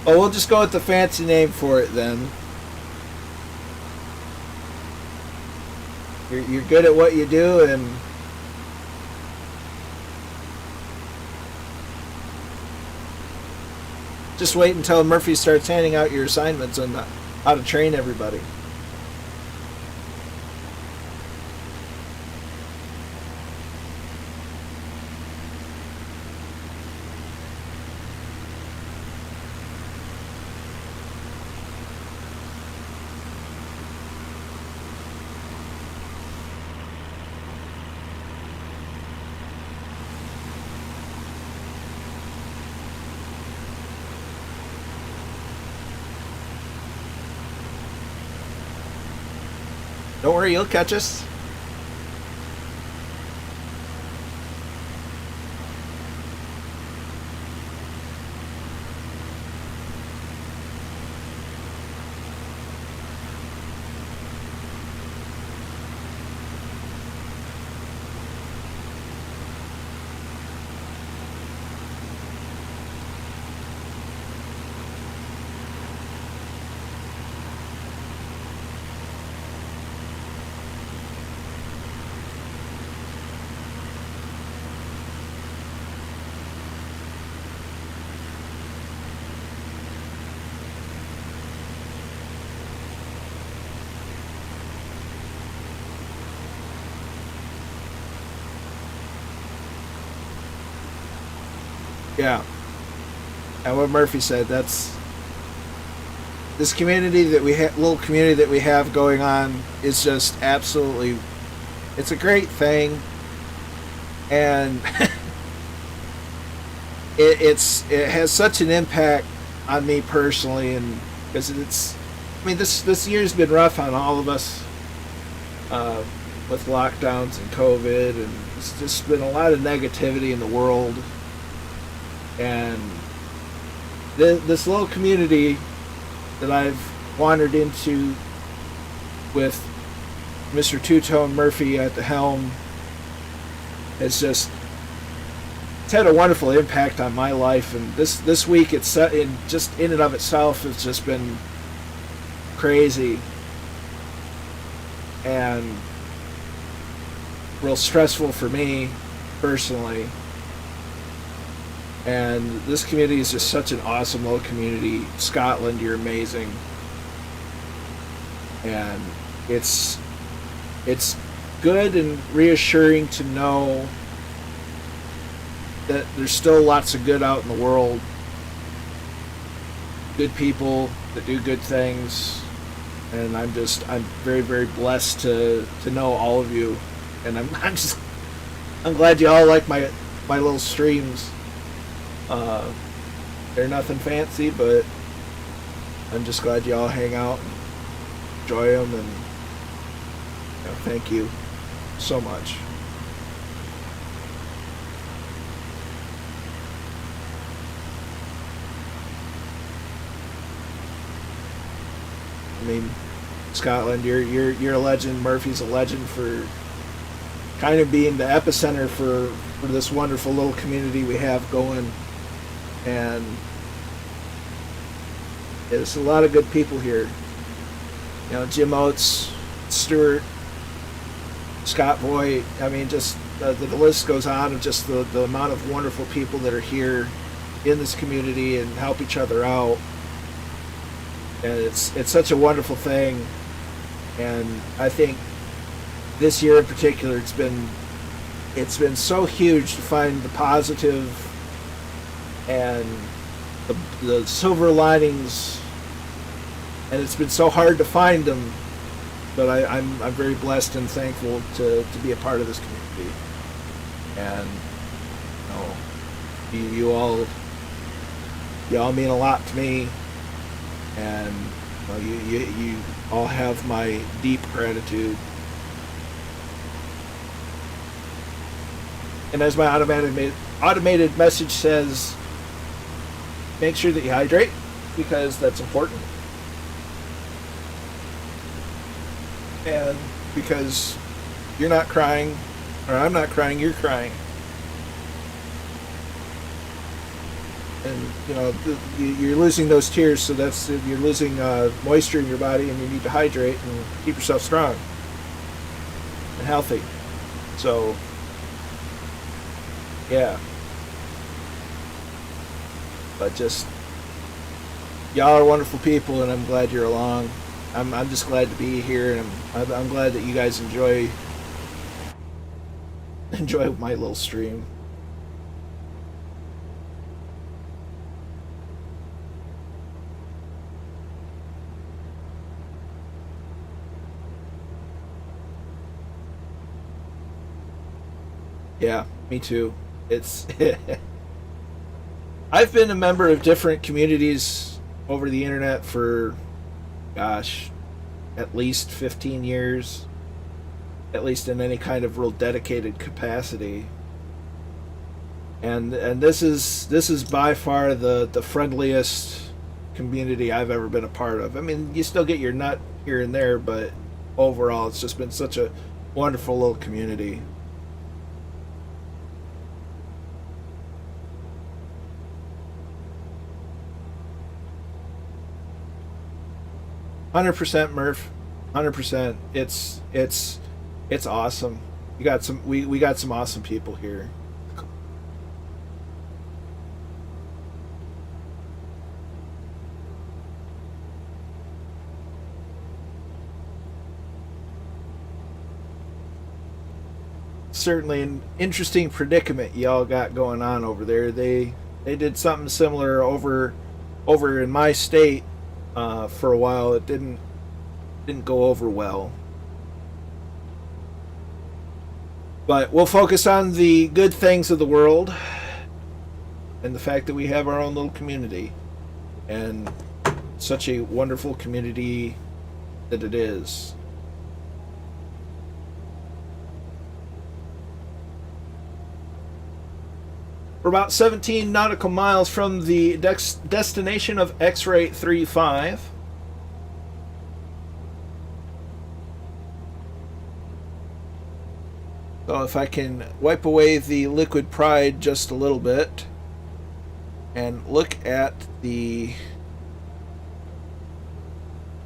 Oh, we'll just go with the fancy name for it then. You're good at what you do, and just wait until Murphy starts handing out your assignments on how to train everybody. Don't worry, you'll catch us. Yeah. And what Murphy said, that's this community that we have, little community that we have going on is just absolutely, it's a great thing. And it has such an impact on me personally, and because this year's been rough on all of us, with lockdowns and COVID, and it's just been a lot of negativity in the world. And this little community that I've wandered into with Mr. Two-Tone Murphy at the helm has just, it's had a wonderful impact on my life. And this week, it's just in and of itself, it's just been crazy and real stressful for me personally. And this community is just such an awesome little community. Scotland, you're amazing. And it's good and reassuring to know that there's still lots of good out in the world. Good people that do good things. And I'm very, very blessed to know all of you. And I'm glad you all like my little streams. They're nothing fancy, but I'm just glad you all hang out and enjoy them, and thank you so much. I mean, Scotland, you're a legend. Murphy's a legend for kind of being the epicenter for this wonderful little community we have going. And there's a lot of good people here. Jim Oates, Stuart, Scott Boy. I mean, just the list goes on of just the amount of wonderful people that are here in this community and help each other out. And it's such a wonderful thing. And I think this year in particular, it's been so huge to find the positive and the silver linings, and it's been so hard to find them, but I'm very blessed and thankful to be a part of this community. And you all mean a lot to me, and you all have my deep gratitude. And as my automated message says, make sure that you hydrate, because that's important. And because you're not crying, or I'm not crying, you're crying. and you know you're losing those tears, so that's you're losing moisture in your body, and you need to hydrate and keep yourself strong and healthy. So yeah, but just y'all are wonderful people, and I'm glad you're along. I'm just glad to be here, and I'm glad that you guys enjoy my little stream. Yeah, me too. It's I've been a member of different communities over the internet for, gosh, at least 15 years, at least in any kind of real dedicated capacity. And this is by far the friendliest community I've ever been a part of. I mean, you still get your nut here and there, but overall, it's just been such a wonderful little community. %, Murph. 100%. It's awesome. You got some. We got some awesome people here. Certainly an interesting predicament y'all got going on over there. They did something similar over in my state for a while. It didn't go over well. But we'll focus on the good things of the world and the fact that we have our own little community, and such a wonderful community that it is. We're about 17 nautical miles from the destination of X-ray 35. So if I can wipe away the liquid pride just a little bit and look at the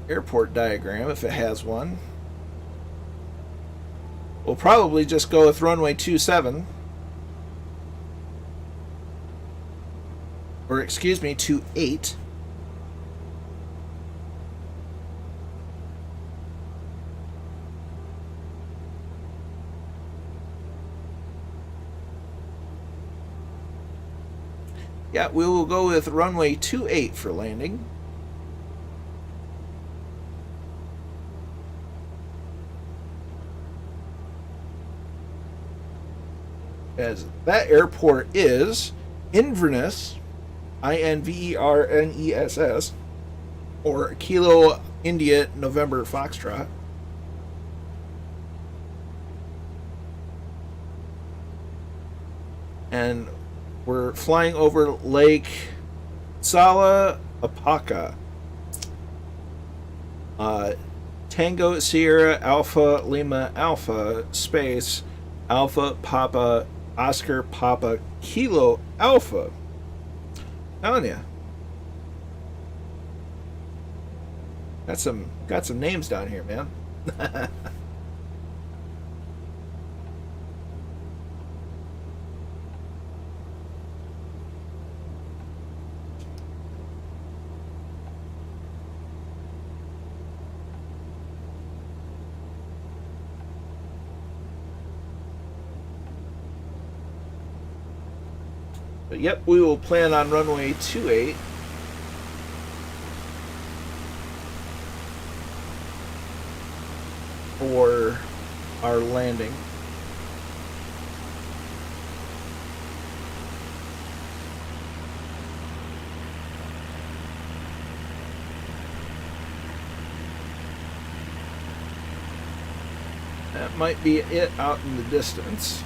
airport diagram, if it has one, we'll probably just go with runway 27. Or excuse me, 28. Yeah, we will go with runway 28 for landing. As that airport is Inverness, Invernes, or Kilo India November Foxtrot. And we're flying over Lake Salapaca. Tango Sierra Alpha Lima Alpha Space Alpha Papa Oscar Papa Kilo Alpha. Telling ya. Got some names down here, man. But yep, we will plan on runway 28. For our landing. That might be it out in the distance.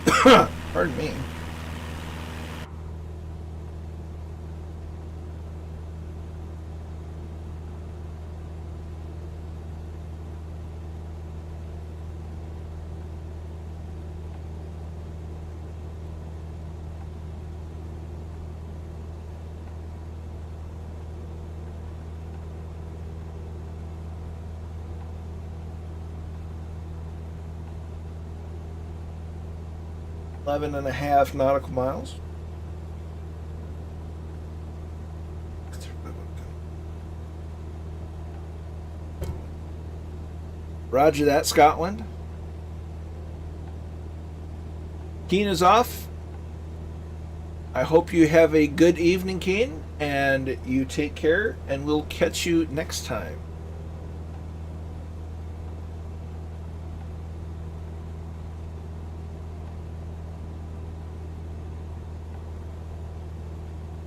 Pardon me. 11.5 nautical miles. Roger that, Scotland. Keen is off. I hope you have a good evening, Keen, and you take care, and we'll catch you next time.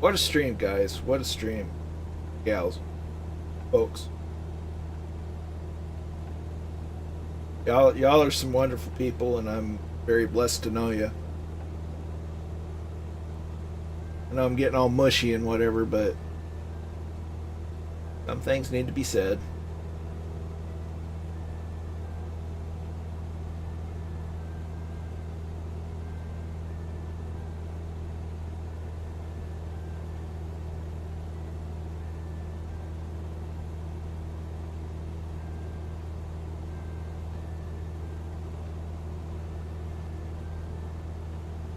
What a stream, guys. What a stream. Gals. Folks. Y'all are some wonderful people, and I'm very blessed to know you. I know I'm getting all mushy and whatever, but some things need to be said.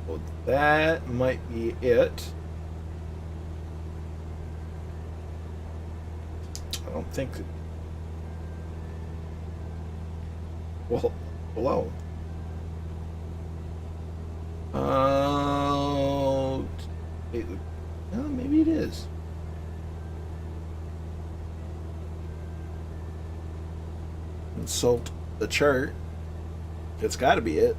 Well, that might be it. I don't think that... Well, hello. Oh, well, maybe it is. Consult the chart. It's got to be it.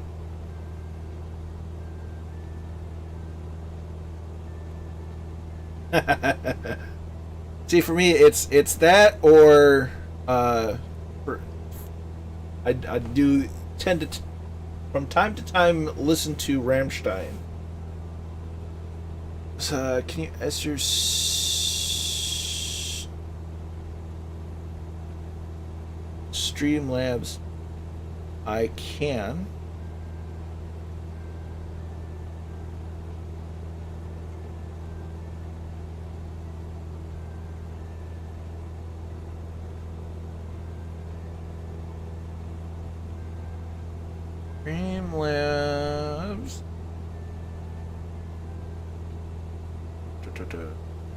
See, for me, it's that, or I do tend to from time to time listen to Rammstein. So, can you ask your Streamlabs? I can. Streamlabs.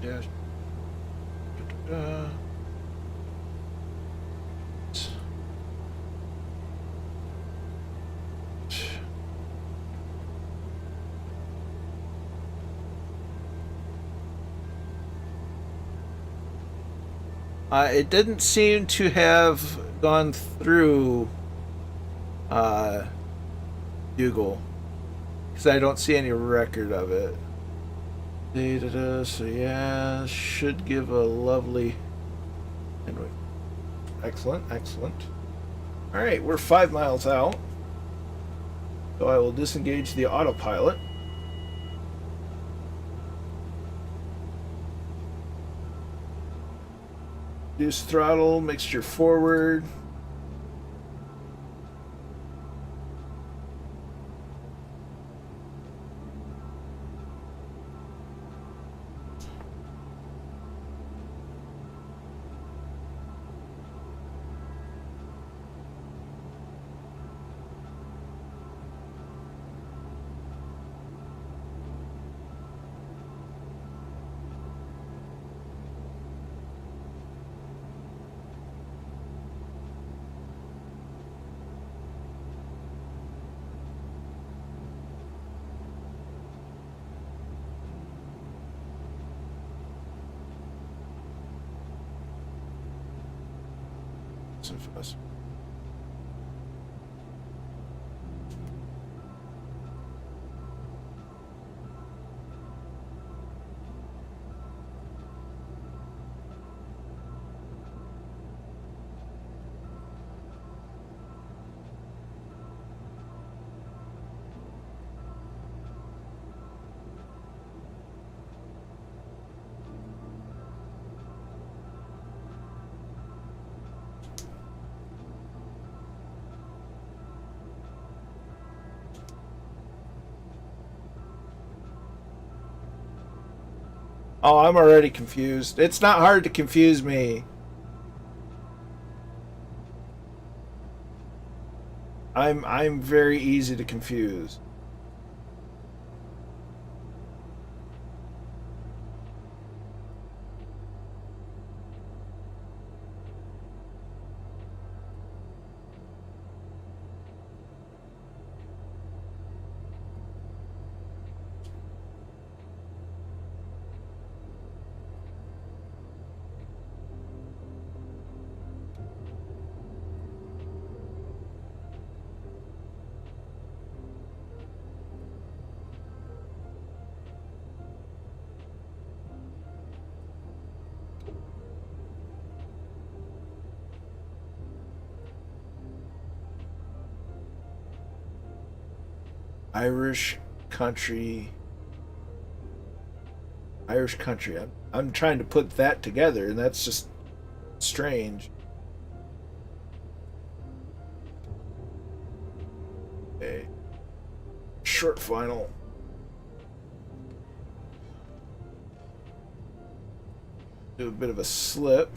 Dash. It didn't seem to have gone through Google, because I don't see any record of it. So yeah, should give a lovely... Anyway, excellent, excellent. All right, we're 5 miles out, so I will disengage the autopilot. Reduce throttle, mixture forward. MSFS. Oh, I'm already confused. It's not hard to confuse me. I'm very easy to confuse. Irish country. Irish country. I'm trying to put that together, and that's just strange. Okay. Short final. Do a bit of a slip.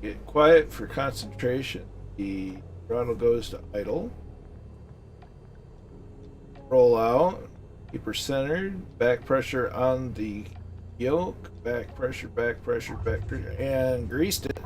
Get quiet for concentration. The throttle goes to idle. Roll out. Keep her centered. Back pressure on the yoke. Back pressure, back pressure, back pressure. And greased it.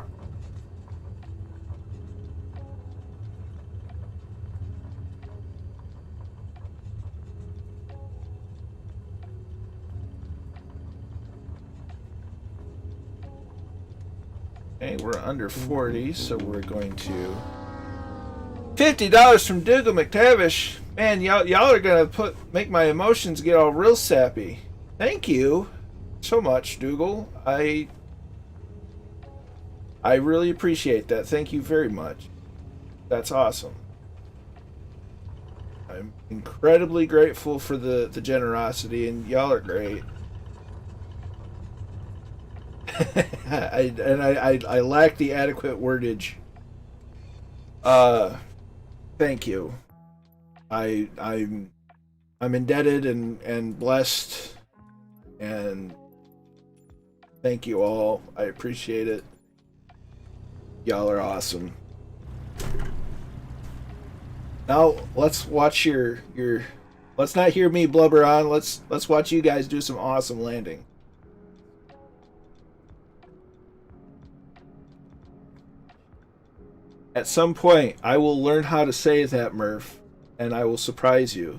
Okay, we're under 40, so we're going to $50 from Dougal McTavish. Man, y'all are gonna make my emotions get all real sappy. Thank you so much, Dougal. I really appreciate that. Thank you very much. That's awesome. I'm incredibly grateful for the generosity, and y'all are great. I lack the adequate wordage. Thank you. I'm indebted and blessed, and thank you all. I appreciate it. Y'all are awesome. Now let's watch your let's not hear me blubber on. Let's watch you guys do some awesome landing. At some point, I will learn how to say that, Murph, and I will surprise you.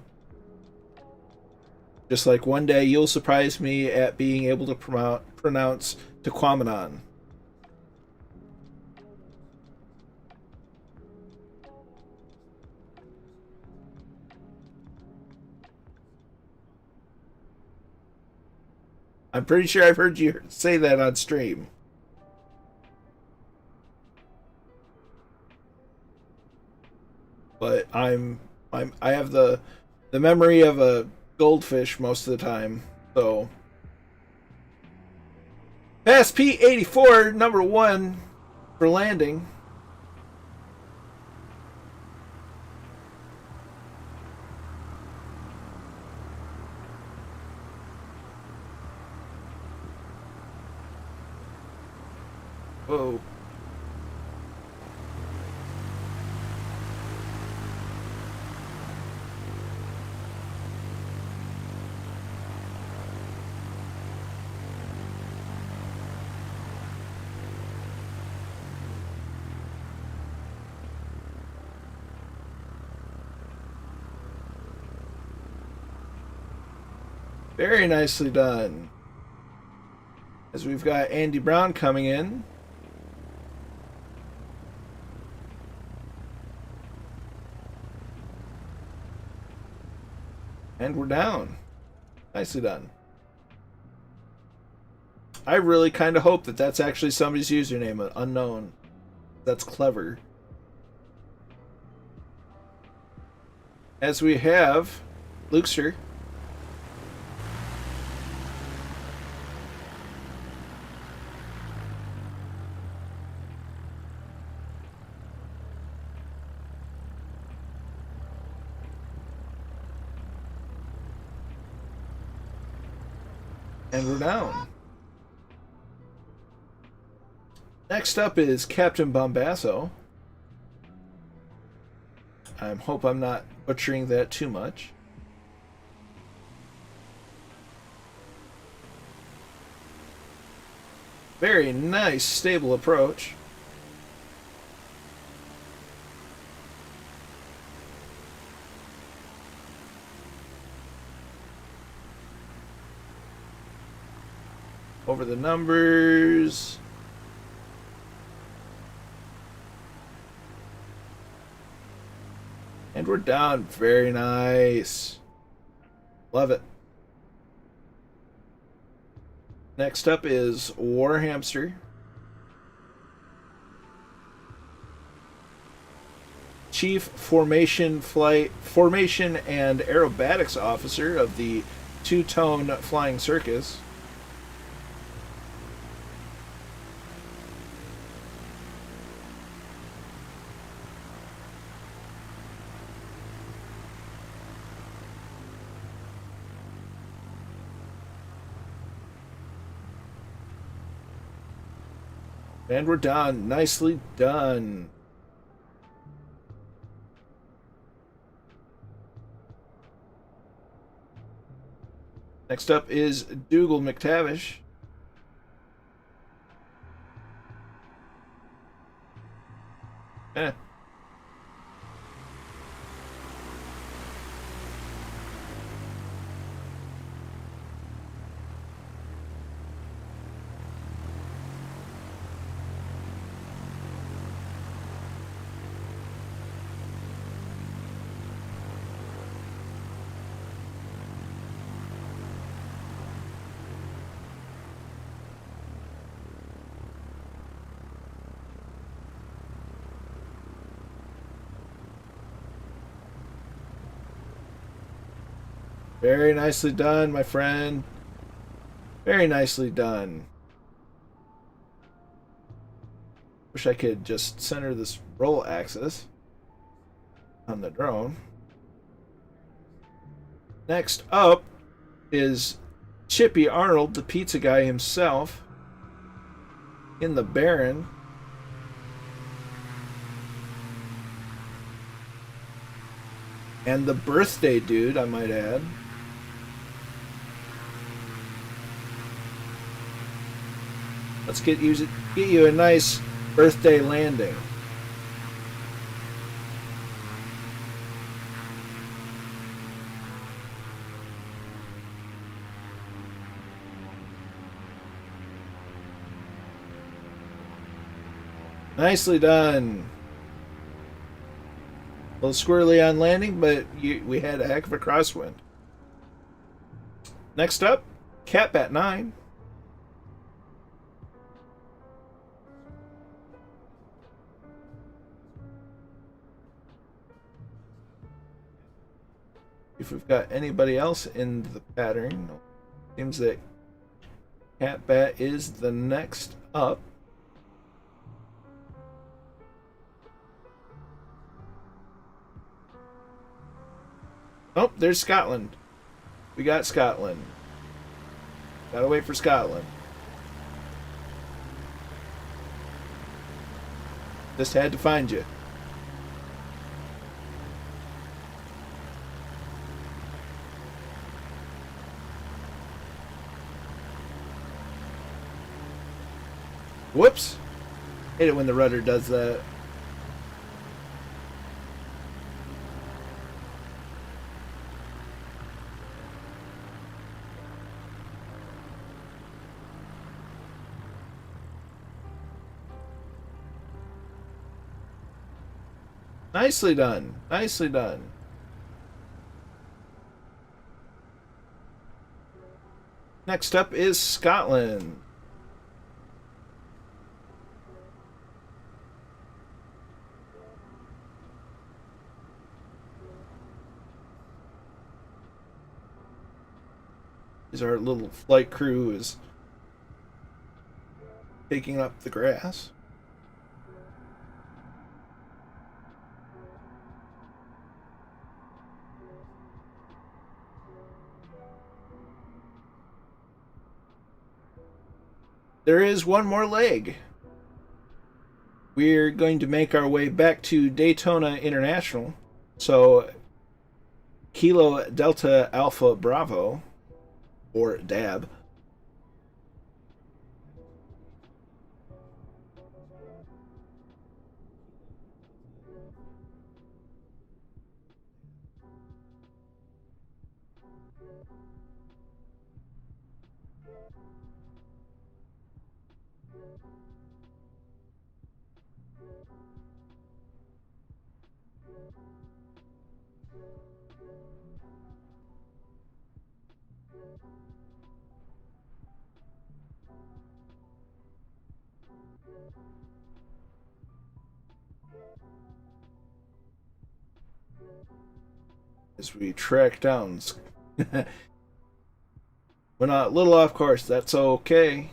Just like one day you'll surprise me at being able to pronounce Tequamanon. I'm pretty sure I've heard you say that on stream. But I have the memory of a goldfish most of the time, so. Pass P84, number 1 for landing. Whoa. Very nicely done. As we've got Andy Brown coming in. And we're down. Nicely done. I really kind of hope that that's actually somebody's username, unknown. That's clever. As we have Lukester. And we're down. Next up is Captain Bombasso. I hope I'm not butchering that too much. Very nice, stable approach. Over the numbers. And we're down. Very nice. Love it. Next up is War Hamster. Chief Formation and Aerobatics Officer of the Two-Tone Flying Circus. And we're done. Nicely done. Next up is Dougal McTavish. Very nicely done, my friend. Very nicely done. Wish I could just center this roll axis on the drone. Next up is Chippy Arnold, the pizza guy himself, in the Baron. And the birthday dude, I might add. Let's get you a nice birthday landing. Nicely done. A little squirrely on landing, but we had a heck of a crosswind. Next up, Catbat 9. If we've got anybody else in the pattern, seems that Catbat is the next up. Oh, there's Scotland. We got Scotland. Gotta wait for Scotland. Just had to find you. Whoops. Hate it when the rudder does that. Nicely done. Nicely done. Next up is Scotland. As our little flight crew is taking up the grass. there is one more leg. We're going to make our way back to Daytona International. So, Kilo Delta Alpha Bravo, or DAB. As we track down. Went a little off course, that's okay.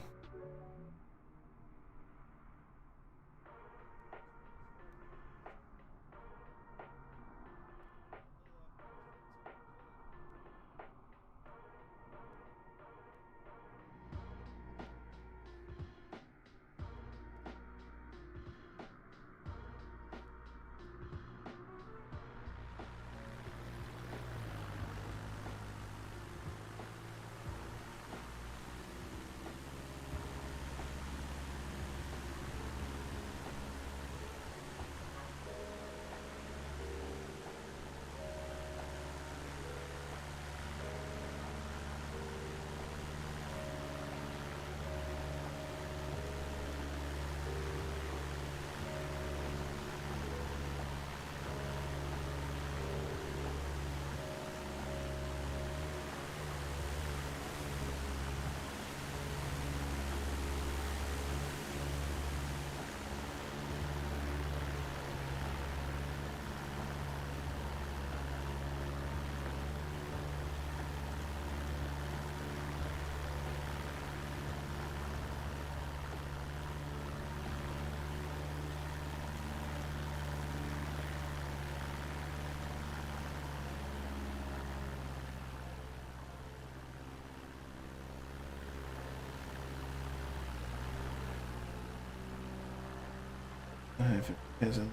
If it hasn't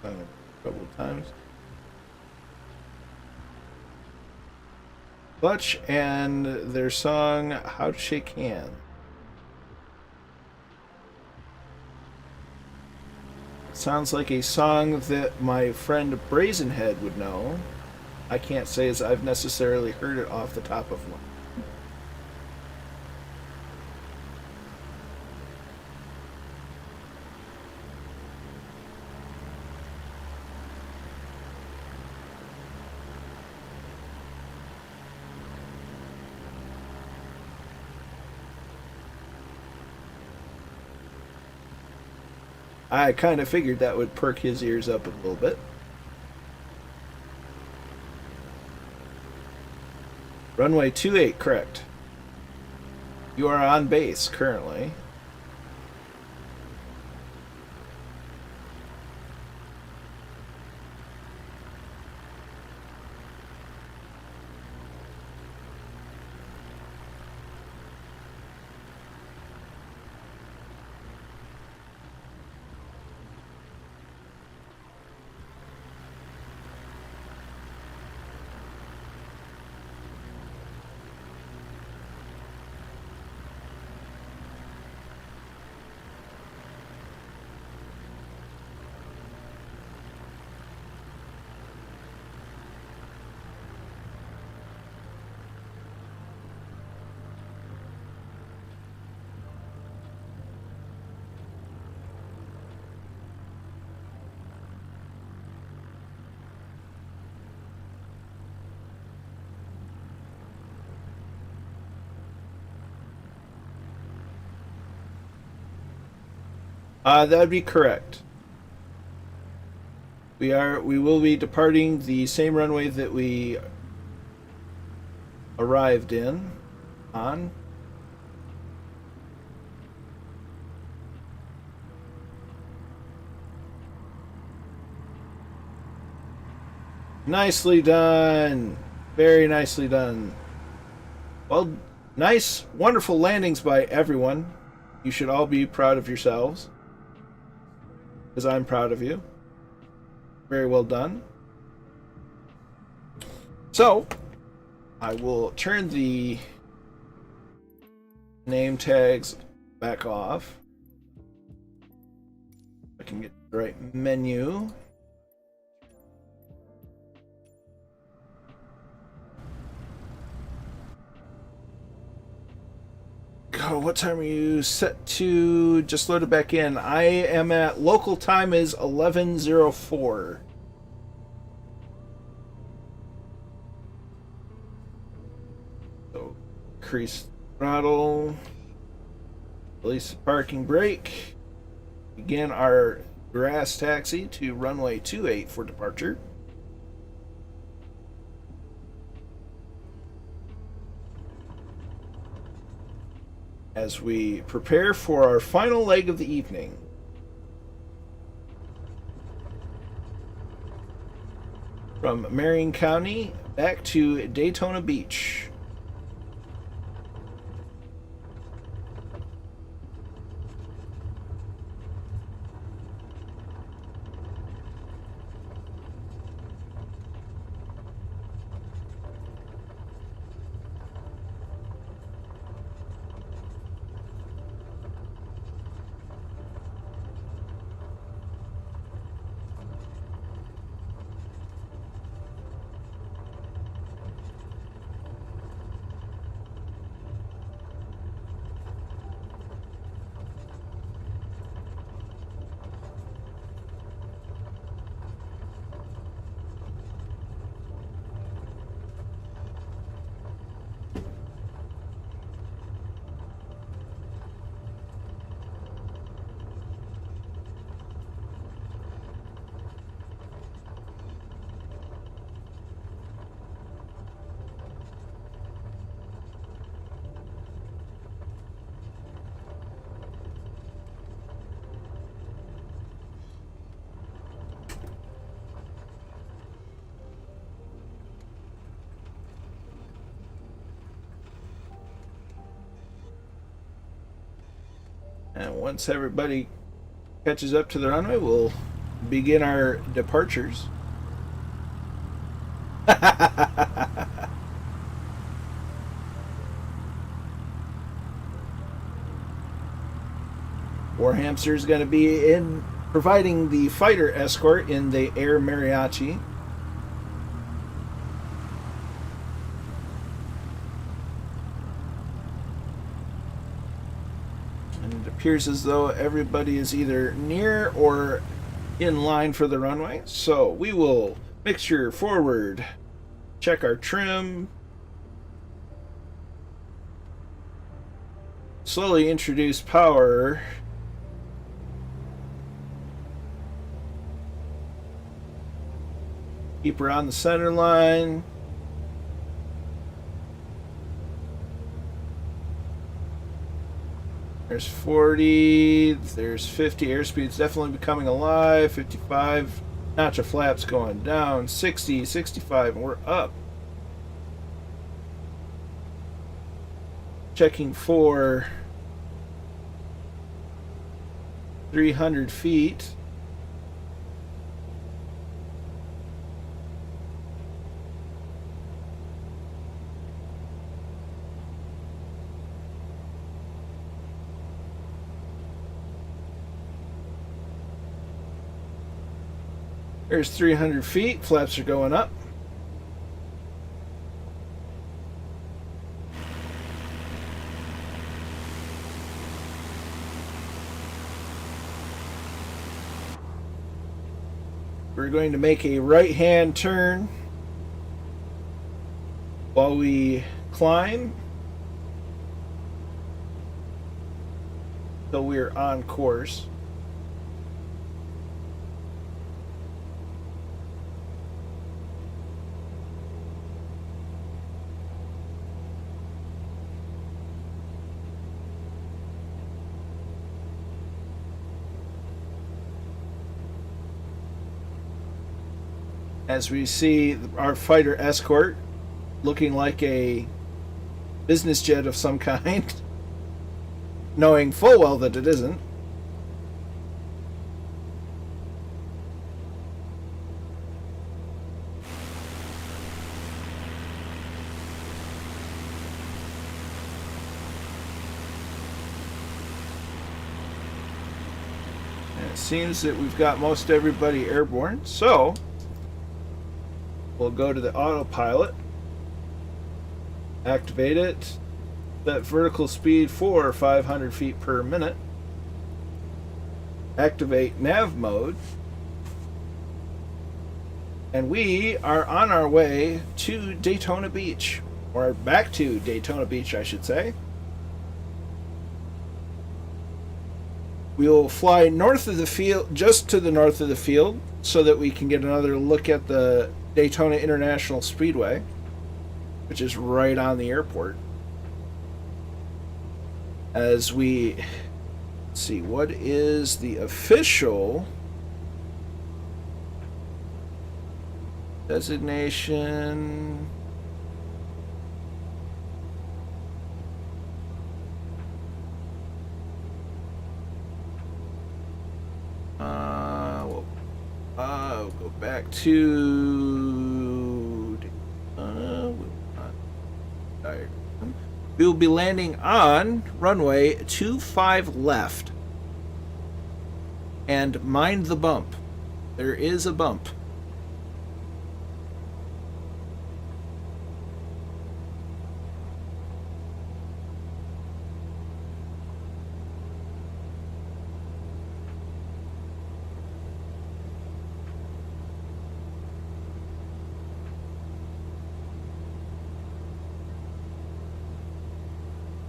done it a couple of times. Clutch and their song How to Shake Hands. Sounds like a song that my friend Brazenhead would know. I can't say as I've necessarily heard it off the top of one. I kind of figured that would perk his ears up a little bit. Runway 28, correct. You are on base currently. That'd be correct. We will be departing the same runway that we arrived on. Nicely done. Very nicely done. Nice, wonderful landings by everyone. You should all be proud of yourselves, because I'm proud of you. Very well done. So, I will turn the name tags back off. I can get the right menu. Oh, what time are you set to? Just load it back in. I am at local time is 11:04. So increase throttle. Release the parking brake. Begin our grass taxi to runway 28 for departure. As we prepare for our final leg of the evening. From Marion County back to Daytona Beach. And once everybody catches up to the runway, we'll begin our departures. War Hamster is going to be in providing the fighter escort in the Air Mariachi. Appears as though everybody is either near or in line for the runway. So we will mixture forward, check our trim, slowly introduce power, keep her on the center line. There's 40, there's 50, airspeed's definitely becoming alive, 55, notch of flaps going down, 60, 65, and we're up. Checking for 300 feet. There's 300 feet. Flaps are going up. We're going to make a right-hand turn while we climb until we're on course. As we see our fighter escort looking like a business jet of some kind, knowing full well that it isn't. It seems that we've got most everybody airborne, so we'll go to the autopilot, activate it, set vertical speed for 500 feet per minute, activate nav mode, and we are on our way to Daytona Beach, or back to Daytona Beach, I should say. We will fly north of the field, just to the north of the field, so that we can get another look at the Daytona International Speedway, which is right on the airport. As we see, what is the official designation? We'll go back to we will be landing on runway 25 left, and mind the bump. There is a bump.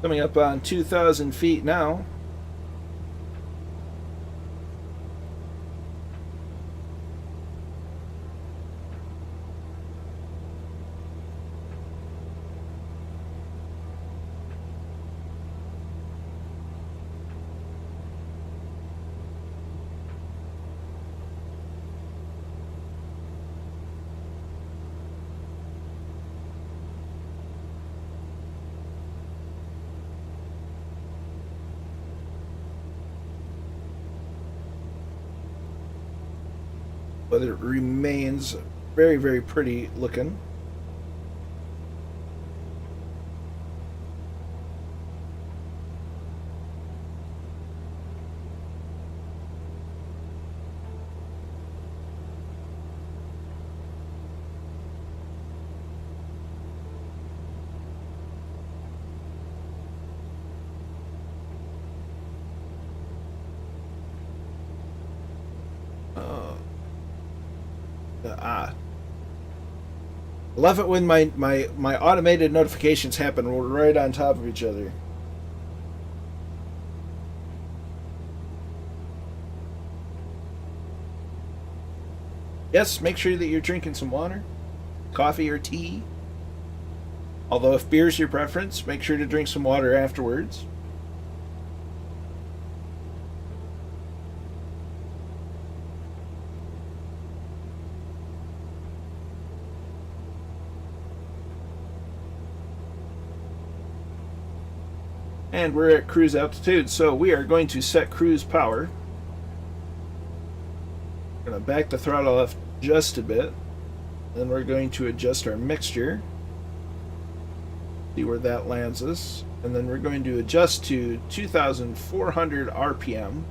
Coming up on 2,000 feet now. But it remains very, very pretty looking. Love it when my automated notifications happen right on top of each other. Yes, make sure that you're drinking some water, coffee, or tea. Although if beer's your preference, make sure to drink some water afterwards. And we're at cruise altitude, so we are going to set cruise power. We're going to back the throttle off just a bit. Then we're going to adjust our mixture. See where that lands us. And then we're going to adjust to 2,400 RPM.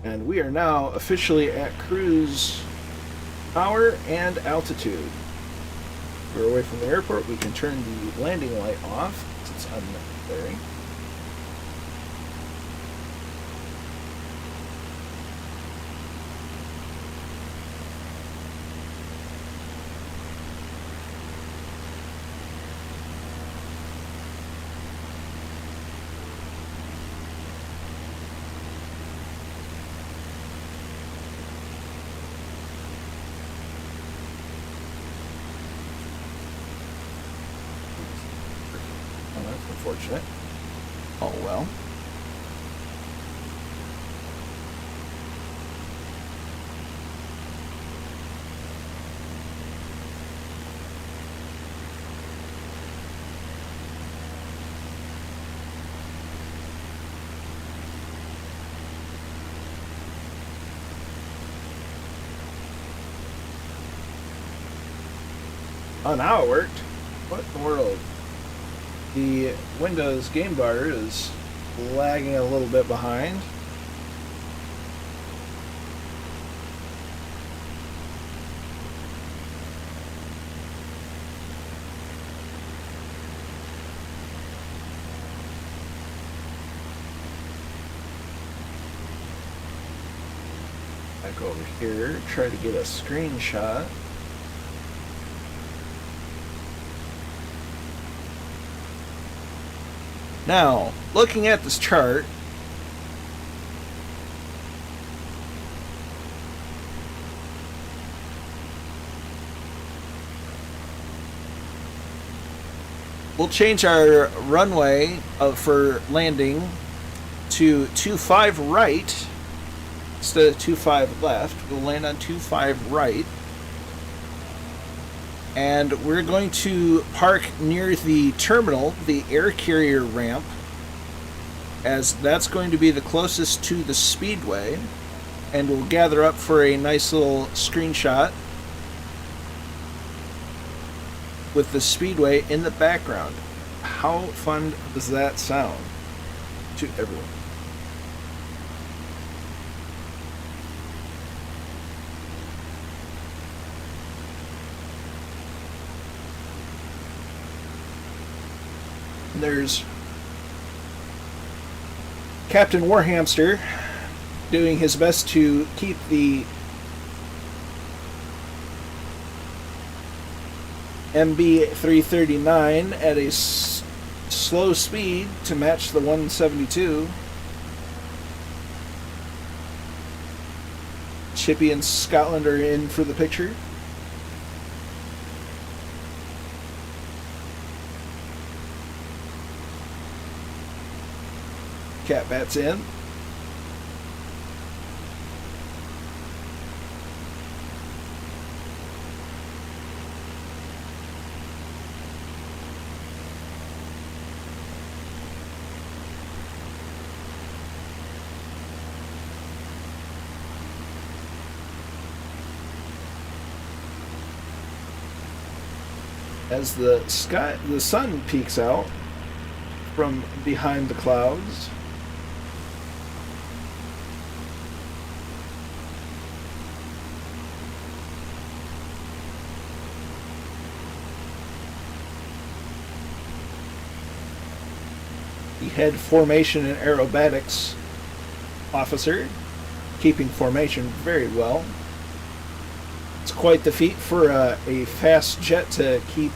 And we are now officially at cruise power and altitude. We're away from the airport. We can turn the landing light off since it's unnecessary. Unfortunate. Oh well. Oh, now it worked. What in the world? The Windows game bar is lagging a little bit behind. Back over here, try to get a screenshot. Now, looking at this chart, we'll change our runway for landing to 25 right instead of 25 left. We'll land on 25 right. And we're going to park near the terminal, the air carrier ramp, as that's going to be the closest to the speedway. And we'll gather up for a nice little screenshot with the speedway in the background. How fun does that sound to everyone? There's Captain Warhamster doing his best to keep the MB339 at a slow speed to match the 172. Chippy and Scotland are in for the picture. Cat Bat's in. As the sun peeks out from behind the clouds. The head formation and aerobatics officer, keeping formation very well. It's quite the feat for a fast jet to keep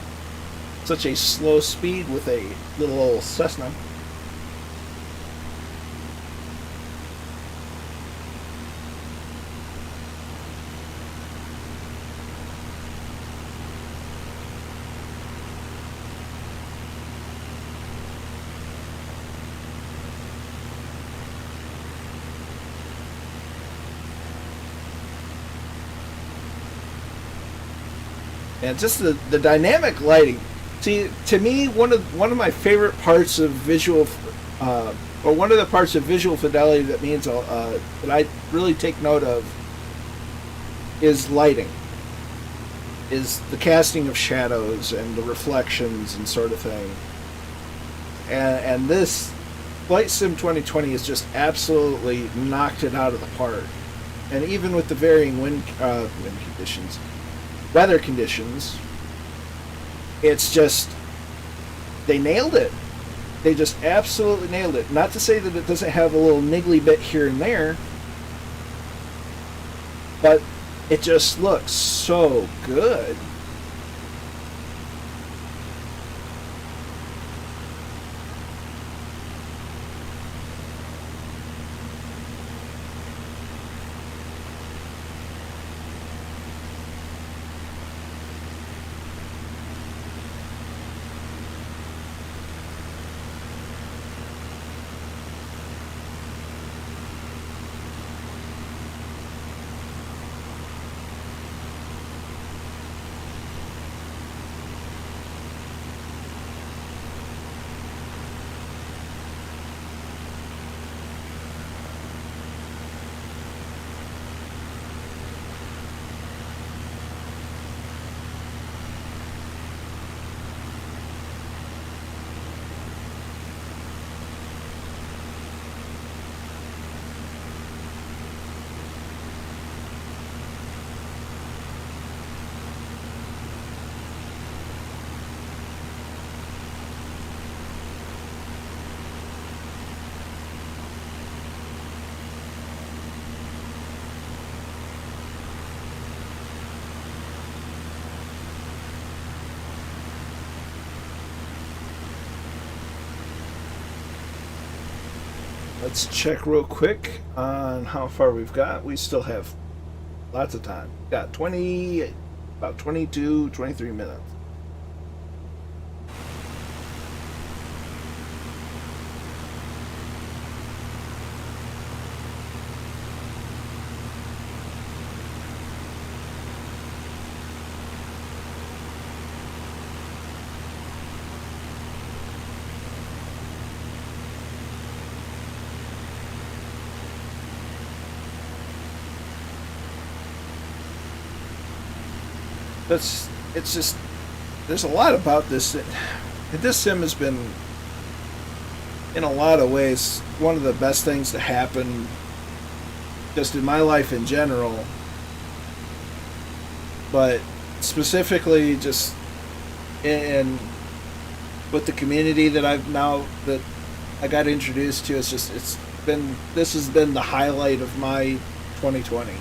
such a slow speed with a little old Cessna. And just the dynamic lighting. See, to me, one of my favorite parts of visual, or one of the parts of visual fidelity that means that I really take note of, is lighting. Is the casting of shadows and the reflections and sort of thing. And this Flight Sim 2020 has just absolutely knocked it out of the park. And even with the varying wind conditions. Weather conditions, it's just, they nailed it. They just absolutely nailed it. Not to say that it doesn't have a little niggly bit here and there, but it just looks so good. Let's check real quick on how far we've got. We still have lots of time. Got about 22, 23 minutes. It's just, there's a lot about this. This sim has been, in a lot of ways, one of the best things to happen just in my life in general, but specifically just in with the community that I got introduced to. This has been the highlight of my 2020.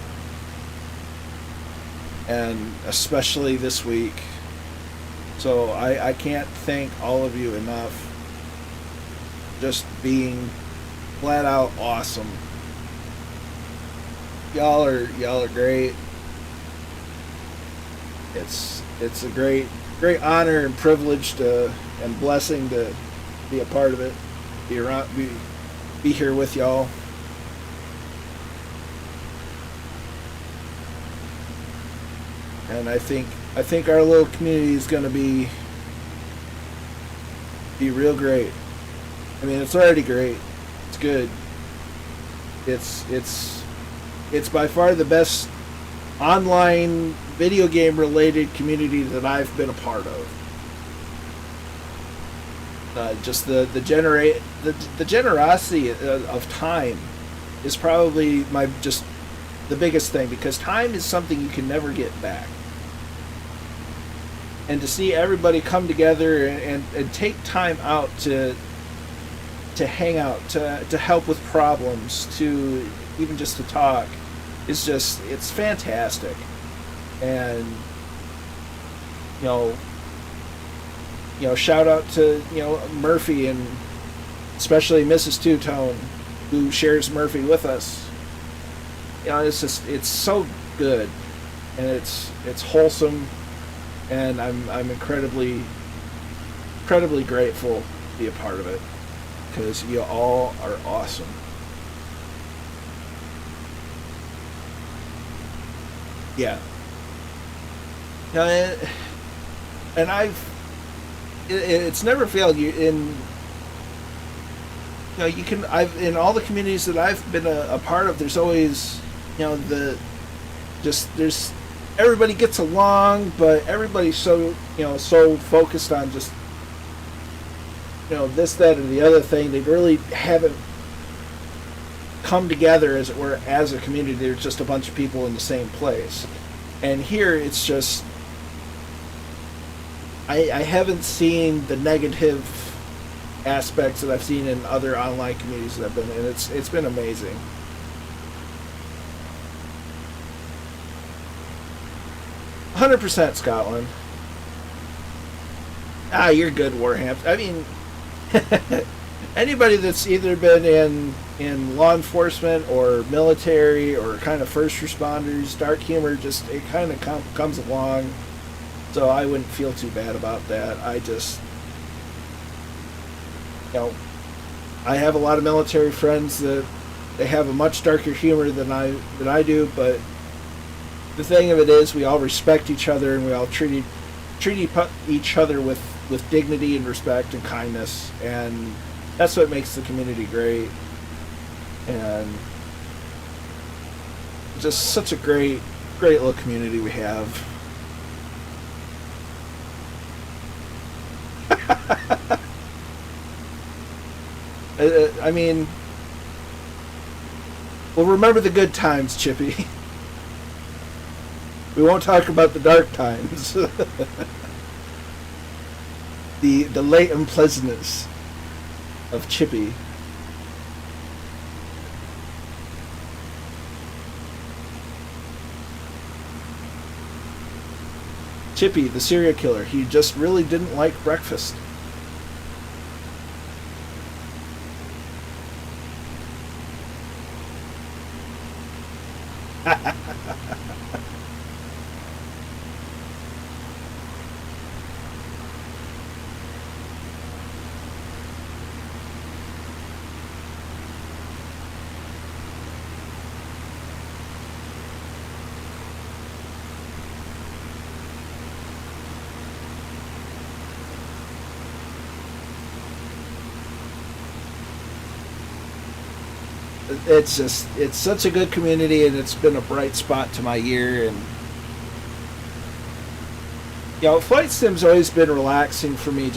And especially this week. So I can't thank all of you enough. Just being flat out awesome. Y'all are great. It's a great honor and privilege and blessing to be a part of it. Be here with y'all. And I think our little community is going to be real great. I mean, it's already great. It's good. It's by far the best online video game related community that I've been a part of. Just the generosity of time is probably the biggest thing, because time is something you can never get back. And to see everybody come together and take time out to hang out, to help with problems, to even just to talk, it's fantastic. And shout out to Murphy, and especially Mrs. Two-Tone, who shares Murphy with us. It's so good, and it's wholesome, and I'm incredibly grateful to be a part of it, because you all are awesome. Yeah. And it's never failed you in. In all the communities that I've been a part of, there's always, there's everybody gets along, but everybody's so focused on just, this, that, or the other thing. They really haven't come together, as it were, as a community. There's just a bunch of people in the same place. And here, it's just, I haven't seen the negative aspects that I've seen in other online communities that I've been in. It's been amazing. "100% Scotland." You're good, Warhamp. I mean, anybody that's either been in law enforcement or military or kind of first responders, dark humor, it kind of comes along. So I wouldn't feel too bad about that. I just, I have a lot of military friends that they have a much darker humor than I do, but the thing of it is, we all respect each other, and we all treat each other with dignity and respect and kindness, and that's what makes the community great. And just such a great little community we have. I mean, we'll remember the good times, Chippy. We won't talk about the dark times. the late unpleasantness of Chippy. Chippy, the serial killer, he just really didn't like breakfast. it's such a good community, and it's been a bright spot to my year. And flight sim's always been relaxing for me.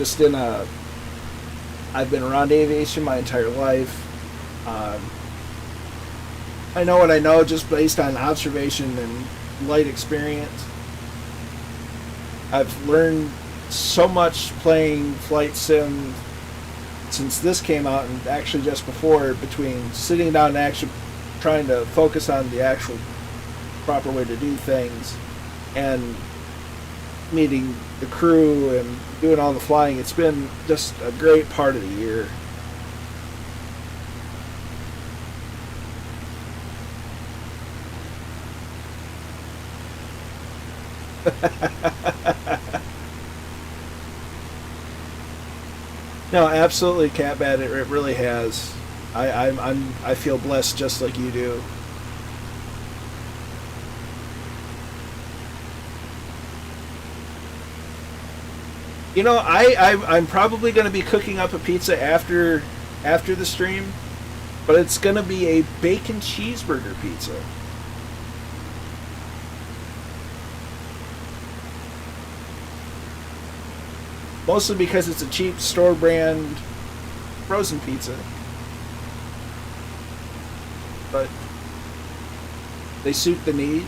I've been around aviation my entire life. I know what I know just based on observation and light experience. I've learned so much playing flight sim since this came out, and actually just before, between sitting down and actually trying to focus on the actual proper way to do things and meeting the crew and doing all the flying. It's been just a great part of the year. No, absolutely, Catbat. It really has. I feel blessed just like you do. I'm probably going to be cooking up a pizza after the stream, but it's going to be a bacon cheeseburger pizza. Mostly because it's a cheap store brand frozen pizza. But they suit the need.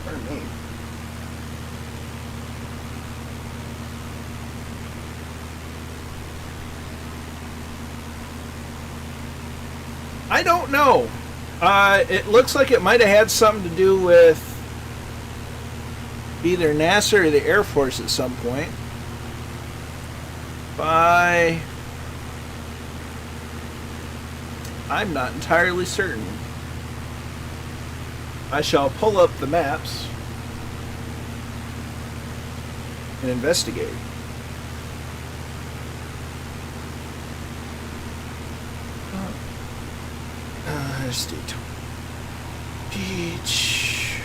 Pardon me. I don't know. It looks like it might have had something to do with either NASA or the Air Force at some point. I'm not entirely certain. I shall pull up the maps and investigate. There's Daytona Beach.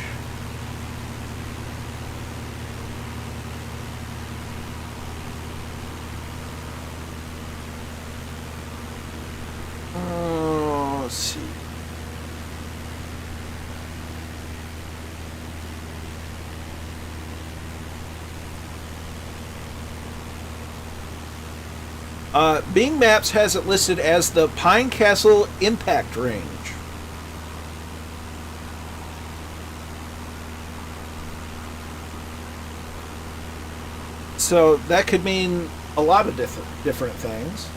Let's see. Bing Maps has it listed as the Pine Castle Impact Range. So that could mean a lot of different things.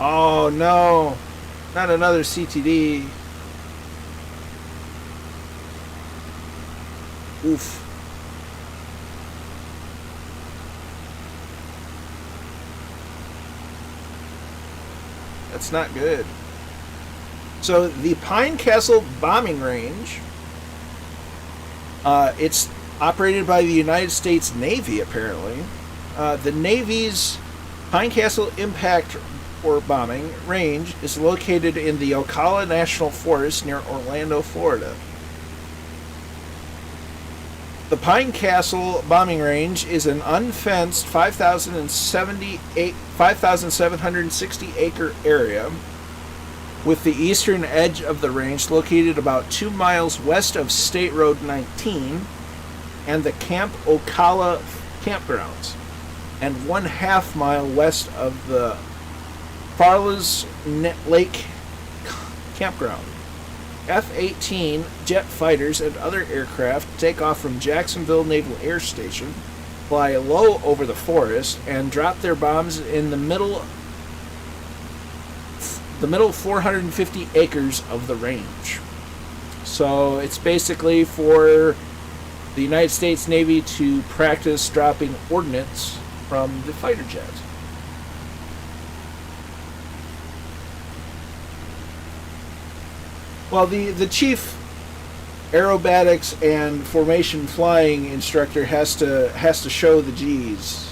Oh no, not another CTD. Oof. That's not good. So the Pine Castle bombing range, it's operated by the United States Navy, apparently. The Navy's Pine Castle Impact or Bombing Range is located in the Ocala National Forest near Orlando, Florida. The Pine Castle Bombing Range is an unfenced 5,760 acre area with the eastern edge of the range located about 2 miles west of State Road 19 and the Camp Ocala campgrounds, and 1/2 mile west of the Farley's Lake campground. F-18 jet fighters and other aircraft take off from Jacksonville Naval Air Station, fly low over the forest, and drop their bombs in the middle 450 acres of the range. So it's basically for the United States Navy to practice dropping ordnance from the fighter jets. Well, the chief aerobatics and formation flying instructor has to show the G's.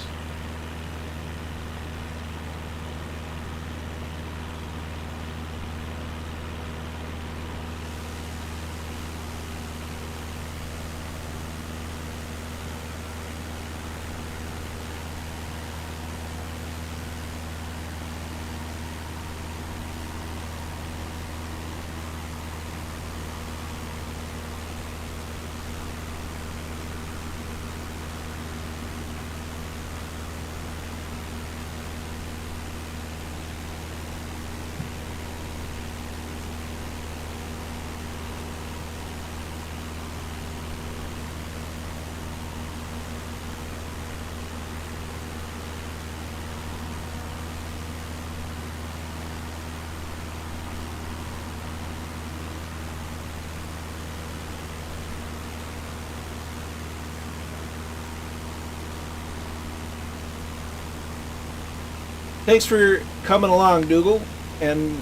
Thanks for coming along, Dougal, and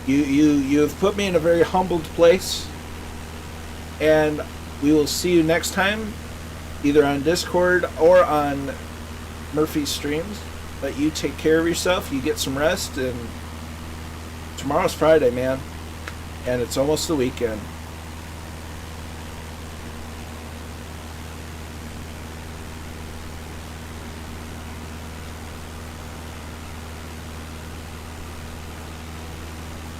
you have put me in a very humbled place, and we will see you next time, either on Discord or on Murphy's streams. But you take care of yourself, you get some rest, and tomorrow's Friday, man, and it's almost the weekend.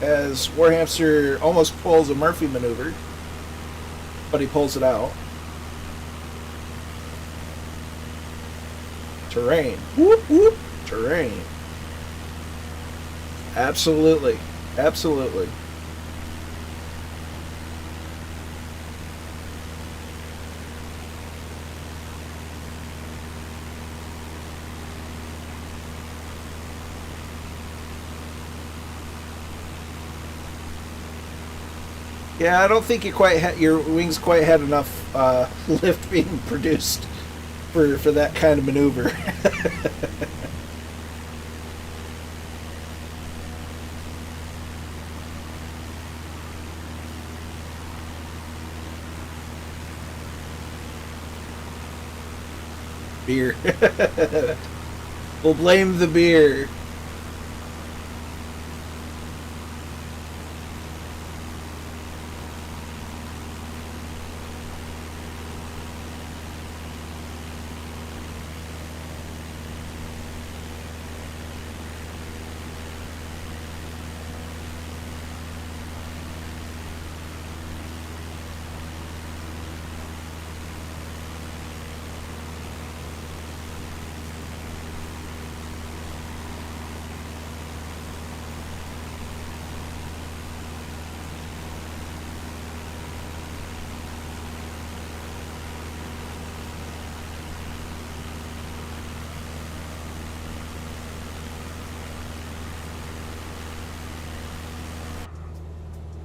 As Warhamster almost pulls a Murphy maneuver, but he pulls it out. Terrain. Whoop, whoop. Terrain. Absolutely. Absolutely. Yeah, I don't think you quite your wings quite had enough lift being produced for that kind of maneuver. Beer. We'll blame the beer.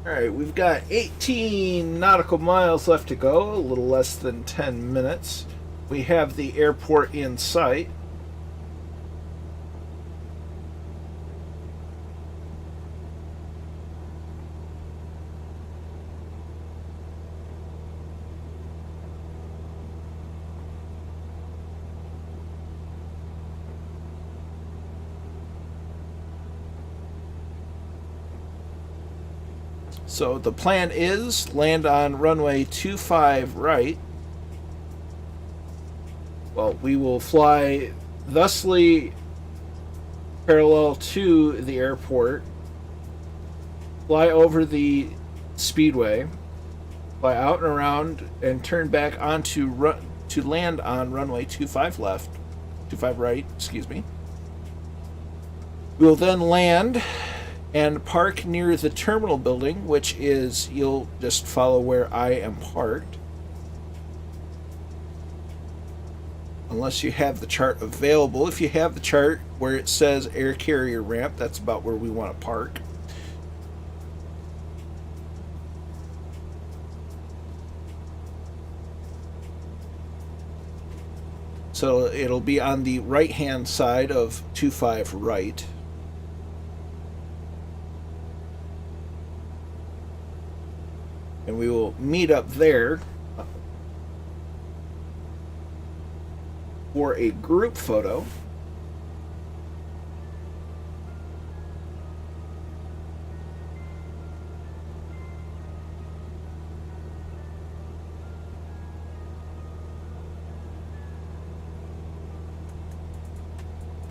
Alright, we've got 18 nautical miles left to go, a little less than 10 minutes. We have the airport in sight. So the plan is land on runway 25 right. Well, we will fly thusly parallel to the airport, fly over the speedway, fly out and around, and turn back onto to land on runway 25 left, 25 right, excuse me. We will then land and park near the terminal building, which is, you'll just follow where I am parked. Unless you have the chart available. If you have the chart where it says air carrier ramp, that's about where we want to park. So it'll be on the right hand side of 25 right. And we will meet up there for a group photo.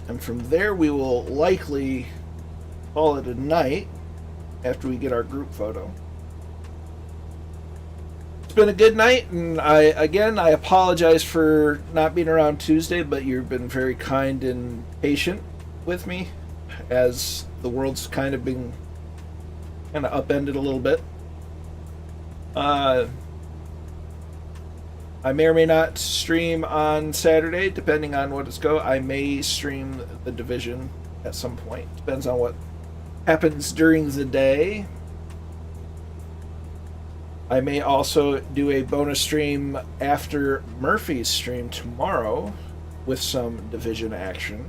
And from there we will likely call it a night after we get our group photo. It's been a good night, and I apologize for not being around Tuesday, but you've been very kind and patient with me as the world's kind of been upended a little bit. I may or may not stream on Saturday, depending on what it's go. I may stream the division at some point. Depends on what happens during the day. I may also do a bonus stream after Murphy's stream tomorrow with some division action.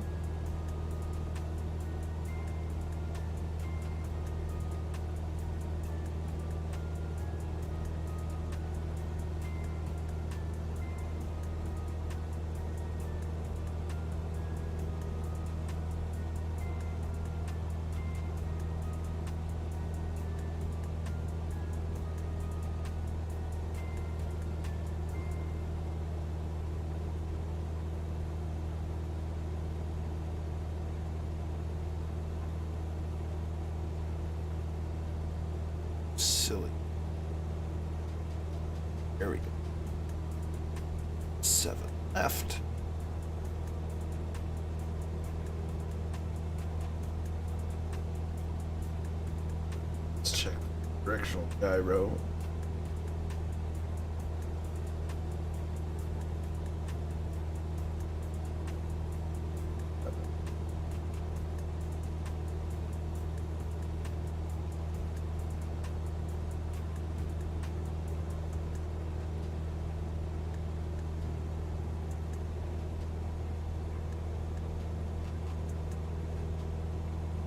Silly. There we go. 7 left. Let's check directional gyro.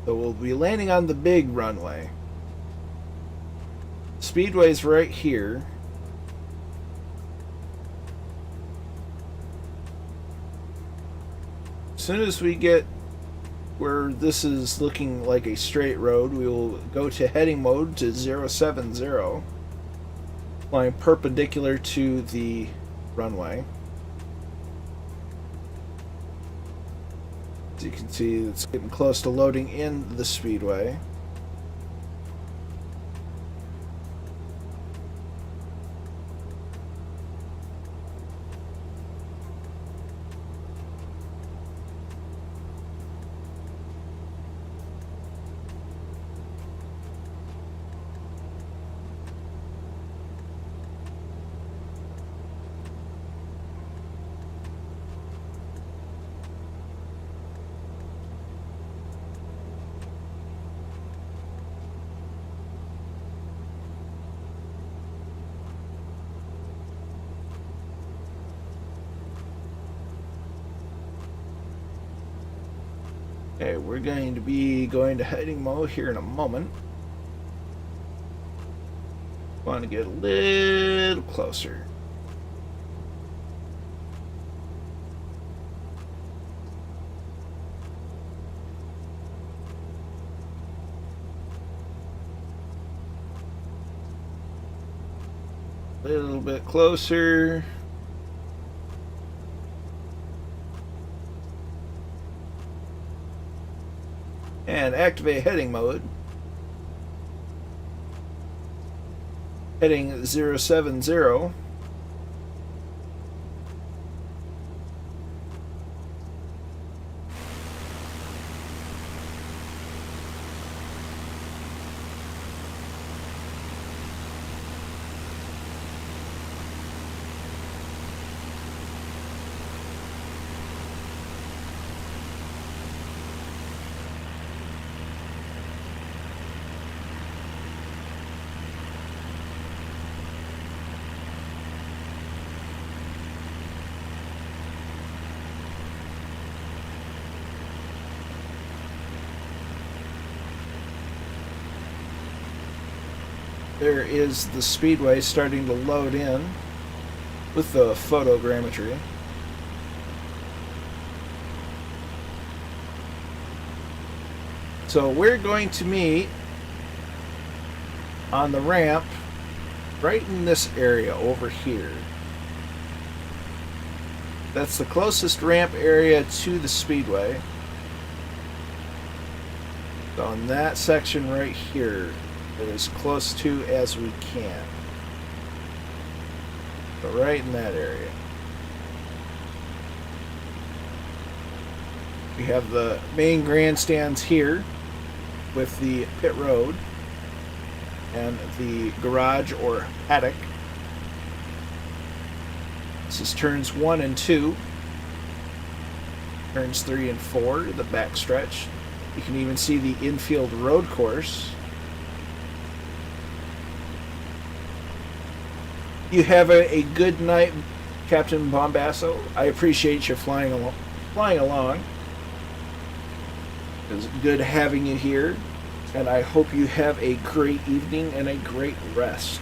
So we'll be landing on the big runway. Speedway's right here. As soon as we get where this is looking like a straight road, we will go to heading mode to 070, flying perpendicular to the runway. As you can see, it's getting close to loading in the speedway. Okay, we're going to be going to heading mode here in a moment. Want to get a little closer. A little bit closer. And activate heading mode. Heading 070. there is the speedway starting to load in with the photogrammetry. So we're going to meet on the ramp right in this area over here. That's the closest ramp area to the speedway. So in that section right here, as close to as we can. So right in that area. We have the main grandstands here with the pit road and the garage or paddock. This is turns 1 and 2. Turns 3 and 4, the backstretch. You can even see the infield road course. You have a good night, Captain Bombasso. I appreciate you flying along. It was good having you here, and I hope you have a great evening and a great rest.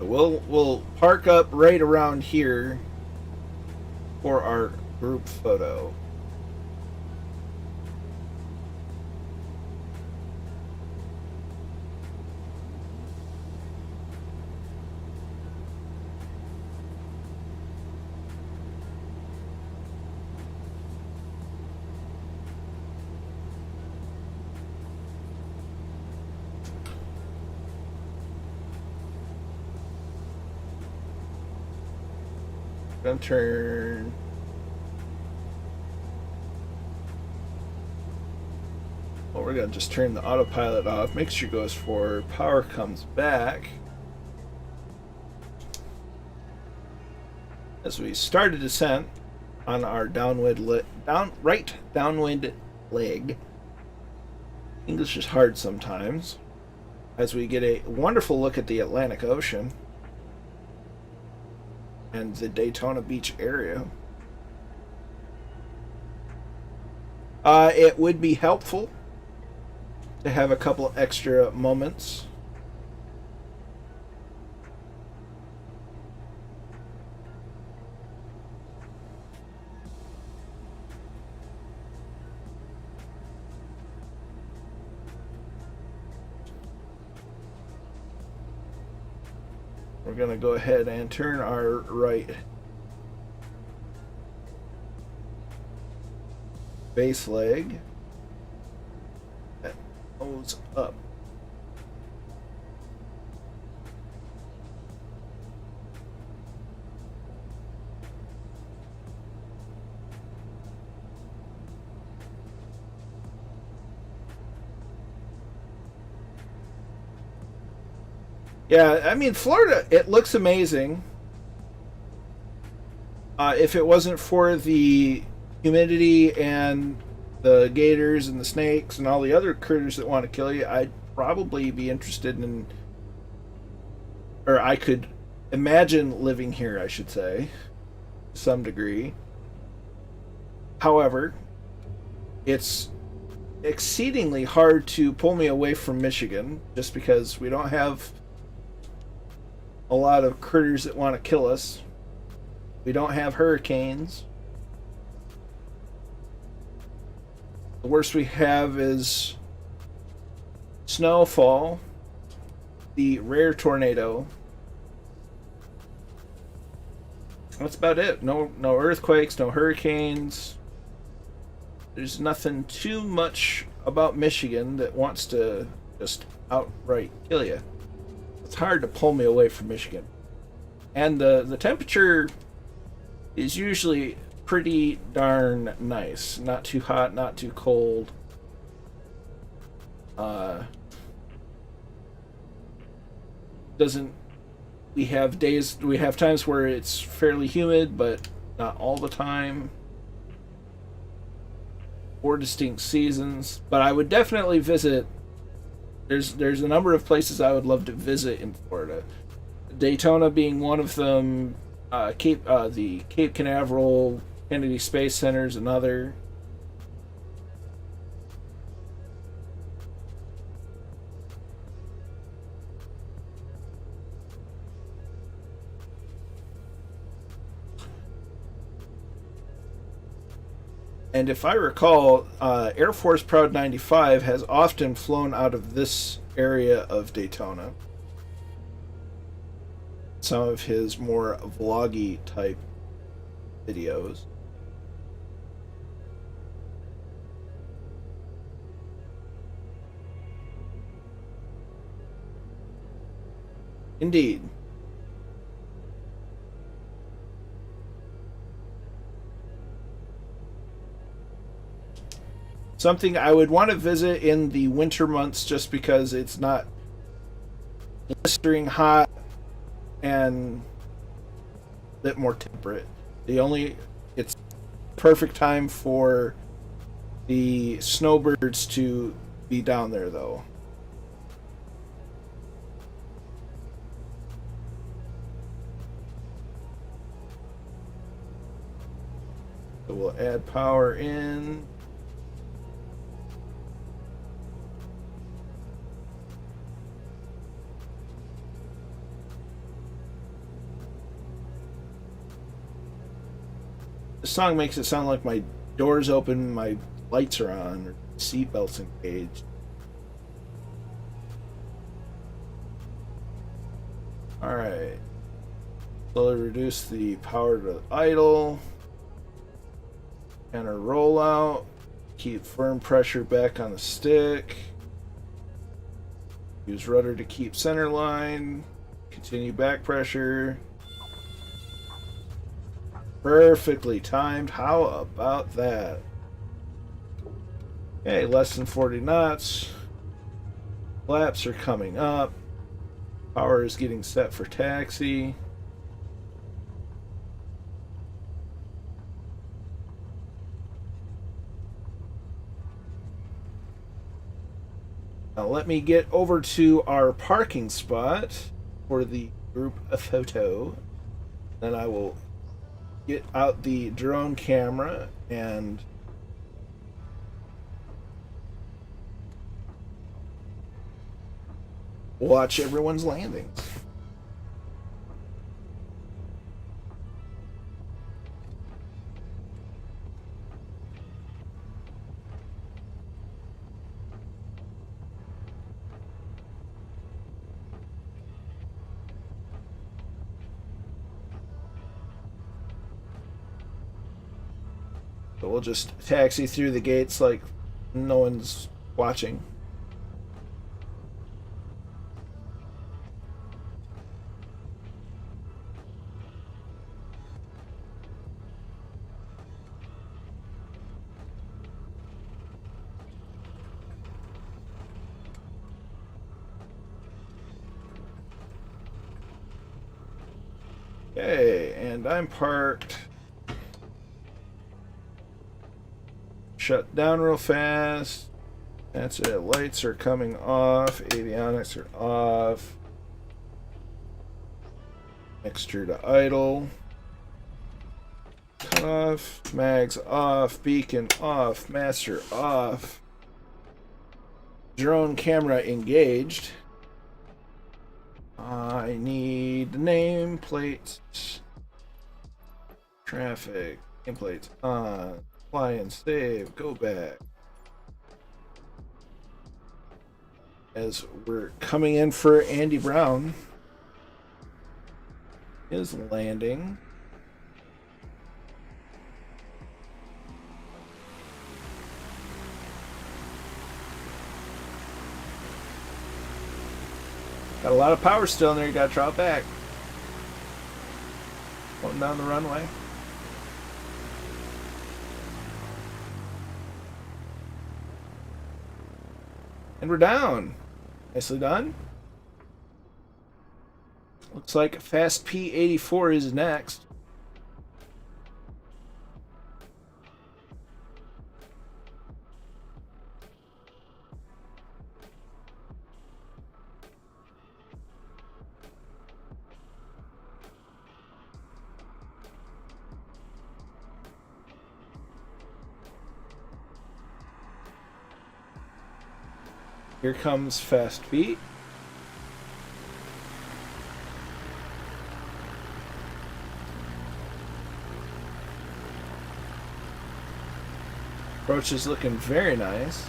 We'll park up right around here for our group photo. Gonna turn. Well, we're gonna just turn the autopilot off. Make sure it goes forward. Power comes back. As we start a descent on our right downwind leg. English is hard sometimes. As we get a wonderful look at the Atlantic Ocean and the Daytona Beach area. It would be helpful to have a couple extra moments. We're going to go ahead and turn our right base leg. That goes up. Yeah, I mean, Florida, it looks amazing. If it wasn't for the humidity and the gators and the snakes and all the other critters that want to kill you, I'd probably be interested in, or I could imagine living here, I should say, to some degree. However, it's exceedingly hard to pull me away from Michigan just because we don't have a lot of critters that want to kill us. We don't have hurricanes. The worst we have is snowfall, the rare tornado. That's about it. No earthquakes, no hurricanes. There's nothing too much about Michigan that wants to just outright kill you. It's hard to pull me away from Michigan. And the temperature is usually pretty darn nice. Not too hot, not too cold. doesn't. We have times where it's fairly humid, but not all the time. 4 distinct seasons, but I would definitely visit. There's a number of places I would love to visit in Florida. Daytona being one of them. The Cape Canaveral Kennedy Space Center is another. And if I recall, Air Force Proud 95 has often flown out of this area of Daytona. Some of his more vloggy type videos. Indeed. Something I would want to visit in the winter months just because it's not blistering hot and a bit more temperate. It's perfect time for the snowbirds to be down there though. So we'll add power in. The song makes it sound like my door's open, my lights are on, or seatbelts engaged. Alright. Slowly reduce the power to idle. And a rollout. Keep firm pressure back on the stick. Use rudder to keep center line. Continue back pressure. Perfectly timed. How about that? Okay, less than 40 knots. Flaps are coming up. Power is getting set for taxi. Now let me get over to our parking spot for the group photo. Then I will get out the drone camera and watch everyone's landings. So we'll just taxi through the gates like no one's watching. Okay, and I'm parked. Shut down real fast. That's it. Lights are coming off. Avionics are off. Mixture to idle. Cut off. Mags off. Beacon off. Master off. Drone camera engaged. I need the nameplate. Traffic. Nameplates on. Fly and save. Go back. As we're coming in for Andy Brown. Is landing. Got a lot of power still in there. You got to drop back. Going down the runway. And we're down. Nicely done. Looks like Fast P84 is next. Here comes Fast Beat. Approach is looking very nice.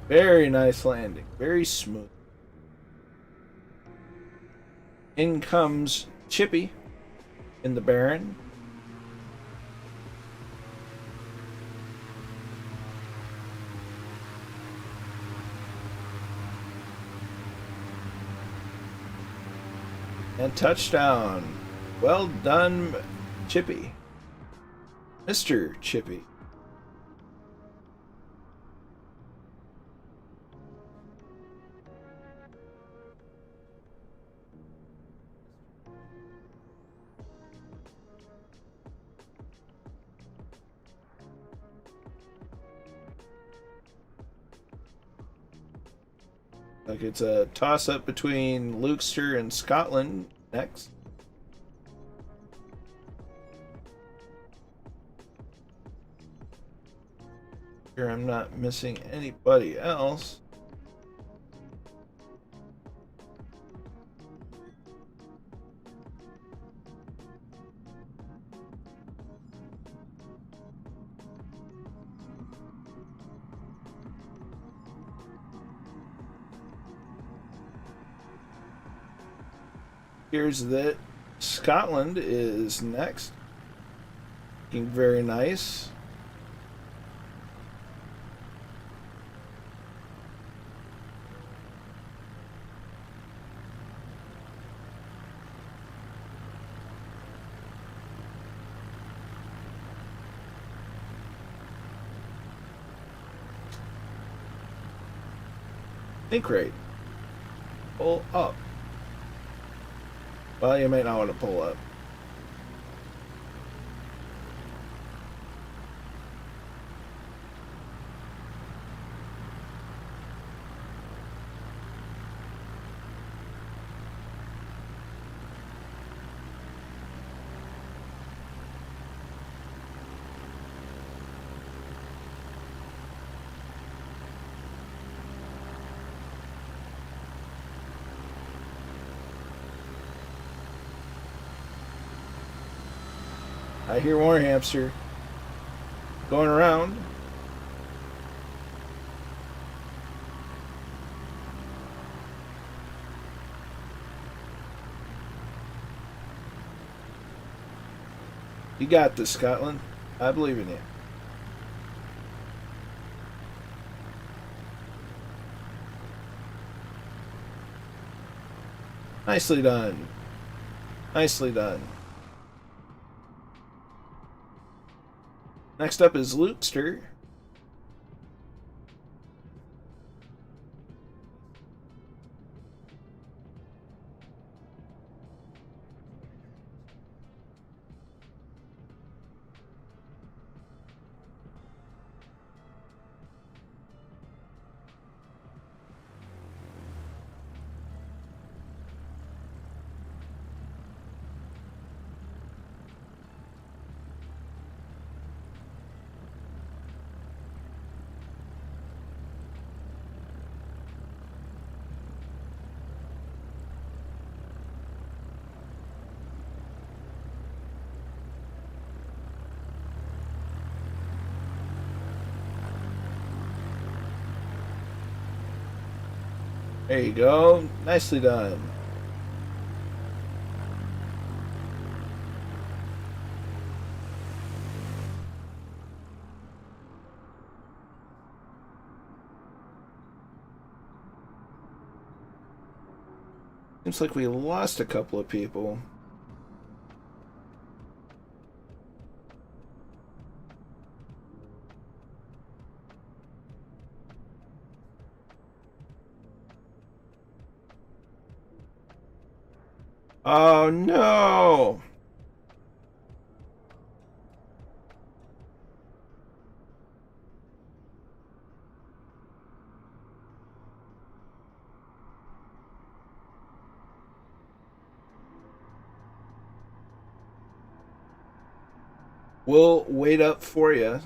Very nice landing. Very smooth. In comes Chippy in the Baron. And touchdown. Well done, Chippy. Mr. Chippy. Like it's a toss-up between Lukester and Scotland next. Here I'm not missing anybody else. Here's that Scotland is next. Looking very nice. Think rate. Pull up. Well, you may not want to pull up. I hear more hamster going around. You got this, Scotland. I believe in you. Nicely done. Nicely done. Next up is Lukester. There you go. Nicely done. Seems like we lost a couple of people. Oh no! We'll wait up for you.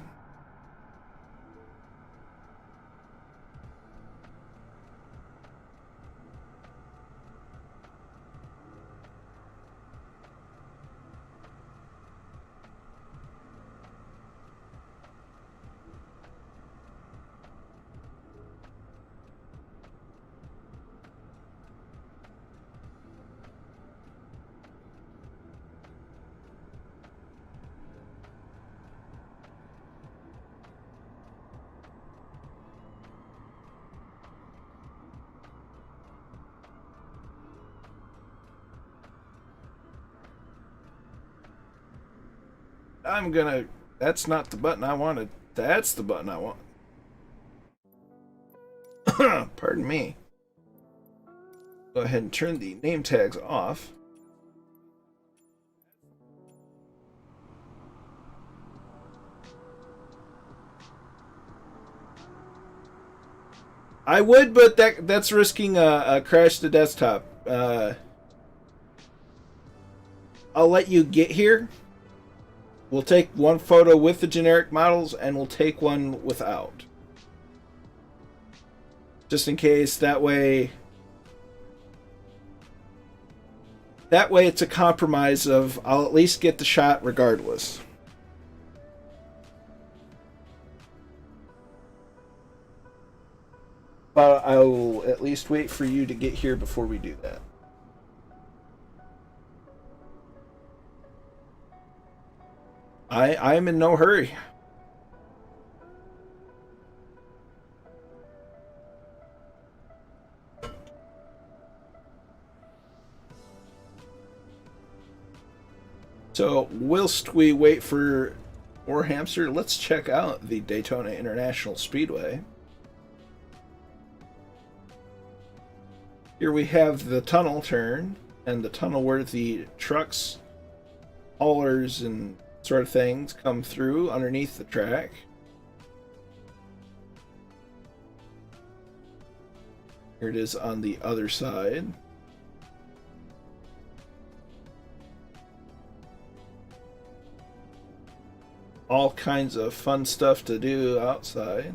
I'm gonna... That's not the button I wanted. That's the button I want. Pardon me. Go ahead and turn the name tags off. I would, but that's risking a crash to desktop. I'll let you get here. We'll take one photo with the generic models, and we'll take one without. Just in case, that way it's a compromise of I'll at least get the shot regardless. But I will at least wait for you to get here before we do that. I'm in no hurry. So, whilst we wait for more hamster, let's check out the Daytona International Speedway. Here we have the tunnel turn, and the tunnel where the trucks, haulers, and sort of things come through underneath the track. Here it is on the other side. All kinds of fun stuff to do outside.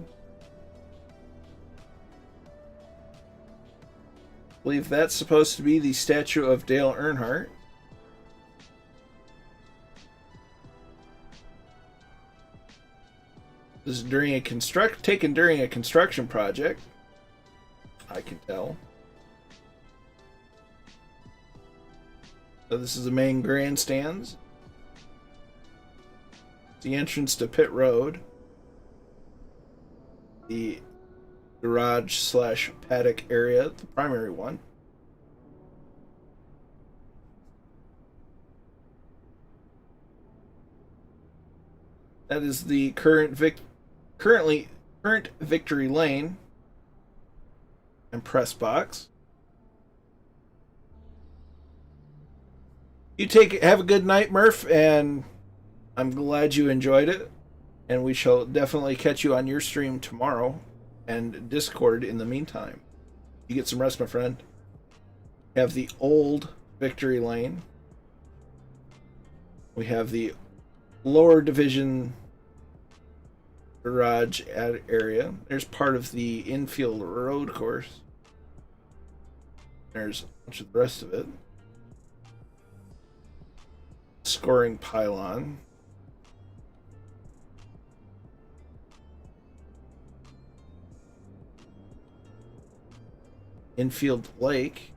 I believe that's supposed to be the statue of Dale Earnhardt. This is taken during a construction project. I can tell. So this is the main grandstands. The entrance to pit road. The garage / paddock area, the primary one. That is the current victory lane and press box. Have a good night, Murph, and I'm glad you enjoyed it. And we shall definitely catch you on your stream tomorrow and Discord in the meantime. You get some rest, my friend. We have the old victory lane. We have the lower division garage area. There's part of the infield road course. There's a bunch of the rest of it. Scoring pylon. Infield lake.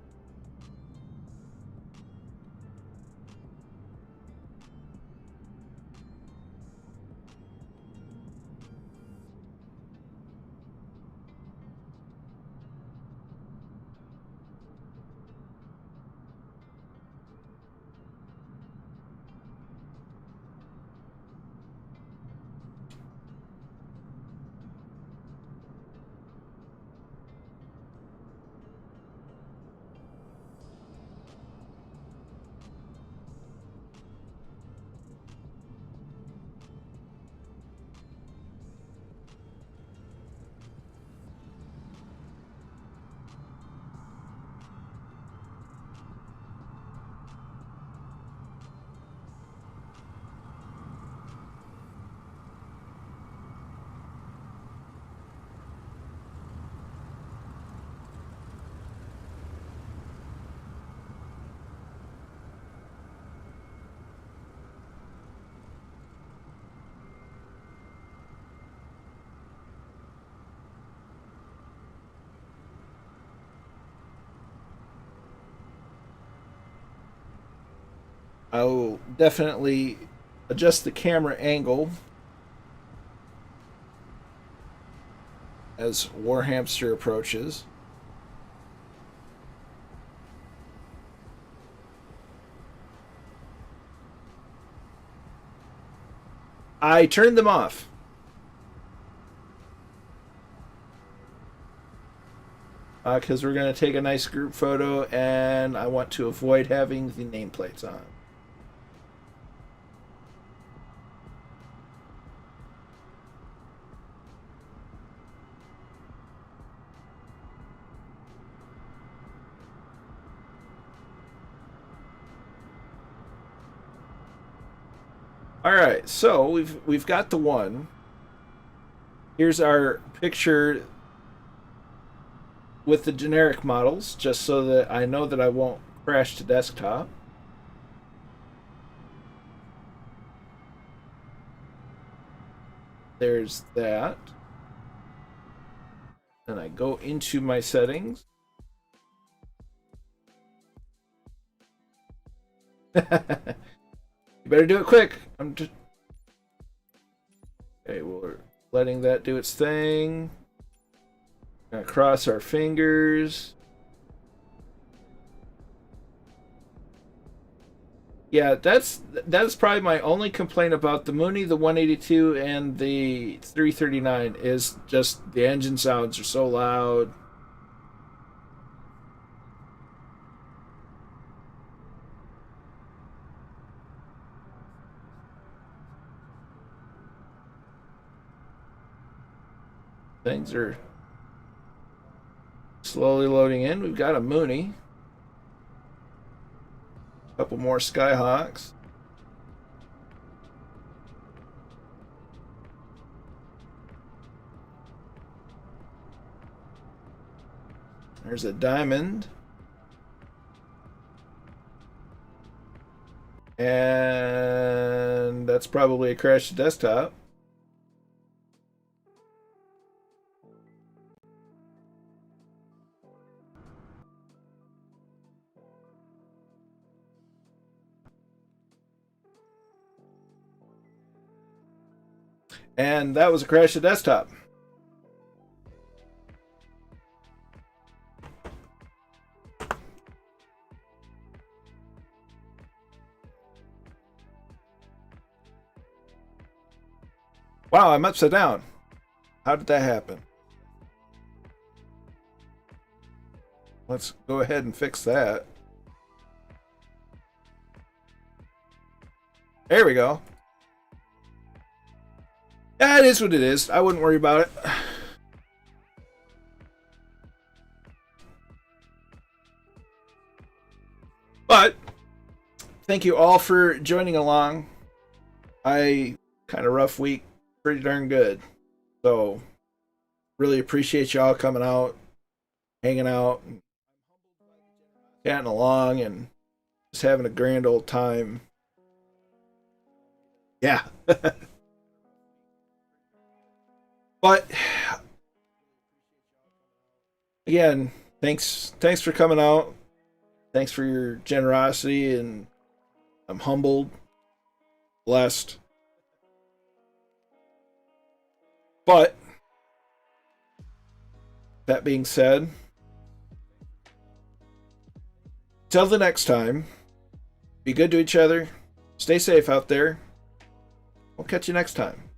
I'll definitely adjust the camera angle as Warhamster approaches. I turned them off. Because we're going to take a nice group photo and I want to avoid having the nameplates on. All right, so we've got the one. Here's our picture with the generic models, just so that I know that I won't crash to desktop. There's that. Then I go into my settings. You better do it quick. I'm just... Okay, we're letting that do its thing. Gonna cross our fingers. Yeah, that's probably my only complaint about the Mooney, the 182, and the 339 is just the engine sounds are so loud. Things are slowly loading in. We've got a Mooney. A couple more Skyhawks. There's a Diamond. And that's probably a crash to desktop. And that was a crash to desktop. Wow, I'm upside down. How did that happen? Let's go ahead and fix that. There we go. Yeah, it is what it is. I wouldn't worry about it. But thank you all for joining along. I kind of rough week, pretty darn good. So really appreciate y'all coming out, hanging out, and chatting along, and just having a grand old time. Yeah. But again, thanks for coming out. Thanks for your generosity, and I'm humbled, blessed. But that being said, till the next time, be good to each other. Stay safe out there. We'll catch you next time.